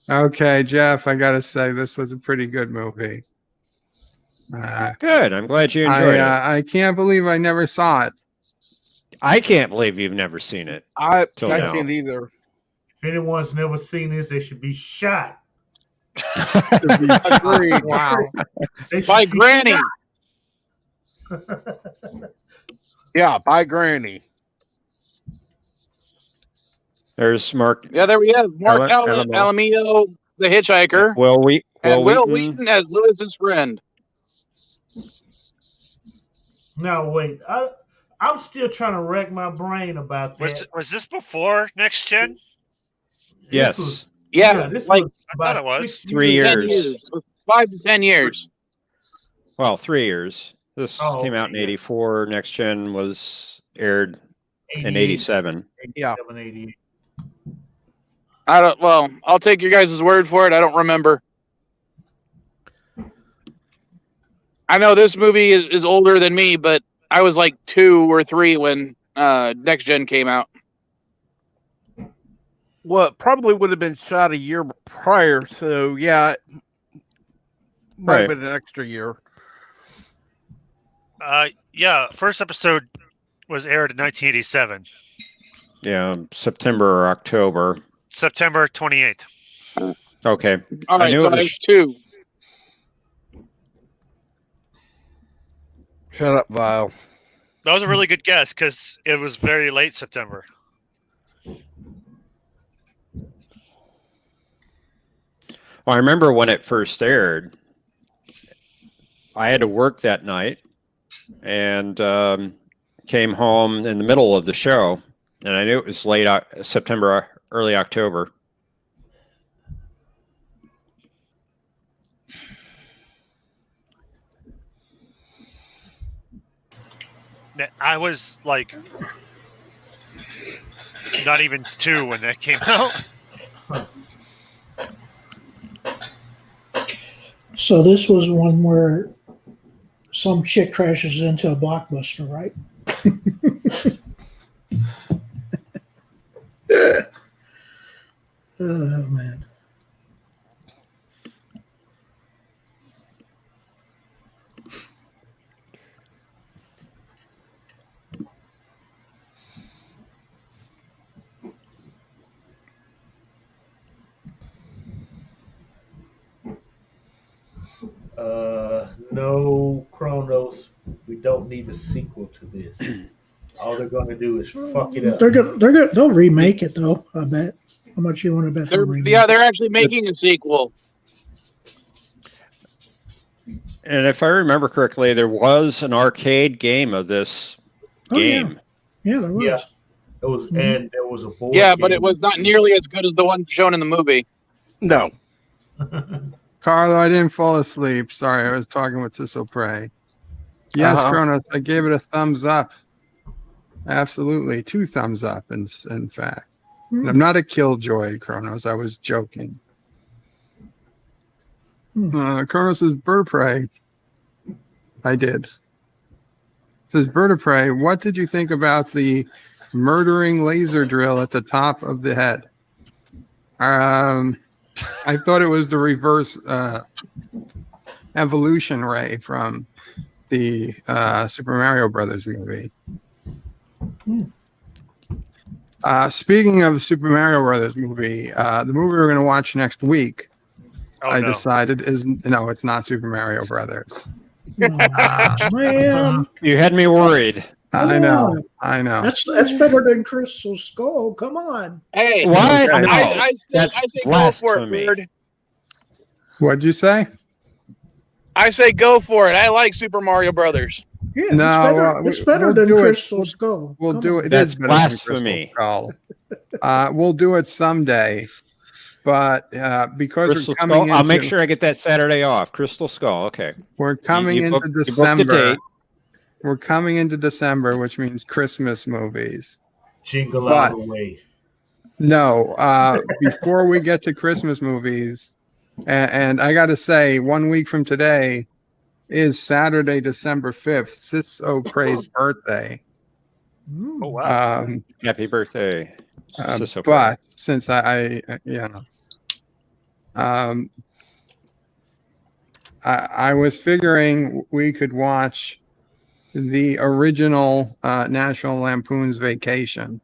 [SPEAKER 9] Okay, Jeff, I gotta say this was a pretty good movie.
[SPEAKER 8] Good. I'm glad you enjoyed it.
[SPEAKER 9] I can't believe I never saw it.
[SPEAKER 8] I can't believe you've never seen it.
[SPEAKER 14] I
[SPEAKER 8] now.
[SPEAKER 14] can't either.
[SPEAKER 17] If anyone's never seen this, they should be shot.
[SPEAKER 14] Agreed.
[SPEAKER 9] Wow.
[SPEAKER 13] By Granny.
[SPEAKER 14] Yeah, by Granny.
[SPEAKER 8] There's Mark.
[SPEAKER 13] Yeah, there we have Mark Alamillo, the hitchhiker. And Will Wheaton as Lewis's friend.
[SPEAKER 17] Now wait, I'm still trying to rack my brain about that.
[SPEAKER 10] Was this before Next Gen?
[SPEAKER 8] Yes.
[SPEAKER 13] Yeah,
[SPEAKER 17] this
[SPEAKER 13] like
[SPEAKER 17] was
[SPEAKER 10] I thought it was
[SPEAKER 8] 3 years.
[SPEAKER 13] 5 to 10 years.
[SPEAKER 8] Well, 3 years. This came out in
[SPEAKER 17] okay.
[SPEAKER 8] 84. Next Gen was aired in
[SPEAKER 17] 88.
[SPEAKER 8] 87.
[SPEAKER 14] Yeah.
[SPEAKER 17] 88.
[SPEAKER 13] I'll take your guys' word for it. I don't remember. I know this movie is older than me, but I was like 2 or 3 when Next Gen came out.
[SPEAKER 14] Well, it probably would have been shot a year prior, so yeah, it might have been an extra year.
[SPEAKER 10] Yeah, first episode was aired in 1987.
[SPEAKER 8] Yeah, September or October.
[SPEAKER 10] September 28th.
[SPEAKER 8] Okay.
[SPEAKER 13] All right, so I have 2.
[SPEAKER 14] Shut up, Vile.
[SPEAKER 10] That was a really good guess because it was very late September.
[SPEAKER 8] Well, I remember when it first aired, I had to work that night and came home in the middle of the show, and I knew it was late September, early October.
[SPEAKER 10] I was like not even 2 when that came out.
[SPEAKER 18] So this was one where some chick crashes into a blockbuster, right? Oh man.
[SPEAKER 17] No, Kronos. We don't need a sequel to this. All they're going to do is fuck it up.
[SPEAKER 18] They'll remake it though. I bet. How much you want to bet?
[SPEAKER 13] They're actually making a sequel.
[SPEAKER 8] And if I remember correctly, there was an arcade game of this game.
[SPEAKER 18] Yeah, there was.
[SPEAKER 17] Yeah, it was, and there was a board.
[SPEAKER 13] Yeah,
[SPEAKER 17] game.
[SPEAKER 13] but it was not nearly as good as the one shown in the movie.
[SPEAKER 14] No.
[SPEAKER 9] Carlo, I didn't fall asleep. Sorry, I was talking with Cecil Prey. Yes, Kronos, I gave it a thumbs up. Absolutely, 2 thumbs up, in fact. And I'm not a killjoy, Kronos. I was joking. Kronos says, Bird of Prey. I did. It says, Bird of Prey, what did you think about the murdering laser drill at the top of the head? I thought it was the reverse evolution ray from the Super Mario Brothers movie. Speaking of the Super Mario Brothers movie, the movie we're going to watch next week, decided it's not Super Mario Brothers.
[SPEAKER 18] Man,
[SPEAKER 8] you had me worried.
[SPEAKER 9] I know.
[SPEAKER 18] That's better than Crystal Skull. Come on.
[SPEAKER 13] Hey,
[SPEAKER 8] what?
[SPEAKER 13] I
[SPEAKER 8] That's
[SPEAKER 13] say go for it,
[SPEAKER 8] blasphemy.
[SPEAKER 13] Bird.
[SPEAKER 9] What'd you say?
[SPEAKER 13] I say go for it. I like Super Mario Brothers.
[SPEAKER 18] Yeah, it's better than Crystal Skull.
[SPEAKER 9] We'll do it.
[SPEAKER 8] That's
[SPEAKER 9] It is better than
[SPEAKER 8] blasphemy.
[SPEAKER 9] Crystal Skull. We'll do it someday, but because
[SPEAKER 8] Crystal
[SPEAKER 9] we're coming
[SPEAKER 8] Skull.
[SPEAKER 9] into,
[SPEAKER 8] I'll make sure I get that Saturday off. Crystal Skull. Okay.
[SPEAKER 9] We're coming into
[SPEAKER 8] booked the
[SPEAKER 9] December.
[SPEAKER 8] date.
[SPEAKER 9] We're coming into December, which means Christmas movies.
[SPEAKER 17] Jingle all the way.
[SPEAKER 9] No, before we get to Christmas movies, and I got to say, 1 week from today is Saturday, December 5th, Cecil Prey's birthday.
[SPEAKER 8] Oh, wow. Happy birthday.
[SPEAKER 9] But since I was figuring we could watch the original National Lampoon's Vacation,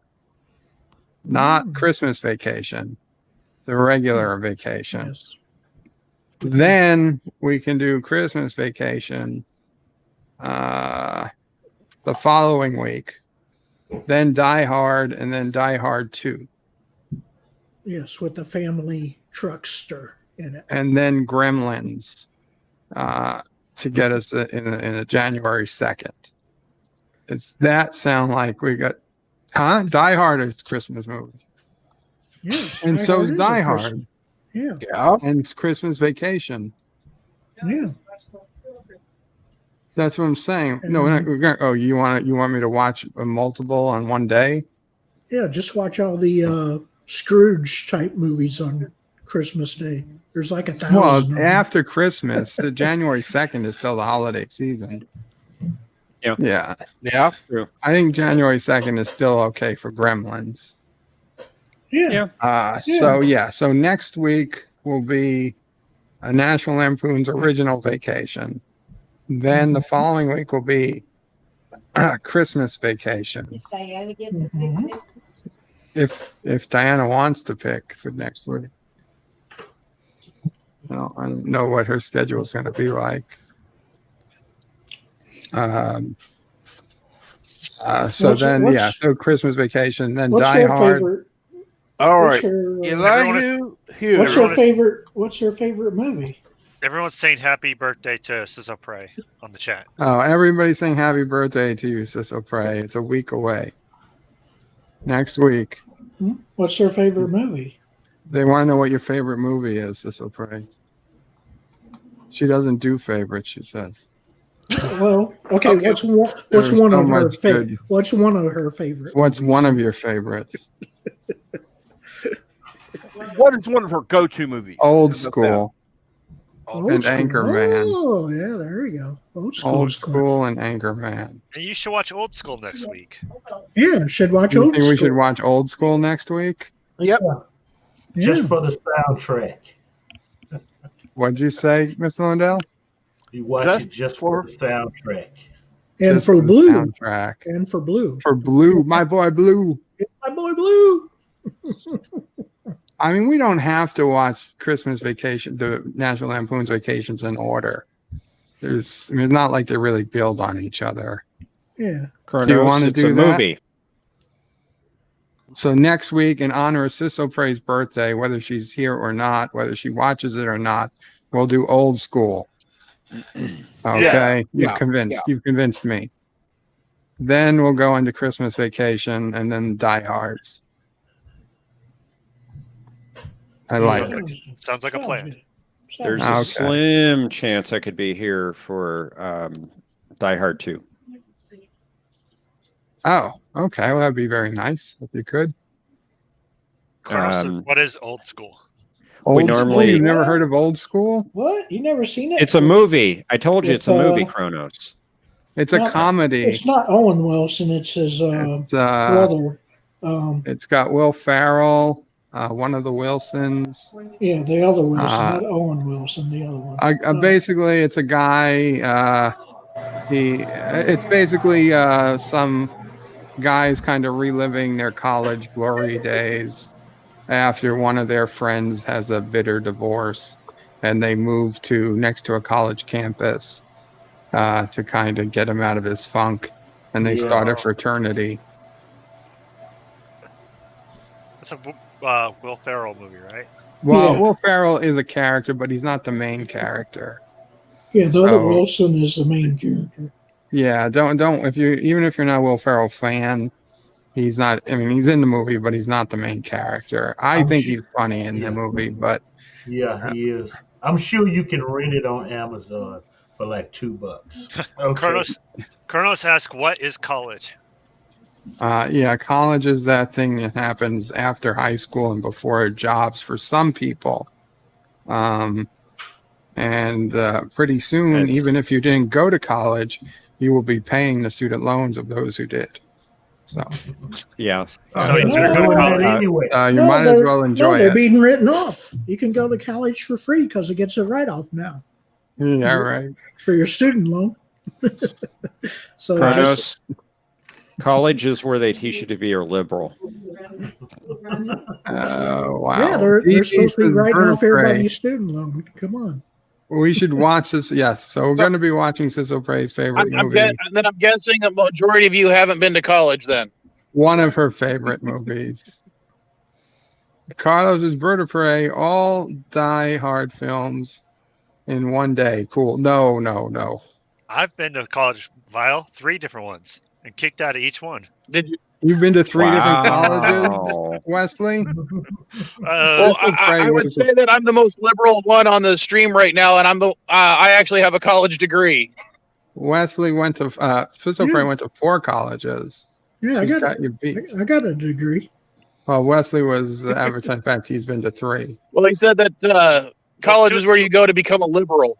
[SPEAKER 9] not Christmas Vacation, the regular Vacation.
[SPEAKER 18] Yes.
[SPEAKER 9] Then we can do Christmas Vacation the following week, then Die Hard, and then Die Hard 2.
[SPEAKER 18] Yes, with the family truckster in it.
[SPEAKER 9] And then Gremlins to get us in a January 2nd. Does that sound like we got... Die Hard is a Christmas movie.
[SPEAKER 18] Yes,
[SPEAKER 9] and so is Die Hard.
[SPEAKER 18] Yeah.
[SPEAKER 9] And it's Christmas Vacation.
[SPEAKER 18] Yeah.
[SPEAKER 9] That's what I'm saying. No, we're gonna, you want me to watch a multiple on one day?
[SPEAKER 18] Yeah, just watch all the Scrooge type movies on Christmas Day. There's like 1,000.
[SPEAKER 9] Well, after Christmas, the January 2nd is still the holiday season.
[SPEAKER 8] Yeah. True.
[SPEAKER 9] I think January 2nd is still okay for Gremlins.
[SPEAKER 18] Yeah.
[SPEAKER 9] So next week will be a National Lampoon's Original Vacation. Then the following week will be Christmas Vacation.
[SPEAKER 18] Mm-hmm.
[SPEAKER 9] If Diana wants to pick for next week. I don't know what her schedule is going to be like. So Christmas Vacation, then Die Hard.
[SPEAKER 18] Favorite?
[SPEAKER 14] All right.
[SPEAKER 18] What's your favorite movie?
[SPEAKER 10] Everyone's saying happy birthday to Sizzle Prey on the chat.
[SPEAKER 9] Oh, everybody's saying happy birthday to you, Sissel Prey. It's a week away. Next week.
[SPEAKER 18] What's their favorite movie?
[SPEAKER 9] They want to know what your favorite movie is, Sissel Prey. She doesn't do favorites, she says.
[SPEAKER 18] Well, okay. What's one of her favorite? What's one of her favorite?
[SPEAKER 9] What's one of your favorites?
[SPEAKER 14] What is one of her go-to movies?
[SPEAKER 9] Old School.
[SPEAKER 18] Old School.
[SPEAKER 9] Anchorman.
[SPEAKER 18] Oh, yeah, there we go.
[SPEAKER 9] Old School and Anchorman.
[SPEAKER 10] And you should watch Old School next week.
[SPEAKER 18] Yeah, should watch
[SPEAKER 9] You
[SPEAKER 18] Old
[SPEAKER 9] think
[SPEAKER 18] School.
[SPEAKER 9] we should watch Old School next week?
[SPEAKER 14] Yep.
[SPEAKER 17] Just for the soundtrack.
[SPEAKER 9] What'd you say, Mr. Lundell?
[SPEAKER 17] You watch it just for the soundtrack.
[SPEAKER 18] And
[SPEAKER 9] Just
[SPEAKER 18] for
[SPEAKER 9] the
[SPEAKER 18] Blue.
[SPEAKER 9] soundtrack.
[SPEAKER 18] And for Blue.
[SPEAKER 9] For Blue, my boy Blue.
[SPEAKER 18] My boy Blue.
[SPEAKER 9] I mean, we don't have to watch Christmas Vacation, the National Lampoon's Vacations in order. It's not like they really build on each other.
[SPEAKER 18] Yeah.
[SPEAKER 8] Kronos,
[SPEAKER 9] do you want to
[SPEAKER 8] it's
[SPEAKER 9] do
[SPEAKER 8] a
[SPEAKER 9] that?
[SPEAKER 8] movie.
[SPEAKER 9] So next week, in honor of Sissel Prey's birthday, whether she's here or not, whether she watches it or not, we'll do Old School. Okay, You've convinced me. Then we'll go into Christmas Vacation and then Die Hards. I like it.
[SPEAKER 10] Sounds like a plan.
[SPEAKER 8] There's a slim chance I could be here for Die Hard 2.
[SPEAKER 9] Oh, okay. Well, that'd be very nice if you could.
[SPEAKER 10] What is Old School?
[SPEAKER 9] Old
[SPEAKER 8] normally-
[SPEAKER 9] School? You've never heard of Old School?
[SPEAKER 18] What? You never seen it?
[SPEAKER 8] It's a movie. I told you it's a movie,
[SPEAKER 18] It's,
[SPEAKER 8] Kronos.
[SPEAKER 9] It's a comedy.
[SPEAKER 18] It's not Owen Wilson. It's his brother.
[SPEAKER 9] It's got Will Ferrell, one of the Wilsons.
[SPEAKER 18] Yeah, the other Wilson, not Owen Wilson. The other one.
[SPEAKER 9] Basically, it's a guy. It's basically some guys kind of reliving their college glory days after one of their friends has a bitter divorce, and they move to next to a college campus to kind of get him out of his funk, and they start a fraternity.
[SPEAKER 10] That's a Will Ferrell movie, right?
[SPEAKER 9] Well, Will Ferrell is a character, but he's not the main character.
[SPEAKER 18] Yeah, the other Wilson is the main character.
[SPEAKER 9] Yeah, don't even if you're not a Will Ferrell fan, he's not. I mean, he's in the movie, but he's not the main character. I think he's funny in the movie, but
[SPEAKER 17] yeah, he is. I'm sure you can rent it on Amazon for like $2. Okay.
[SPEAKER 10] Kronos asks, "What is college?"
[SPEAKER 9] College is that thing that happens after high school and before jobs for some people. And pretty soon, even if you didn't go to college, you will be paying the student loans of those who did. So,
[SPEAKER 8] yeah.
[SPEAKER 10] So you better go to college.
[SPEAKER 9] you might as well enjoy
[SPEAKER 18] They're
[SPEAKER 9] it.
[SPEAKER 18] being written off. You can go to college for free because it gets a write-off now.
[SPEAKER 9] Yeah, right.
[SPEAKER 18] For your student loan. So
[SPEAKER 8] Kronos, college is where they teach you to be a liberal.
[SPEAKER 9] Oh, wow.
[SPEAKER 18] Yeah, they're supposed to be writing off
[SPEAKER 9] Vertebrae.
[SPEAKER 18] everybody's student loan. Come on.
[SPEAKER 9] We should watch this. Yes. So we're going to be watching Sissel Prey's favorite movie.
[SPEAKER 13] Then I'm guessing a majority of you haven't been to college then.
[SPEAKER 9] One of her favorite movies. Carlos's Vertebrae, all Die Hard films in one day. Cool. No.
[SPEAKER 10] I've been to college, Vile, 3 different ones, and kicked out of each one.
[SPEAKER 13] Did you?
[SPEAKER 9] You've been to 3 different colleges, Wesley?
[SPEAKER 13] Well, I would say that I'm the most liberal one on the stream right now, and I actually have a college degree.
[SPEAKER 9] Wesley went to Sissel Prey went to 4 colleges.
[SPEAKER 18] Yeah, I
[SPEAKER 9] He's
[SPEAKER 18] got
[SPEAKER 9] you beat.
[SPEAKER 18] I got a degree.
[SPEAKER 9] Well, Wesley was advertising. In fact, he's been to 3.
[SPEAKER 13] Well, he said that college is where you go to become a liberal.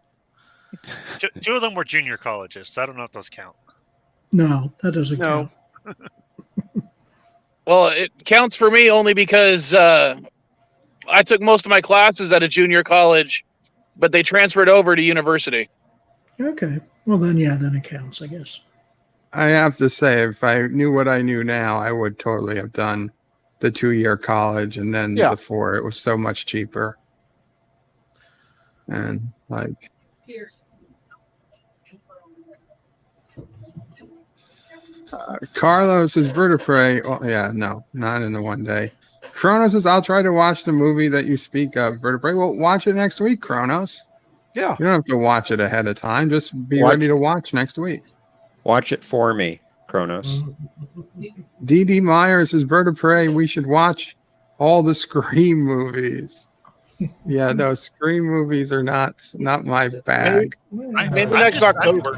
[SPEAKER 10] 2 of them were junior colleges, so I don't know if those count.
[SPEAKER 18] No, that doesn't count.
[SPEAKER 13] Well, it counts for me only because I took most of my classes at a junior college, but they transferred over to university.
[SPEAKER 18] Okay. Well, then it counts, I guess.
[SPEAKER 9] I have to say, if I knew what I knew now, I would totally have done the 2-year college and then the 4. It was so much cheaper. And like, Carlos's Vertebrae. Oh, yeah, no, not in the one day. Kronos says, I'll try to watch the movie that you speak of, Vertebrae. Well, watch it next week, Kronos.
[SPEAKER 14] Yeah.
[SPEAKER 9] You don't have to watch it ahead of time. Just be ready to watch next week.
[SPEAKER 8] Watch it for me, Kronos.
[SPEAKER 9] D.D. Myers is Bird of Prey. We should watch all the Scream movies. Yeah, those Scream movies are not my bag.
[SPEAKER 13] Maybe next October.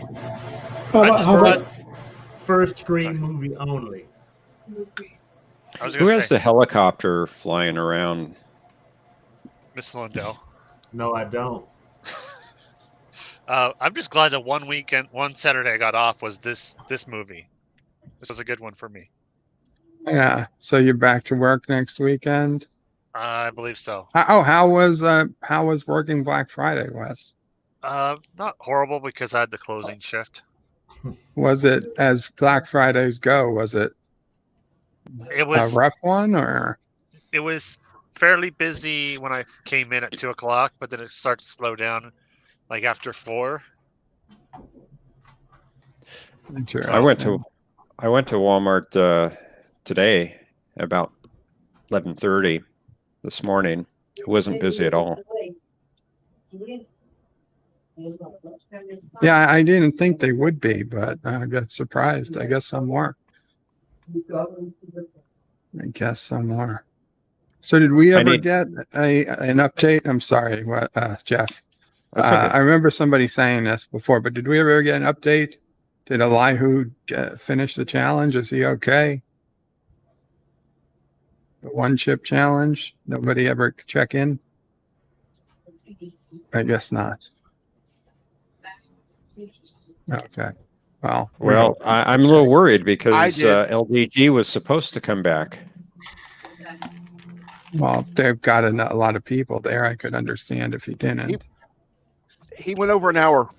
[SPEAKER 17] First Scream movie only.
[SPEAKER 8] Who has the helicopter flying around?
[SPEAKER 10] Miss Lundell.
[SPEAKER 17] No, I don't.
[SPEAKER 10] I'm just glad that one Saturday I got off was this movie. This was a good one for me.
[SPEAKER 9] Yeah. So you're back to work next weekend?
[SPEAKER 10] I believe so.
[SPEAKER 9] How was working Black Friday, Wes?
[SPEAKER 10] Not horrible because I had the closing shift.
[SPEAKER 9] Was it, as Black Fridays go, was it
[SPEAKER 10] It was
[SPEAKER 9] a rough one, or?
[SPEAKER 10] It was fairly busy when I came in at 2:00, but then it started to slow down like after 4.
[SPEAKER 8] I went to Walmart today about 11:30 this morning. It wasn't busy at all.
[SPEAKER 9] Yeah, I didn't think they would be, but I got surprised. I guess some were. So did we ever get an update? I'm sorry, Jeff.
[SPEAKER 8] That's okay.
[SPEAKER 9] I remember somebody saying this before, but did we ever get an update? Did Elihu finish the challenge? Is he okay? The 1-chip challenge? Nobody ever check in? I guess not. Okay. Well,
[SPEAKER 8] I'm a little worried because LDG was supposed to come back.
[SPEAKER 9] Well, if they've got a lot of people there, I could understand if he didn't.
[SPEAKER 14] He went over an hour.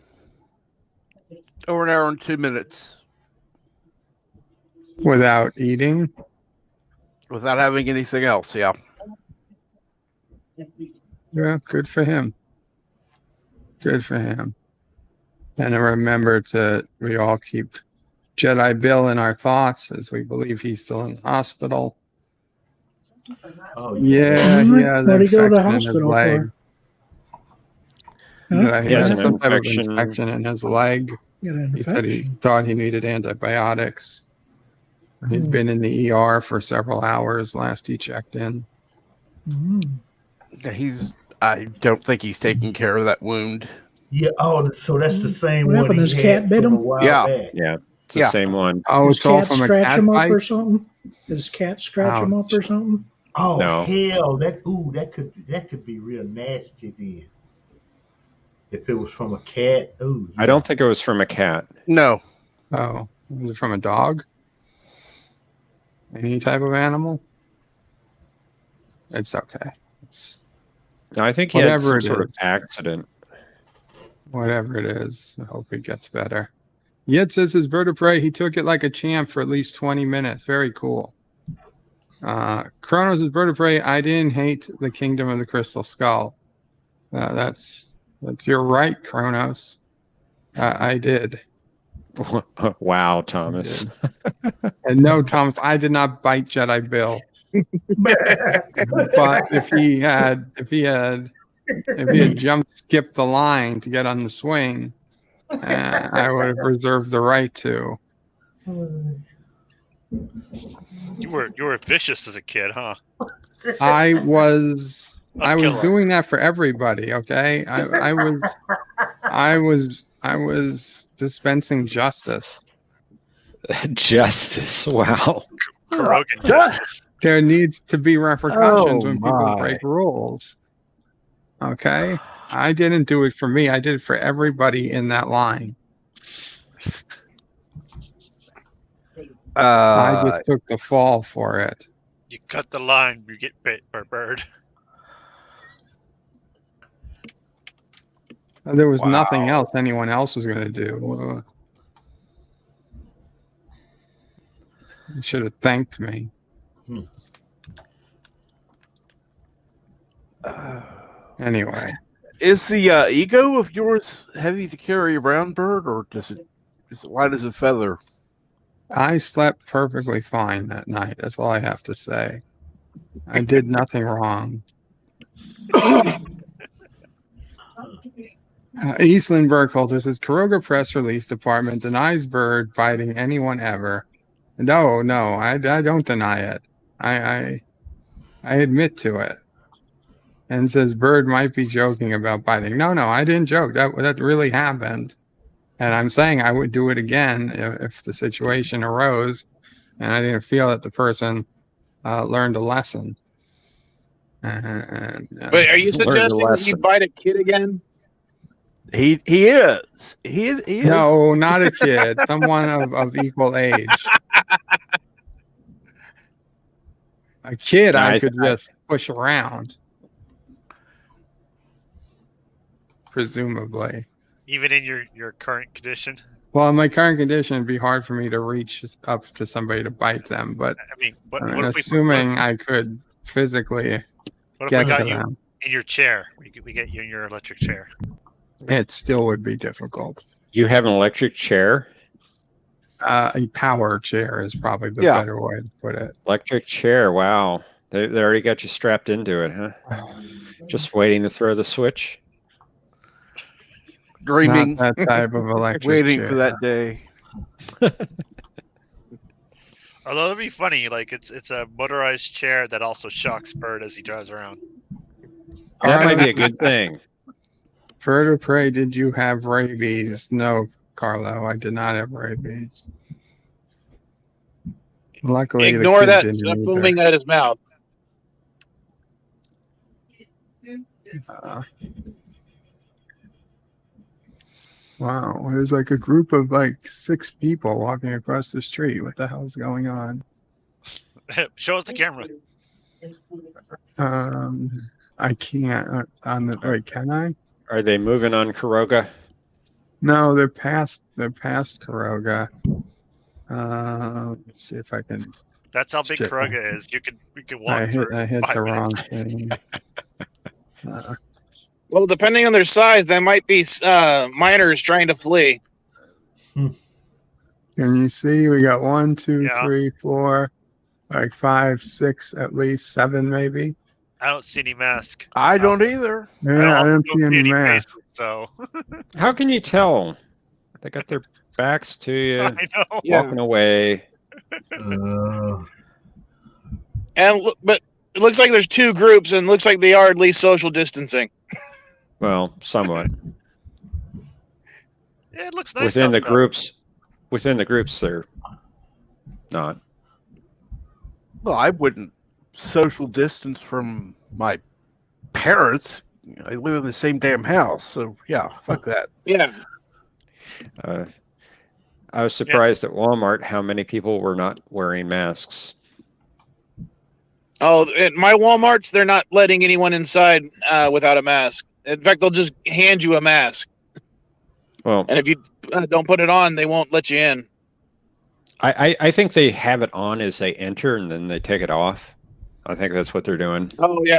[SPEAKER 14] Over an hour and 2 minutes.
[SPEAKER 9] Without eating?
[SPEAKER 14] Without having anything else, yeah.
[SPEAKER 9] Yeah, good for him. Good for him. And remember we all keep Jedi Bill in our thoughts as we believe he's still in the hospital.
[SPEAKER 17] Oh,
[SPEAKER 9] yeah.
[SPEAKER 18] What did he go to the hospital for?
[SPEAKER 9] Huh? He has some type of
[SPEAKER 8] infection.
[SPEAKER 9] infection in his leg. He said he thought he needed antibiotics. He'd been in the ER for several hours last he checked in.
[SPEAKER 14] I don't think he's taking care of that wound.
[SPEAKER 17] Yeah. Oh, so that's the same
[SPEAKER 18] What
[SPEAKER 17] one.
[SPEAKER 18] happened? His cat bit him?
[SPEAKER 8] Yeah, it's the same one.
[SPEAKER 9] Oh,
[SPEAKER 18] His
[SPEAKER 9] it's all
[SPEAKER 18] cat
[SPEAKER 9] from a
[SPEAKER 18] scratch
[SPEAKER 9] cat
[SPEAKER 18] him up
[SPEAKER 9] bite?
[SPEAKER 18] or something? Did his cat scratch him up or something?
[SPEAKER 17] Oh
[SPEAKER 8] No.
[SPEAKER 17] hell, that could be real nasty then. If it was from a cat, ooh.
[SPEAKER 8] I don't think it was from a cat.
[SPEAKER 14] No.
[SPEAKER 9] Oh, was it from a dog? Any type of animal? It's okay.
[SPEAKER 8] I think he had some
[SPEAKER 9] Whatever it
[SPEAKER 8] sort of
[SPEAKER 9] is.
[SPEAKER 8] accident.
[SPEAKER 9] Whatever it is, I hope it gets better. Yet says his Bird of Prey, he took it like a champ for at least 20 minutes. Very cool. Kronos' Bird of Prey, I didn't hate the Kingdom of the Crystal Skull. That's you're right, Kronos. I did.
[SPEAKER 8] Wow, Thomas.
[SPEAKER 9] And no, Thomas, I did not bite Jedi Bill. But if he had skipped the line to get on the swing, I would have reserved the right to.
[SPEAKER 10] You were vicious as a kid, huh?
[SPEAKER 9] I was doing that for everybody. Okay, I was dispensing justice.
[SPEAKER 8] Justice. Wow.
[SPEAKER 10] Caroga justice.
[SPEAKER 9] There needs to be repercussions
[SPEAKER 14] Oh,
[SPEAKER 9] when people break rules. Okay, I didn't do it for me. I did it for everybody in that line. I just took the fall for it.
[SPEAKER 10] You cut the line, you get bit by a bird.
[SPEAKER 9] There was nothing else anyone else was going to do. You should have thanked me. Anyway.
[SPEAKER 14] Is the ego of yours heavy to carry around, Bird, or is it light as a feather?
[SPEAKER 9] I slept perfectly fine that night. That's all I have to say. I did nothing wrong. Eastland Burkholder says Caroga press release department denies Bird biting anyone ever. No, I don't deny it. I admit to it. And says Bird might be joking about biting. No, I didn't joke. That really happened. And I'm saying I would do it again if the situation arose and I didn't feel that the person learned a lesson.
[SPEAKER 13] Wait, are you suggesting he'd bite a kid again?
[SPEAKER 14] He is. He is.
[SPEAKER 9] No, not a kid. Someone of equal age. A kid I could just push around. Presumably.
[SPEAKER 10] Even in your current condition?
[SPEAKER 9] Well, in my current condition, it'd be hard for me to reach up to somebody to bite them. But assuming I could physically
[SPEAKER 10] what if
[SPEAKER 9] get
[SPEAKER 10] we got
[SPEAKER 9] to
[SPEAKER 10] you
[SPEAKER 9] them,
[SPEAKER 10] in your chair? We get you in your electric chair.
[SPEAKER 9] it still would be difficult.
[SPEAKER 8] You have an electric chair?
[SPEAKER 9] A power chair is probably the better way to put it.
[SPEAKER 8] Electric chair. Wow. They already got you strapped into it, huh? Just waiting to throw the switch?
[SPEAKER 14] Dreaming.
[SPEAKER 9] Not that type of electric
[SPEAKER 14] Waiting
[SPEAKER 9] chair.
[SPEAKER 14] for that day.
[SPEAKER 10] Although it'd be funny, like it's a motorized chair that also shocks Bird as he drives around.
[SPEAKER 8] That might be a good thing.
[SPEAKER 9] Bird of Prey, did you have rabies? No, Carlo, I did not have rabies. Luckily,
[SPEAKER 13] Ignore
[SPEAKER 9] the
[SPEAKER 13] that
[SPEAKER 9] kid didn't either.
[SPEAKER 13] booming at his mouth.
[SPEAKER 9] Wow, there's like a group of like 6 people walking across the street. What the hell's going on?
[SPEAKER 10] Show us the camera.
[SPEAKER 9] I can't on the wait. Can I?
[SPEAKER 8] Are they moving on Caroga?
[SPEAKER 9] No, they're past Caroga. Let's see if I can.
[SPEAKER 10] That's how big
[SPEAKER 9] Shit.
[SPEAKER 10] Caroga is. We could walk.
[SPEAKER 9] I hit the
[SPEAKER 10] 5
[SPEAKER 9] wrong
[SPEAKER 10] minutes.
[SPEAKER 9] thing.
[SPEAKER 13] Well, depending on their size, they might be minors trying to flee.
[SPEAKER 9] Can you see? We got 1, 2,
[SPEAKER 10] Yeah.
[SPEAKER 9] 3, 4, like 5, 6, at least 7, maybe.
[SPEAKER 10] I don't see any mask.
[SPEAKER 14] I don't either.
[SPEAKER 9] Yeah, I don't see any
[SPEAKER 10] faces,
[SPEAKER 9] masks.
[SPEAKER 10] so
[SPEAKER 8] How can you tell? They got their backs to you,
[SPEAKER 10] I know.
[SPEAKER 8] walking away.
[SPEAKER 13] But it looks like there's 2 groups, and it looks like they are at least social distancing.
[SPEAKER 8] Well, somewhat.
[SPEAKER 10] Yeah, it looks nice
[SPEAKER 8] Within the
[SPEAKER 10] outside.
[SPEAKER 8] groups, they're not.
[SPEAKER 14] Well, I wouldn't social distance from my parents. I live in the same damn house, so yeah, fuck that.
[SPEAKER 13] Yeah.
[SPEAKER 8] I was surprised at Walmart how many people were not wearing masks.
[SPEAKER 13] Oh, at my Walmarts, they're not letting anyone inside without a mask. In fact, they'll just hand you a mask.
[SPEAKER 8] Well,
[SPEAKER 13] And if you don't put it on, they won't let you in.
[SPEAKER 8] I think they have it on as they enter and then they take it off. I think that's what they're doing.
[SPEAKER 13] Oh, yeah.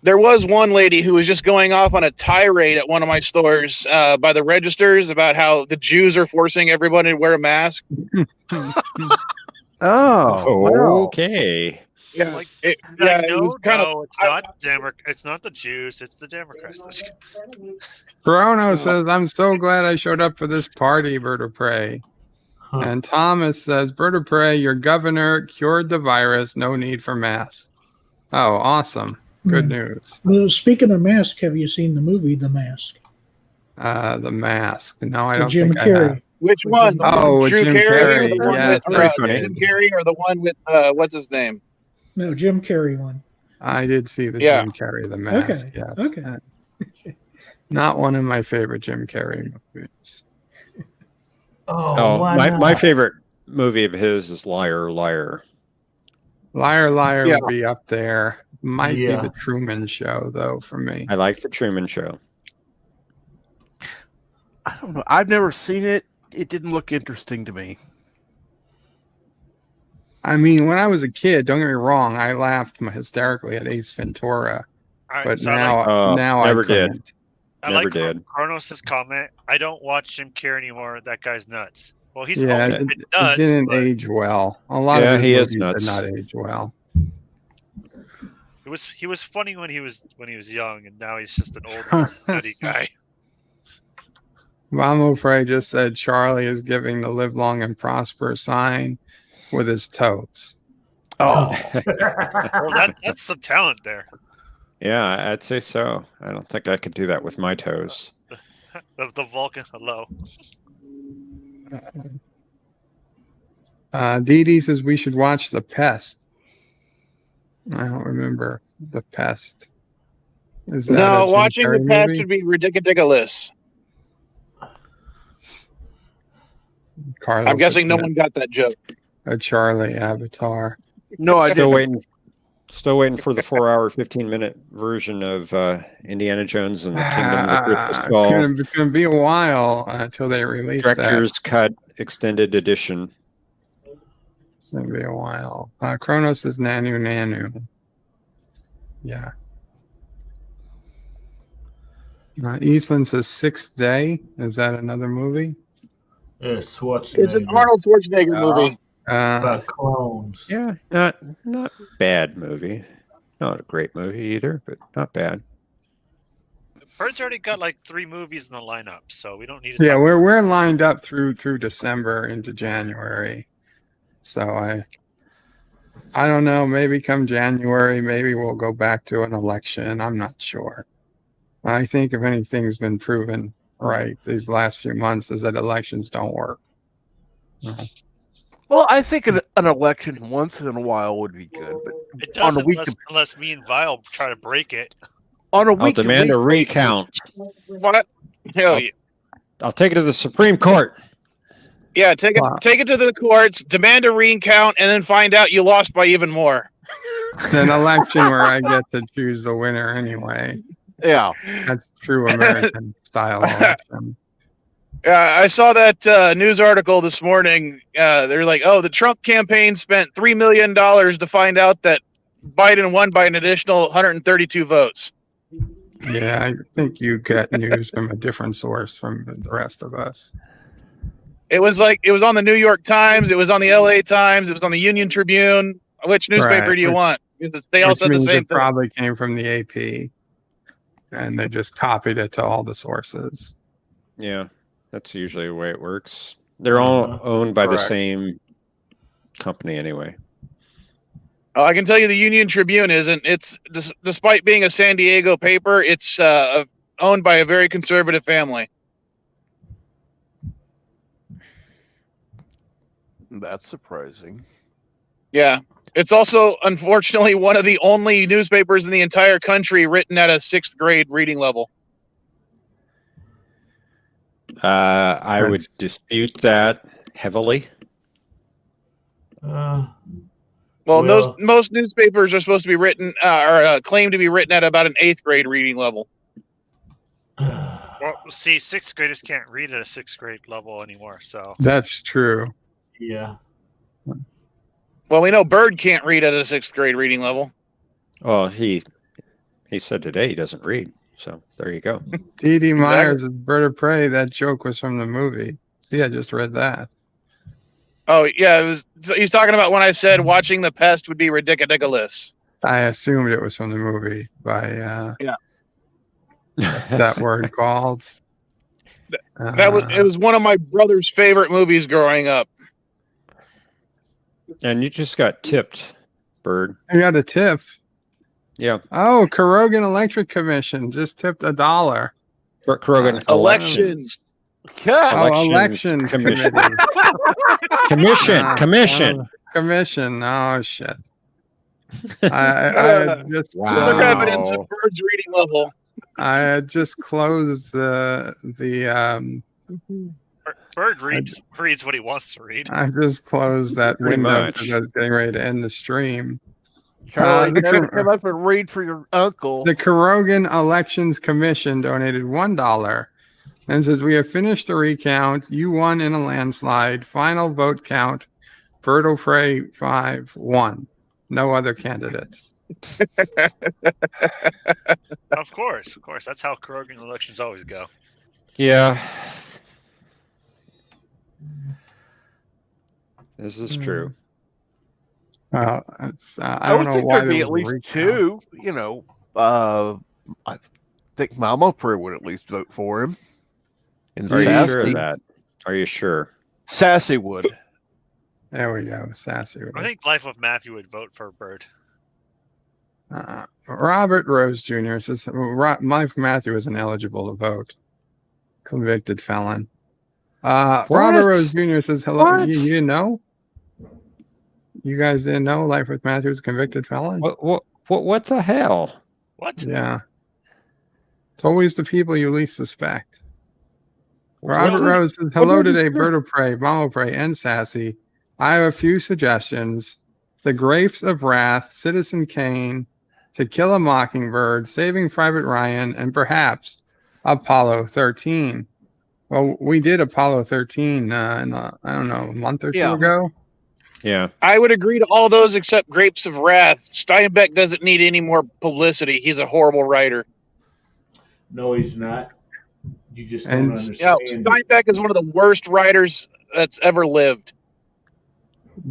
[SPEAKER 13] There was one lady who was just going off on a tirade at one of my stores by the registers about how the Jews are forcing everybody to wear a mask.
[SPEAKER 8] Okay.
[SPEAKER 13] Yeah,
[SPEAKER 10] Like,
[SPEAKER 13] it
[SPEAKER 10] no,
[SPEAKER 13] was kind
[SPEAKER 10] no, it's not It's not the Jews. It's the Democrats.
[SPEAKER 9] Chrono says, I'm so glad I showed up for this party, Bird of Prey. And Thomas says, Bird of Prey, your governor cured the virus. No need for masks. Oh, awesome. Good news.
[SPEAKER 18] Well, speaking of mask, have you seen the movie The Mask?
[SPEAKER 9] The Mask. No, I
[SPEAKER 18] With
[SPEAKER 9] don't
[SPEAKER 18] Jim
[SPEAKER 9] think I
[SPEAKER 18] Carrey.
[SPEAKER 9] have.
[SPEAKER 13] Which one?
[SPEAKER 9] Oh, with
[SPEAKER 13] Drew
[SPEAKER 9] Jim
[SPEAKER 13] Carrey, or the
[SPEAKER 9] Carrey.
[SPEAKER 13] one
[SPEAKER 9] Yeah,
[SPEAKER 13] with
[SPEAKER 9] that's funny.
[SPEAKER 13] Jim Carrey, or the one with what's his name?
[SPEAKER 18] No, Jim Carrey one.
[SPEAKER 9] I did see the
[SPEAKER 13] Yeah.
[SPEAKER 9] Jim Carrey, The Mask.
[SPEAKER 18] Okay,
[SPEAKER 9] Yes.
[SPEAKER 18] okay.
[SPEAKER 9] Not one of my favorite Jim Carrey movies.
[SPEAKER 8] Oh, my favorite movie of his is Liar, Liar.
[SPEAKER 9] Liar, Liar
[SPEAKER 8] Yeah.
[SPEAKER 9] would be up there. Might
[SPEAKER 8] Yeah.
[SPEAKER 9] be the Truman Show, though, for me.
[SPEAKER 8] I like the Truman Show.
[SPEAKER 14] I don't know. I've never seen it. It didn't look interesting to me.
[SPEAKER 9] I mean, when I was a kid, don't get me wrong, I laughed hysterically at Ace Ventura, but
[SPEAKER 10] so I
[SPEAKER 9] now,
[SPEAKER 10] like-
[SPEAKER 8] never
[SPEAKER 9] I couldn't.
[SPEAKER 8] did.
[SPEAKER 10] I
[SPEAKER 8] Never
[SPEAKER 10] like
[SPEAKER 8] did.
[SPEAKER 10] Kronos' comment. I don't watch Jim Carrey anymore. That guy's nuts. Well, he's
[SPEAKER 9] Yeah,
[SPEAKER 10] always
[SPEAKER 9] it,
[SPEAKER 10] been
[SPEAKER 9] it
[SPEAKER 10] nuts.
[SPEAKER 9] didn't
[SPEAKER 10] but
[SPEAKER 9] age well. A lot
[SPEAKER 8] Yeah,
[SPEAKER 9] of his
[SPEAKER 8] he is
[SPEAKER 9] movies
[SPEAKER 8] nuts.
[SPEAKER 9] did not age well.
[SPEAKER 10] he was funny when he was young, and now he's just an old nutty guy.
[SPEAKER 9] Mamo Frey just said Charlie is giving the live long and prosper sign with his toes.
[SPEAKER 14] Oh,
[SPEAKER 10] well, that's some talent there.
[SPEAKER 8] Yeah, I'd say so. I don't think I could do that with my toes.
[SPEAKER 10] The Vulcan hello.
[SPEAKER 9] Dee Dee says we should watch The Pest. I don't remember The Pest. Is that
[SPEAKER 13] No,
[SPEAKER 9] a Jim
[SPEAKER 13] watching The
[SPEAKER 9] Carrey
[SPEAKER 13] Past
[SPEAKER 9] movie?
[SPEAKER 13] would be ridiculous.
[SPEAKER 9] Carlo
[SPEAKER 13] I'm guessing no
[SPEAKER 9] puts
[SPEAKER 13] one got that joke.
[SPEAKER 9] a Charlie avatar.
[SPEAKER 14] no, I
[SPEAKER 8] Still
[SPEAKER 14] didn't.
[SPEAKER 8] waiting for the 4-hour, 15-minute version of Indiana Jones and the Kingdom of the Crystal Skull.
[SPEAKER 9] It's gonna be a while until they release
[SPEAKER 8] Director's
[SPEAKER 9] that.
[SPEAKER 8] Cut Extended Edition.
[SPEAKER 9] It's gonna be a while. Kronos is Nanu. Yeah. Eastland says Sixth Day. Is that another movie?
[SPEAKER 17] It's Schwarzenegger.
[SPEAKER 13] It's an Arnold Schwarzenegger movie.
[SPEAKER 17] About clones.
[SPEAKER 8] Yeah, not bad movie. Not a great movie either, but not bad.
[SPEAKER 10] Bird's already got like 3 movies in the lineup, so we don't need to.
[SPEAKER 9] Yeah, we're lined up through December into January. So I don't know. Maybe come January, maybe we'll go back to an election. I'm not sure. I think if anything's been proven right these last few months is that elections don't work.
[SPEAKER 14] Well, I think an election once in a while would be good, but
[SPEAKER 10] It
[SPEAKER 14] on
[SPEAKER 10] doesn't
[SPEAKER 14] a week
[SPEAKER 10] unless me and Vile try to break it.
[SPEAKER 14] on a
[SPEAKER 8] I'll
[SPEAKER 14] week
[SPEAKER 8] demand a recount.
[SPEAKER 13] What? Hell yeah.
[SPEAKER 8] I'll take it to the Supreme Court.
[SPEAKER 13] Yeah, take it to the courts, demand a recount, and then find out you lost by even more.
[SPEAKER 9] It's an election where I get to choose the winner anyway.
[SPEAKER 14] Yeah,
[SPEAKER 9] that's true American style election.
[SPEAKER 13] I saw that news article this morning. They're like, "Oh, the Trump campaign spent $3 million to find out that Biden won by an additional 132 votes."
[SPEAKER 9] Yeah, I think you get news from a different source from the rest of us.
[SPEAKER 13] It was on the New York Times, it was on the LA Times, it was on the Union Tribune. Which newspaper
[SPEAKER 9] Right.
[SPEAKER 13] do you want? Because they all
[SPEAKER 9] Which
[SPEAKER 13] said the
[SPEAKER 9] means
[SPEAKER 13] same
[SPEAKER 9] it
[SPEAKER 13] thing.
[SPEAKER 9] probably came from the AP, and they just copied it to all the sources.
[SPEAKER 8] Yeah, that's usually the way it works. They're all owned by the
[SPEAKER 9] Correct.
[SPEAKER 8] same company anyway.
[SPEAKER 13] Oh, I can tell you the Union Tribune isn't. It's despite being a San Diego paper, it's owned by a very conservative family.
[SPEAKER 14] that's surprising.
[SPEAKER 13] Yeah. It's also, unfortunately, one of the only newspapers in the entire country written at a 6th grade reading level.
[SPEAKER 8] I would dispute that heavily.
[SPEAKER 13] Well,
[SPEAKER 17] Well-
[SPEAKER 13] most newspapers are supposed to be written, or claimed to be written at about an 8th grade reading level.
[SPEAKER 10] Well, see, 6th graders can't read at a 6th grade level anymore. So
[SPEAKER 9] That's true.
[SPEAKER 17] Yeah.
[SPEAKER 13] Well, we know Bird can't read at a 6th grade reading level.
[SPEAKER 8] Well, he said today he doesn't read. So there you go.
[SPEAKER 9] T.D. Myers' Bird of Prey, that joke was from the movie. See, I just read that.
[SPEAKER 13] Oh, yeah, he's talking about when I said watching The Pest would be ridiculous.
[SPEAKER 9] I assumed it was from the movie by
[SPEAKER 13] Yeah.
[SPEAKER 9] what's that word called?
[SPEAKER 13] It was one of my brother's favorite movies growing up.
[SPEAKER 8] And you just got tipped, Bird.
[SPEAKER 9] I got a tip.
[SPEAKER 8] Yeah.
[SPEAKER 9] Oh, Carogan Electric Commission just tipped $1.
[SPEAKER 8] Carogan
[SPEAKER 13] Elections.
[SPEAKER 9] Election
[SPEAKER 8] Commission.
[SPEAKER 9] Committee.
[SPEAKER 8] Commission.
[SPEAKER 9] Commission. Oh shit. I just
[SPEAKER 13] Look evidence of Bird's reading level.
[SPEAKER 9] I had just closed the
[SPEAKER 10] Bird reads what he wants to read.
[SPEAKER 9] I just closed that
[SPEAKER 8] Pretty
[SPEAKER 9] window
[SPEAKER 8] much.
[SPEAKER 9] because I was getting ready to end the stream.
[SPEAKER 14] Charlie,
[SPEAKER 9] the
[SPEAKER 14] never
[SPEAKER 9] Car-
[SPEAKER 14] come up and read for your uncle.
[SPEAKER 9] The Carogan Elections Commission donated $1 and says, "We have finished the recount. You won in a landslide. Final vote count. Berto Frey 5-1. No other candidates."
[SPEAKER 10] Of course. That's how Carogan elections always go.
[SPEAKER 8] Yeah. This is true.
[SPEAKER 9] Well, it's, I
[SPEAKER 14] I
[SPEAKER 9] don't
[SPEAKER 14] would
[SPEAKER 9] know
[SPEAKER 14] think
[SPEAKER 9] why
[SPEAKER 14] there'd be
[SPEAKER 9] there
[SPEAKER 14] at
[SPEAKER 9] was a
[SPEAKER 14] least
[SPEAKER 9] recount.
[SPEAKER 14] 2. I think Mama Prey would at least vote for him. And
[SPEAKER 8] Are you
[SPEAKER 14] Sassy,
[SPEAKER 8] sure of that? Are you sure?
[SPEAKER 14] Sassy would.
[SPEAKER 9] There we go. Sassy.
[SPEAKER 10] I think Life of Matthew would vote for Bird.
[SPEAKER 9] Robert Rose Jr. says Mike Matthew is ineligible to vote. Convicted felon. Robert Rose Jr. says hello.
[SPEAKER 8] What?
[SPEAKER 9] You didn't know? You guys didn't know Life with Matthew is a convicted felon?
[SPEAKER 8] What the hell?
[SPEAKER 10] What?
[SPEAKER 9] Yeah. It's always the people you least suspect. Robert Rose says hello today, Bird of Prey, Bomb of Prey, and Sassy. I have a few suggestions. The Grapes of Wrath, Citizen Kane, To Kill a Mockingbird, Saving Private Ryan, and perhaps Apollo 13. Well, we did Apollo 13 I don't know, a month or two ago.
[SPEAKER 8] Yeah.
[SPEAKER 13] I would agree to all those except Grapes of Wrath. Steinbeck doesn't need any more publicity. He's a horrible writer.
[SPEAKER 17] No, he's not. You just don't understand.
[SPEAKER 13] Steinbeck is one of the worst writers that's ever lived.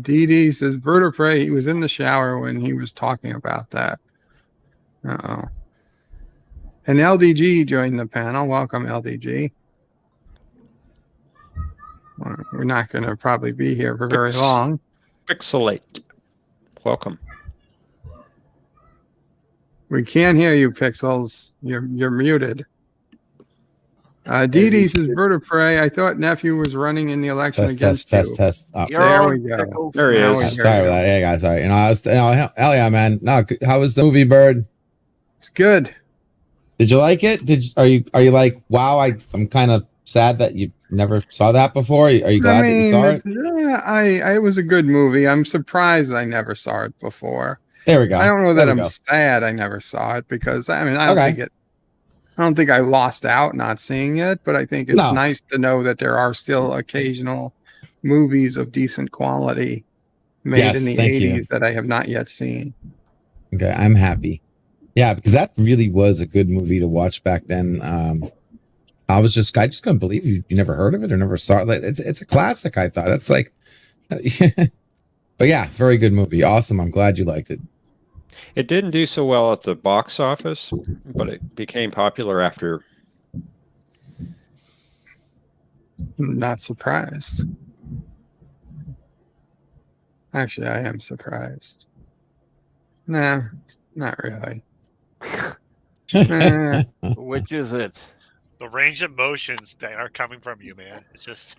[SPEAKER 9] Dee Dee says, Bird of Prey, he was in the shower when he was talking about that. Uh-oh. And LDG joined the panel. Welcome, LDG. We're not going to probably be here for very long.
[SPEAKER 8] Pixelate. Welcome.
[SPEAKER 9] We can't hear you, Pixels. You're muted. Dee Dee says, Bird of Prey, I thought Nephew was running in the election against you.
[SPEAKER 11] Test. Oh.
[SPEAKER 9] There we go.
[SPEAKER 8] There he is.
[SPEAKER 11] Sorry about that. Yeah, guys. Sorry. Hell yeah, man. No, how was the movie, Bird?
[SPEAKER 9] It's good.
[SPEAKER 11] Did you like it? Are you like, wow, I'm kind of sad that you never saw that before? Are you glad that you saw it?
[SPEAKER 9] Yeah, it was a good movie. I'm surprised I never saw it before.
[SPEAKER 11] There we go.
[SPEAKER 9] I don't know that I'm sad I never saw it because I don't think I lost out not seeing it, but I think it's nice to know that there are still occasional movies of decent quality made in the 80s that I have not yet seen.
[SPEAKER 11] Okay, I'm happy. Yeah, because that really was a good movie to watch back then. I just couldn't believe you never heard of it or never saw it. Like, it's a classic, I thought. That's like, but yeah, very good movie. Awesome. I'm glad you liked it.
[SPEAKER 8] It didn't do so well at the box office, but it became popular after.
[SPEAKER 9] Not surprised. Actually, I am surprised. Nah, not really.
[SPEAKER 14] Which is it?
[SPEAKER 10] The range of emotions that are coming from you, man. It's just.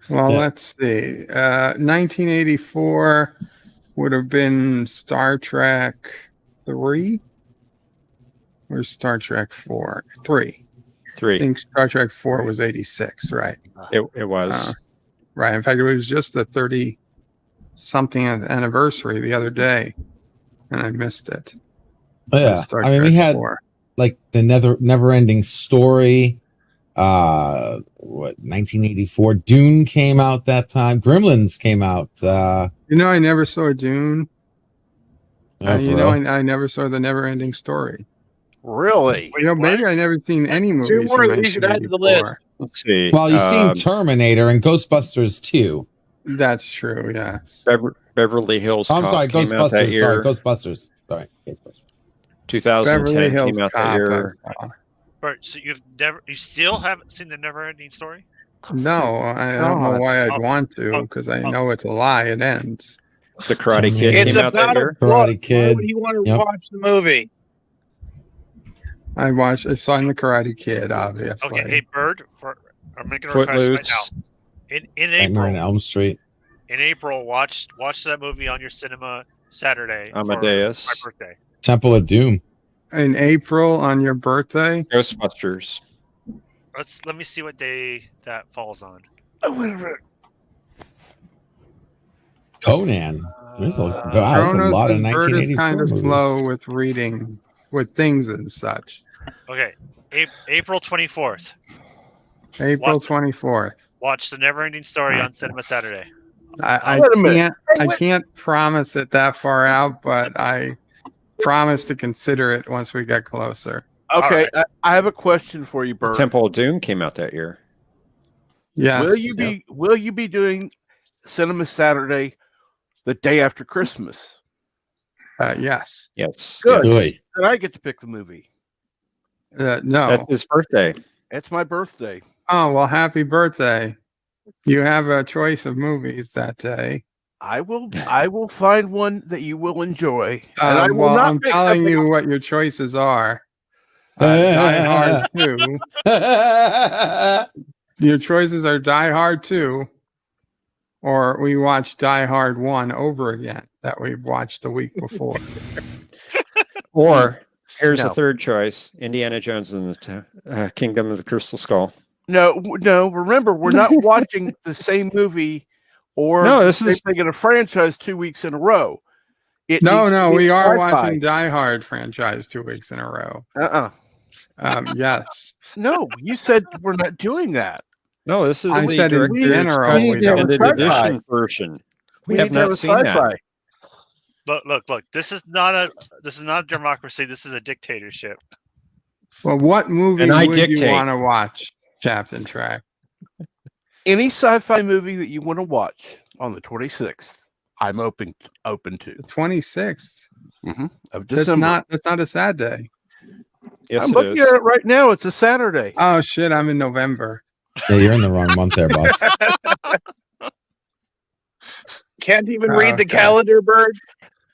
[SPEAKER 9] Well, let's see. 1984 would have been Star Trek 3 or Star Trek 4? 3. I think Star Trek 4 was 86, right?
[SPEAKER 8] It was.
[SPEAKER 9] Right. In fact, it was just the 30-something anniversary the other day, and I missed it.
[SPEAKER 11] Oh, yeah. I mean, we had like the never-ending story. 1984 Dune came out that time. Gremlins came out.
[SPEAKER 9] I never saw Dune.
[SPEAKER 11] Oh,
[SPEAKER 9] I never saw the never-ending story.
[SPEAKER 14] Really?
[SPEAKER 9] Maybe I never seen any movies.
[SPEAKER 13] 2 more of these should add to the list.
[SPEAKER 8] Let's see.
[SPEAKER 11] Well, you've seen Terminator and Ghostbusters 2.
[SPEAKER 9] That's true. Yes.
[SPEAKER 8] Beverly Hills.
[SPEAKER 11] I'm sorry,
[SPEAKER 8] came out that
[SPEAKER 11] Ghostbusters.
[SPEAKER 8] year.
[SPEAKER 11] Sorry, Ghostbusters. Sorry, Ghostbusters.
[SPEAKER 8] 2010 came out that year.
[SPEAKER 10] Right, so you still haven't seen the Never-Ending Story?
[SPEAKER 9] No, I don't know why I'd want to, because I know it's a lie. It ends.
[SPEAKER 8] The Karate Kid
[SPEAKER 13] It's
[SPEAKER 8] came out that
[SPEAKER 13] about
[SPEAKER 8] year.
[SPEAKER 11] Karate Kid.
[SPEAKER 13] Why would you want to watch the movie?
[SPEAKER 9] I saw in the Karate Kid, obviously.
[SPEAKER 10] Okay, hey Bird, I'm making a request right now. In
[SPEAKER 11] Nightmare on
[SPEAKER 10] April,
[SPEAKER 11] Elm Street.
[SPEAKER 10] watch that movie on your Cinema Saturday.
[SPEAKER 8] Amadeus.
[SPEAKER 10] For my birthday.
[SPEAKER 11] Temple of Doom.
[SPEAKER 9] In April on your birthday?
[SPEAKER 8] Ghostbusters.
[SPEAKER 10] Let me see what day that falls on.
[SPEAKER 11] Conan. There's a lot of
[SPEAKER 9] Bird is
[SPEAKER 11] 1984
[SPEAKER 9] kind of
[SPEAKER 11] movies.
[SPEAKER 9] slow with reading, with things and such.
[SPEAKER 10] Okay, April 24th.
[SPEAKER 9] April 24th.
[SPEAKER 10] Watch the Never-Ending Story on Cinema Saturday.
[SPEAKER 9] I can't promise it that far out, but I promise to consider it once we get closer.
[SPEAKER 14] Okay, right. I have a question for you, Bert.
[SPEAKER 8] Temple of Doom came out that year.
[SPEAKER 9] Yes.
[SPEAKER 14] Will you be doing Cinema Saturday the day after Christmas?
[SPEAKER 9] Yes.
[SPEAKER 8] Yes.
[SPEAKER 14] Good.
[SPEAKER 11] Really?
[SPEAKER 14] And I get to pick the movie.
[SPEAKER 9] No.
[SPEAKER 8] That's his birthday.
[SPEAKER 14] It's my birthday.
[SPEAKER 9] Oh, well, happy birthday. You have a choice of movies that day.
[SPEAKER 14] I will find one that you will enjoy. And I will
[SPEAKER 9] well,
[SPEAKER 14] not
[SPEAKER 9] I'm
[SPEAKER 14] pick
[SPEAKER 9] telling
[SPEAKER 14] something-
[SPEAKER 9] you what your choices are. Die Hard 2. Your choices are Die Hard 2, or we watch Die Hard 1 over again that we watched the week before.
[SPEAKER 8] Or here's
[SPEAKER 14] No.
[SPEAKER 8] a third choice: Indiana Jones and the Kingdom of the Crystal Skull.
[SPEAKER 14] No. Remember, we're not watching the same movie or
[SPEAKER 8] this
[SPEAKER 14] same
[SPEAKER 8] is
[SPEAKER 14] thing in a franchise 2 weeks in a row.
[SPEAKER 9] No, we are
[SPEAKER 14] sci-fi.
[SPEAKER 9] watching Die Hard franchise 2 weeks in a row. Yes.
[SPEAKER 14] No, you said we're not doing that.
[SPEAKER 8] No, this is
[SPEAKER 9] I
[SPEAKER 8] the
[SPEAKER 9] said in
[SPEAKER 8] director's
[SPEAKER 9] general,
[SPEAKER 8] cut
[SPEAKER 9] we don't
[SPEAKER 8] extended
[SPEAKER 9] do that.
[SPEAKER 8] edition version. We have not seen that.
[SPEAKER 10] Look. This is not a democracy. This is a dictatorship.
[SPEAKER 9] Well, what movie
[SPEAKER 8] And I
[SPEAKER 9] would you
[SPEAKER 8] dictate.
[SPEAKER 9] want to watch, Captain Track?
[SPEAKER 14] Any sci-fi movie that you want to watch on the 26th, I'm open to.
[SPEAKER 9] 26th.
[SPEAKER 14] Of December.
[SPEAKER 9] That's not a sad day.
[SPEAKER 8] Yes,
[SPEAKER 14] I'm
[SPEAKER 8] it
[SPEAKER 14] looking
[SPEAKER 8] is.
[SPEAKER 14] at it right now. It's a Saturday.
[SPEAKER 9] Oh shit! I'm in November.
[SPEAKER 11] Yeah, you're in the wrong month there, boss.
[SPEAKER 13] Can't even read the calendar, Bird.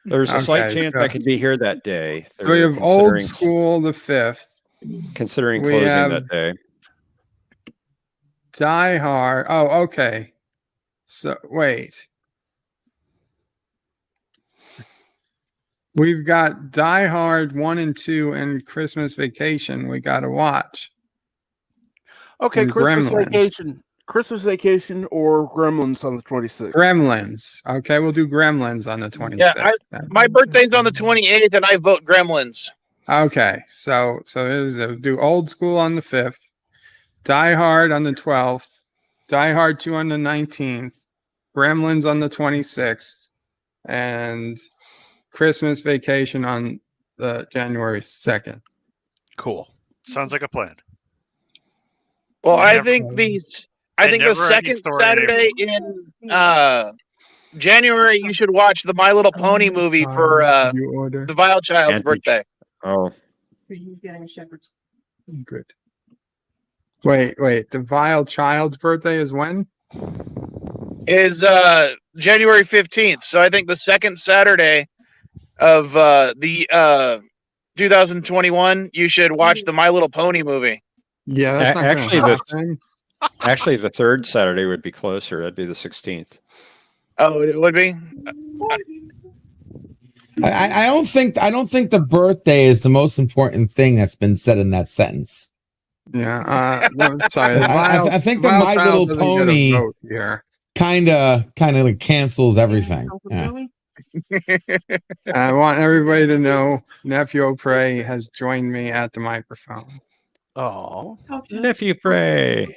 [SPEAKER 8] There's a slight
[SPEAKER 9] Okay,
[SPEAKER 8] chance
[SPEAKER 9] so-
[SPEAKER 8] I could be here that day.
[SPEAKER 9] So we have Old School the 5th.
[SPEAKER 8] Considering
[SPEAKER 9] we
[SPEAKER 8] closing
[SPEAKER 9] have-
[SPEAKER 8] that day.
[SPEAKER 9] Die Hard. Oh, okay. So wait. We've got Die Hard 1 and 2 and Christmas Vacation we got to watch.
[SPEAKER 14] Okay,
[SPEAKER 9] And
[SPEAKER 14] Christmas
[SPEAKER 9] Gremlins.
[SPEAKER 14] Vacation. Christmas Vacation or Gremlins on the 26th.
[SPEAKER 9] Gremlins. Okay, we'll do Gremlins on the 26th.
[SPEAKER 13] Yeah,
[SPEAKER 9] then.
[SPEAKER 13] my birthday's on the 28th, and I vote Gremlins.
[SPEAKER 9] Okay, so do Old School on the 5th, Die Hard on the 12th, Die Hard 2 on the 19th, Gremlins on the 26th, and Christmas Vacation on the January 2nd.
[SPEAKER 14] Cool.
[SPEAKER 10] Sounds like a plan.
[SPEAKER 13] Well, I
[SPEAKER 10] Never-
[SPEAKER 13] think the
[SPEAKER 10] never
[SPEAKER 13] second
[SPEAKER 10] ending story in
[SPEAKER 13] Saturday in January, you should watch the My Little Pony movie for
[SPEAKER 9] You order.
[SPEAKER 13] the Vile Child's birthday.
[SPEAKER 8] Oh,
[SPEAKER 15] He's getting a shepherd's.
[SPEAKER 9] Good. Wait. The Vile Child's birthday is when?
[SPEAKER 13] Is January 15th. So I think the second Saturday of the 2021, you should watch the My Little Pony movie.
[SPEAKER 9] Yeah, that's not
[SPEAKER 8] actually,
[SPEAKER 9] gonna happen.
[SPEAKER 8] the third Saturday would be closer. That'd be the 16th.
[SPEAKER 13] Oh, it would be.
[SPEAKER 11] I don't think the birthday is the most important thing that's been said in that sentence.
[SPEAKER 9] Yeah, no, sorry.
[SPEAKER 11] I think the My Little Pony
[SPEAKER 9] here
[SPEAKER 11] kind of like cancels everything. Yeah.
[SPEAKER 9] I want everybody to know Nephew Prey has joined me at the microphone.
[SPEAKER 14] Oh,
[SPEAKER 8] Nephew Prey.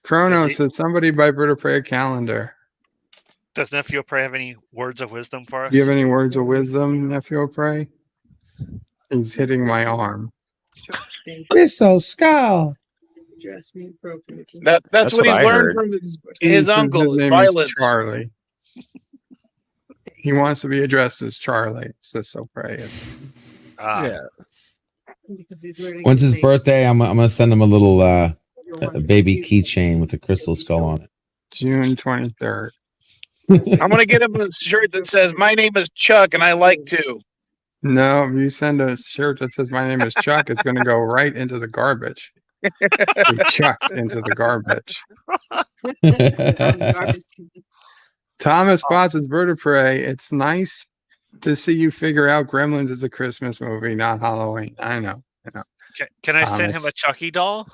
[SPEAKER 9] Chronos says somebody buy Bird of Prey a calendar.
[SPEAKER 10] Does Nephew Prey have any words of wisdom for us?
[SPEAKER 9] Do you have any words of wisdom, Nephew Prey? He's hitting my arm.
[SPEAKER 11] Crystal Skull.
[SPEAKER 15] Dress me appropriately.
[SPEAKER 13] That's what he's
[SPEAKER 8] I
[SPEAKER 13] learned
[SPEAKER 8] heard.
[SPEAKER 13] from his
[SPEAKER 9] His
[SPEAKER 13] uncle,
[SPEAKER 9] name
[SPEAKER 13] Violet.
[SPEAKER 9] is Charlie. He wants to be addressed as Charlie. Says so Prey.
[SPEAKER 14] yeah.
[SPEAKER 15] Because he's learning
[SPEAKER 11] When's his
[SPEAKER 15] to make-
[SPEAKER 11] birthday? I'm gonna send him a little a baby keychain with a crystal skull on it.
[SPEAKER 9] June 23rd.
[SPEAKER 13] I'm gonna get him a shirt that says "My name is Chuck and I like to."
[SPEAKER 9] No, if you send a shirt that says my name is Chuck, it's going to go right into the garbage. Be chucked into the garbage. Thomas Potts' Bird of Prey. It's nice to see you figure out Gremlins is a Christmas movie, not Halloween. I know.
[SPEAKER 10] Can I send him a Chucky doll?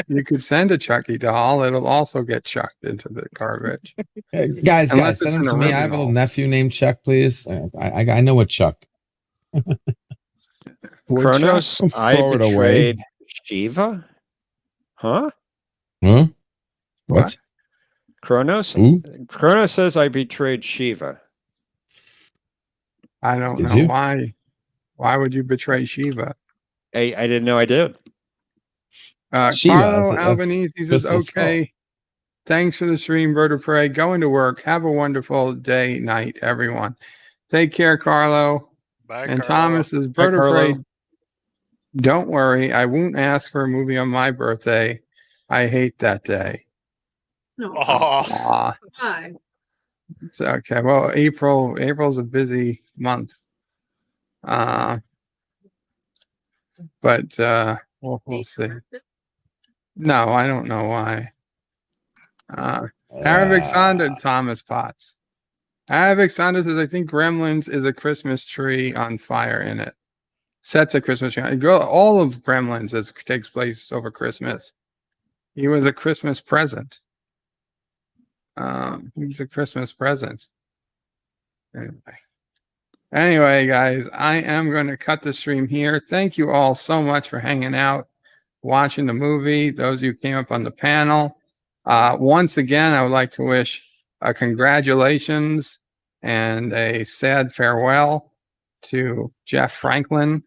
[SPEAKER 9] You could send a Chucky doll. It'll also get chucked into the garbage.
[SPEAKER 11] Guys,
[SPEAKER 9] Unless
[SPEAKER 11] send
[SPEAKER 9] it's
[SPEAKER 11] him
[SPEAKER 9] an
[SPEAKER 11] to me. I have a little nephew named Chuck, please. I know a Chuck.
[SPEAKER 8] Kronos, I
[SPEAKER 11] Throw it away.
[SPEAKER 8] betrayed Shiva? Huh?
[SPEAKER 11] Huh? What?
[SPEAKER 8] Kronos?
[SPEAKER 11] Who?
[SPEAKER 8] Kronos says I betrayed Shiva.
[SPEAKER 9] I don't
[SPEAKER 11] Did
[SPEAKER 9] know
[SPEAKER 11] you?
[SPEAKER 9] why. Why would you betray Shiva?
[SPEAKER 8] I didn't know I did.
[SPEAKER 11] Shiva,
[SPEAKER 9] Carlo
[SPEAKER 11] that's
[SPEAKER 9] Albanese says,
[SPEAKER 11] Crystal Skull.
[SPEAKER 9] okay. Thanks for the stream, Bird of Prey. Going to work. Have a wonderful day, night, everyone. Take care, Carlo.
[SPEAKER 10] Bye,
[SPEAKER 9] And
[SPEAKER 10] Carlo.
[SPEAKER 9] Thomas is Bird of
[SPEAKER 8] Carlo.
[SPEAKER 9] Prey. Don't worry, I won't ask for a movie on my birthday. I hate that day.
[SPEAKER 15] No.
[SPEAKER 9] Aw.
[SPEAKER 15] Hi.
[SPEAKER 9] It's okay. Well, April's a busy month. But we'll see. No, I don't know why. Arabic Sonda and Thomas Potts. Arabic Sonda says, I think Gremlins is a Christmas tree on fire in it. Sets a Christmas tree. All of Gremlins takes place over Christmas. He was a Christmas present. He's a Christmas present. Anyway, guys, I am going to cut the stream here. Thank you all so much for hanging out, watching the movie. Those of you who came up on the panel. Once again, I would like to wish congratulations and a sad farewell to Jeff Franklin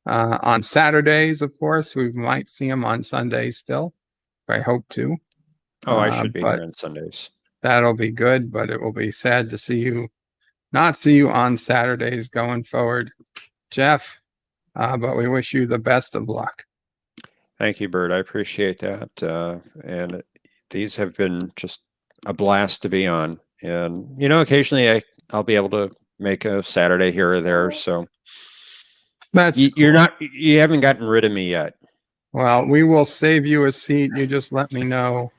[SPEAKER 9] on Saturdays, of course. We might see him on Sundays still. I hope to.
[SPEAKER 8] Oh, I should be here on Sundays.
[SPEAKER 9] That'll be good, but it will be sad to not see you on Saturdays going forward, Jeff. But we wish you the best of luck.
[SPEAKER 8] Thank you, Bert. I appreciate that. And these have been just a blast to be on. And, occasionally I'll be able to make a Saturday here or there. So you haven't gotten rid of me yet.
[SPEAKER 9] Well, we will save you a seat. You just let me know.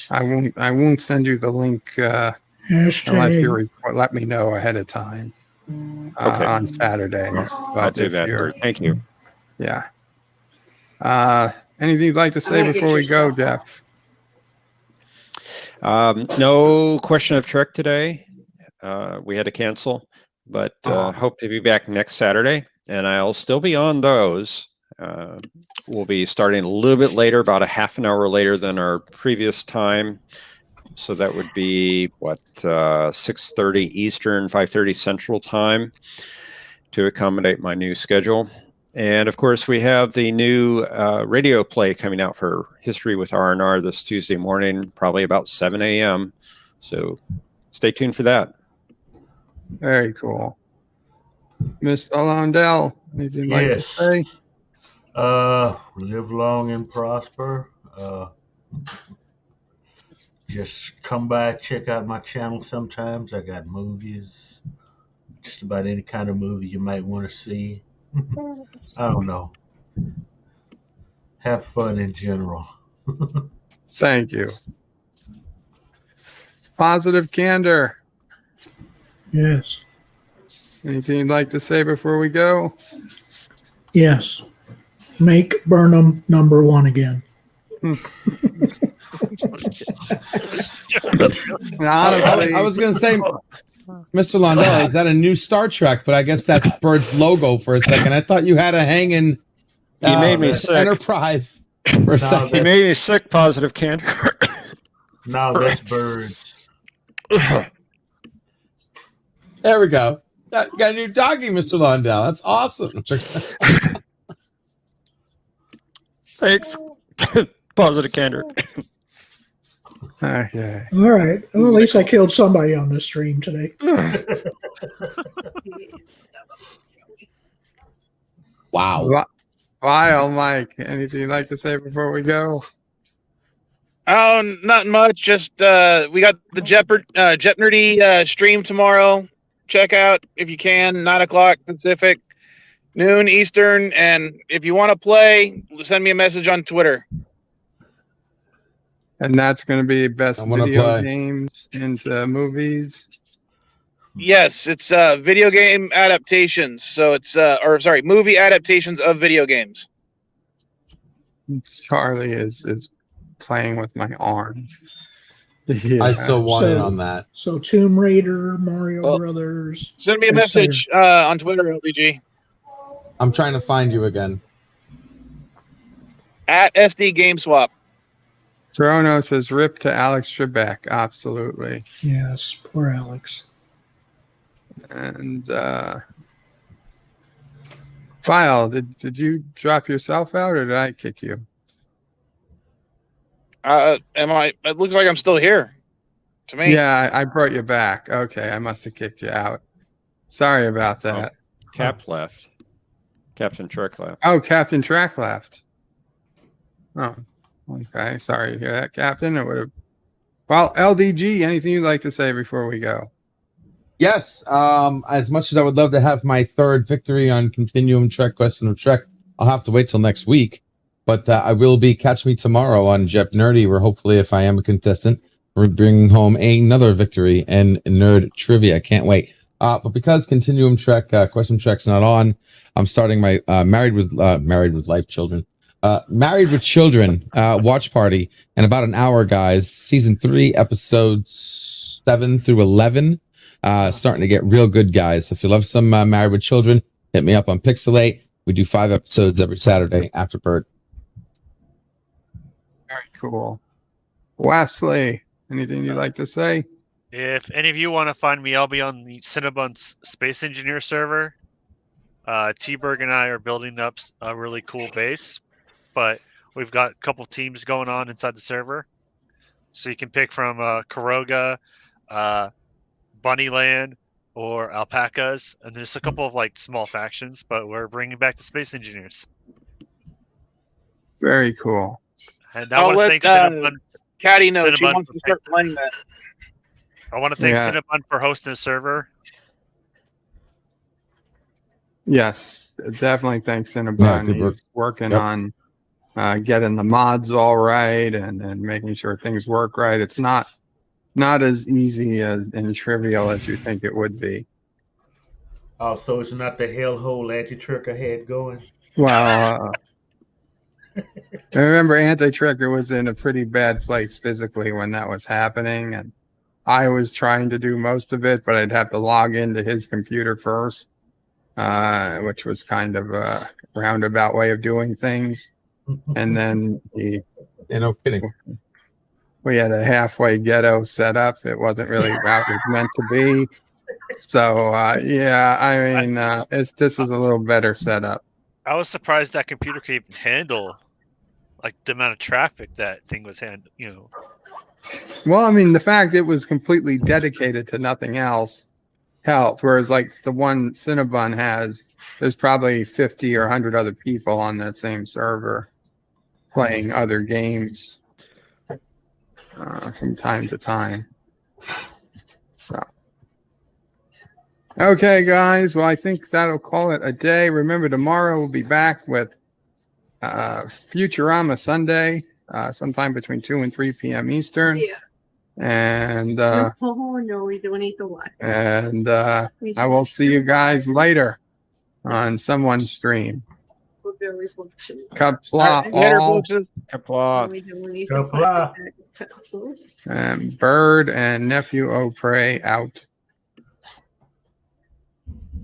[SPEAKER 9] I won't send you the link unless you let me know ahead of time on Saturdays.
[SPEAKER 8] I'll do that, Bert. Thank you.
[SPEAKER 9] Yeah. Anything you'd like to say before we go, Jeff?
[SPEAKER 8] No question of Trek today. We had to cancel, but hope to be back next Saturday, and I'll still be on those. We'll be starting a little bit later, about a half an hour later than our previous time. So that would be 6:30 Eastern, 5:30 Central Time to accommodate my new schedule. And of course, we have the new radio play coming out for History with R&R this Tuesday morning, probably about 7 a.m. So stay tuned for that.
[SPEAKER 9] Very cool. Mr. Londell, anything you'd like to say?
[SPEAKER 17] Live long and prosper. Just come by, check out my channel sometimes. I got movies, just about any kind of movie you might want to see. I don't know. Have fun in general.
[SPEAKER 9] Thank you. Positive Candor.
[SPEAKER 18] Yes.
[SPEAKER 9] Anything you'd like to say before we go?
[SPEAKER 18] Yes. Make Burnham #1 again.
[SPEAKER 11] I was going to say, Mr. Londell, is that a new Star Trek? But I guess that's Bird's logo for a second. I thought you had a hanging
[SPEAKER 8] you made me sick.
[SPEAKER 11] Enterprise for a second.
[SPEAKER 8] You made me sick, Positive Candor.
[SPEAKER 17] No, that's Birds.
[SPEAKER 11] There we go. Got a new doggy, Mr. Londell. That's awesome.
[SPEAKER 8] Thanks. Positive Candor.
[SPEAKER 9] Okay.
[SPEAKER 18] All right. Well, at least I killed somebody on this stream today.
[SPEAKER 11] Wow.
[SPEAKER 9] Lyle, Mike, anything you'd like to say before we go?
[SPEAKER 13] Oh, not much. Just we got the Jet Nerdy stream tomorrow. Check out if you can. 9:00 Pacific, noon Eastern. And if you want to play, send me a message on Twitter.
[SPEAKER 9] And that's going to be best video games into movies.
[SPEAKER 13] Yes, it's video game adaptations. So it's movie adaptations of video games.
[SPEAKER 9] Charlie is playing with my arm.
[SPEAKER 11] Yeah. I so want in on that.
[SPEAKER 18] So Tomb Raider, Mario Brothers.
[SPEAKER 13] Send me a message on Twitter, LBG.
[SPEAKER 11] I'm trying to find you again.
[SPEAKER 13] At SD GameSwap.
[SPEAKER 9] Toronto says rip to Alex Trebek. Absolutely.
[SPEAKER 18] Yes, poor Alex.
[SPEAKER 9] And File, did you drop yourself out or did I kick you?
[SPEAKER 13] It looks like I'm still here. To me.
[SPEAKER 9] Yeah, I brought you back. Okay, I must have kicked you out. Sorry about that.
[SPEAKER 8] Cap left. Captain Trek left.
[SPEAKER 9] Oh, Captain Trek left. Oh, okay. Sorry to hear that, Captain. It would have. Well, LDG, anything you'd like to say before we go?
[SPEAKER 11] Yes. As much as I would love to have my third victory on Continuum Trek, Question of Trek, I'll have to wait till next week. But I will be catch me tomorrow on Jep Nerdy, where hopefully, if I am a contestant, we're bringing home another victory in nerd trivia. Can't wait. But because Continuum Trek, Question Trek's not on, I'm starting my Married with Life Children. Married with Children watch party in about an hour, guys. Season 3, episodes 7 through 11. Starting to get real good, guys. So if you love some Married with Children, hit me up on Pixelate. We do 5 episodes every Saturday after Bird.
[SPEAKER 9] Very cool. Wesley, anything you'd like to say?
[SPEAKER 10] If any of you want to find me, I'll be on the Cinnabon's Space Engineer server. T-Berg and I are building up a really cool base, but we've got a couple teams going on inside the server. So you can pick from Caroga, Bunnyland, or Alpacas, and there's a couple of like small factions, but we're bringing back the Space Engineers.
[SPEAKER 9] Very cool.
[SPEAKER 10] And I want to thank Cinnabon.
[SPEAKER 13] Caddy knows she wants to start playing that.
[SPEAKER 10] I want to thank Cinnabon for hosting the server.
[SPEAKER 9] Yes, definitely thanks Cinnabon. He's working on getting the mods all right and making sure things work right. It's not as easy and trivial as you think it would be.
[SPEAKER 17] Oh, so it's not the hellhole anti-tricker had going?
[SPEAKER 9] Well, I remember Anti-Tricker was in a pretty bad place physically when that was happening, and I was trying to do most of it, but I'd have to log into his computer first, which was kind of a roundabout way of doing things. And then
[SPEAKER 11] no kidding.
[SPEAKER 9] We had a halfway ghetto set up. It wasn't really how it was meant to be. So this is a little better setup.
[SPEAKER 10] I was surprised that computer could even handle like the amount of traffic that thing was handling.
[SPEAKER 9] Well, I mean, the fact it was completely dedicated to nothing else helped. Whereas, like the one Cinnabon has, there's probably 50 or 100 other people on that same server playing other games from time to time. So. Okay, guys. Well, I think that'll call it a day. Remember, tomorrow we'll be back with Futurama Sunday, sometime between 2 and 3 p.m. Eastern.
[SPEAKER 15] Yeah.
[SPEAKER 9] And
[SPEAKER 15] no, we don't need to watch.
[SPEAKER 9] And I will see you guys later on someone's stream. Qapla, all.
[SPEAKER 8] Qapla.
[SPEAKER 9] And Bird and Nephew O'Prey out.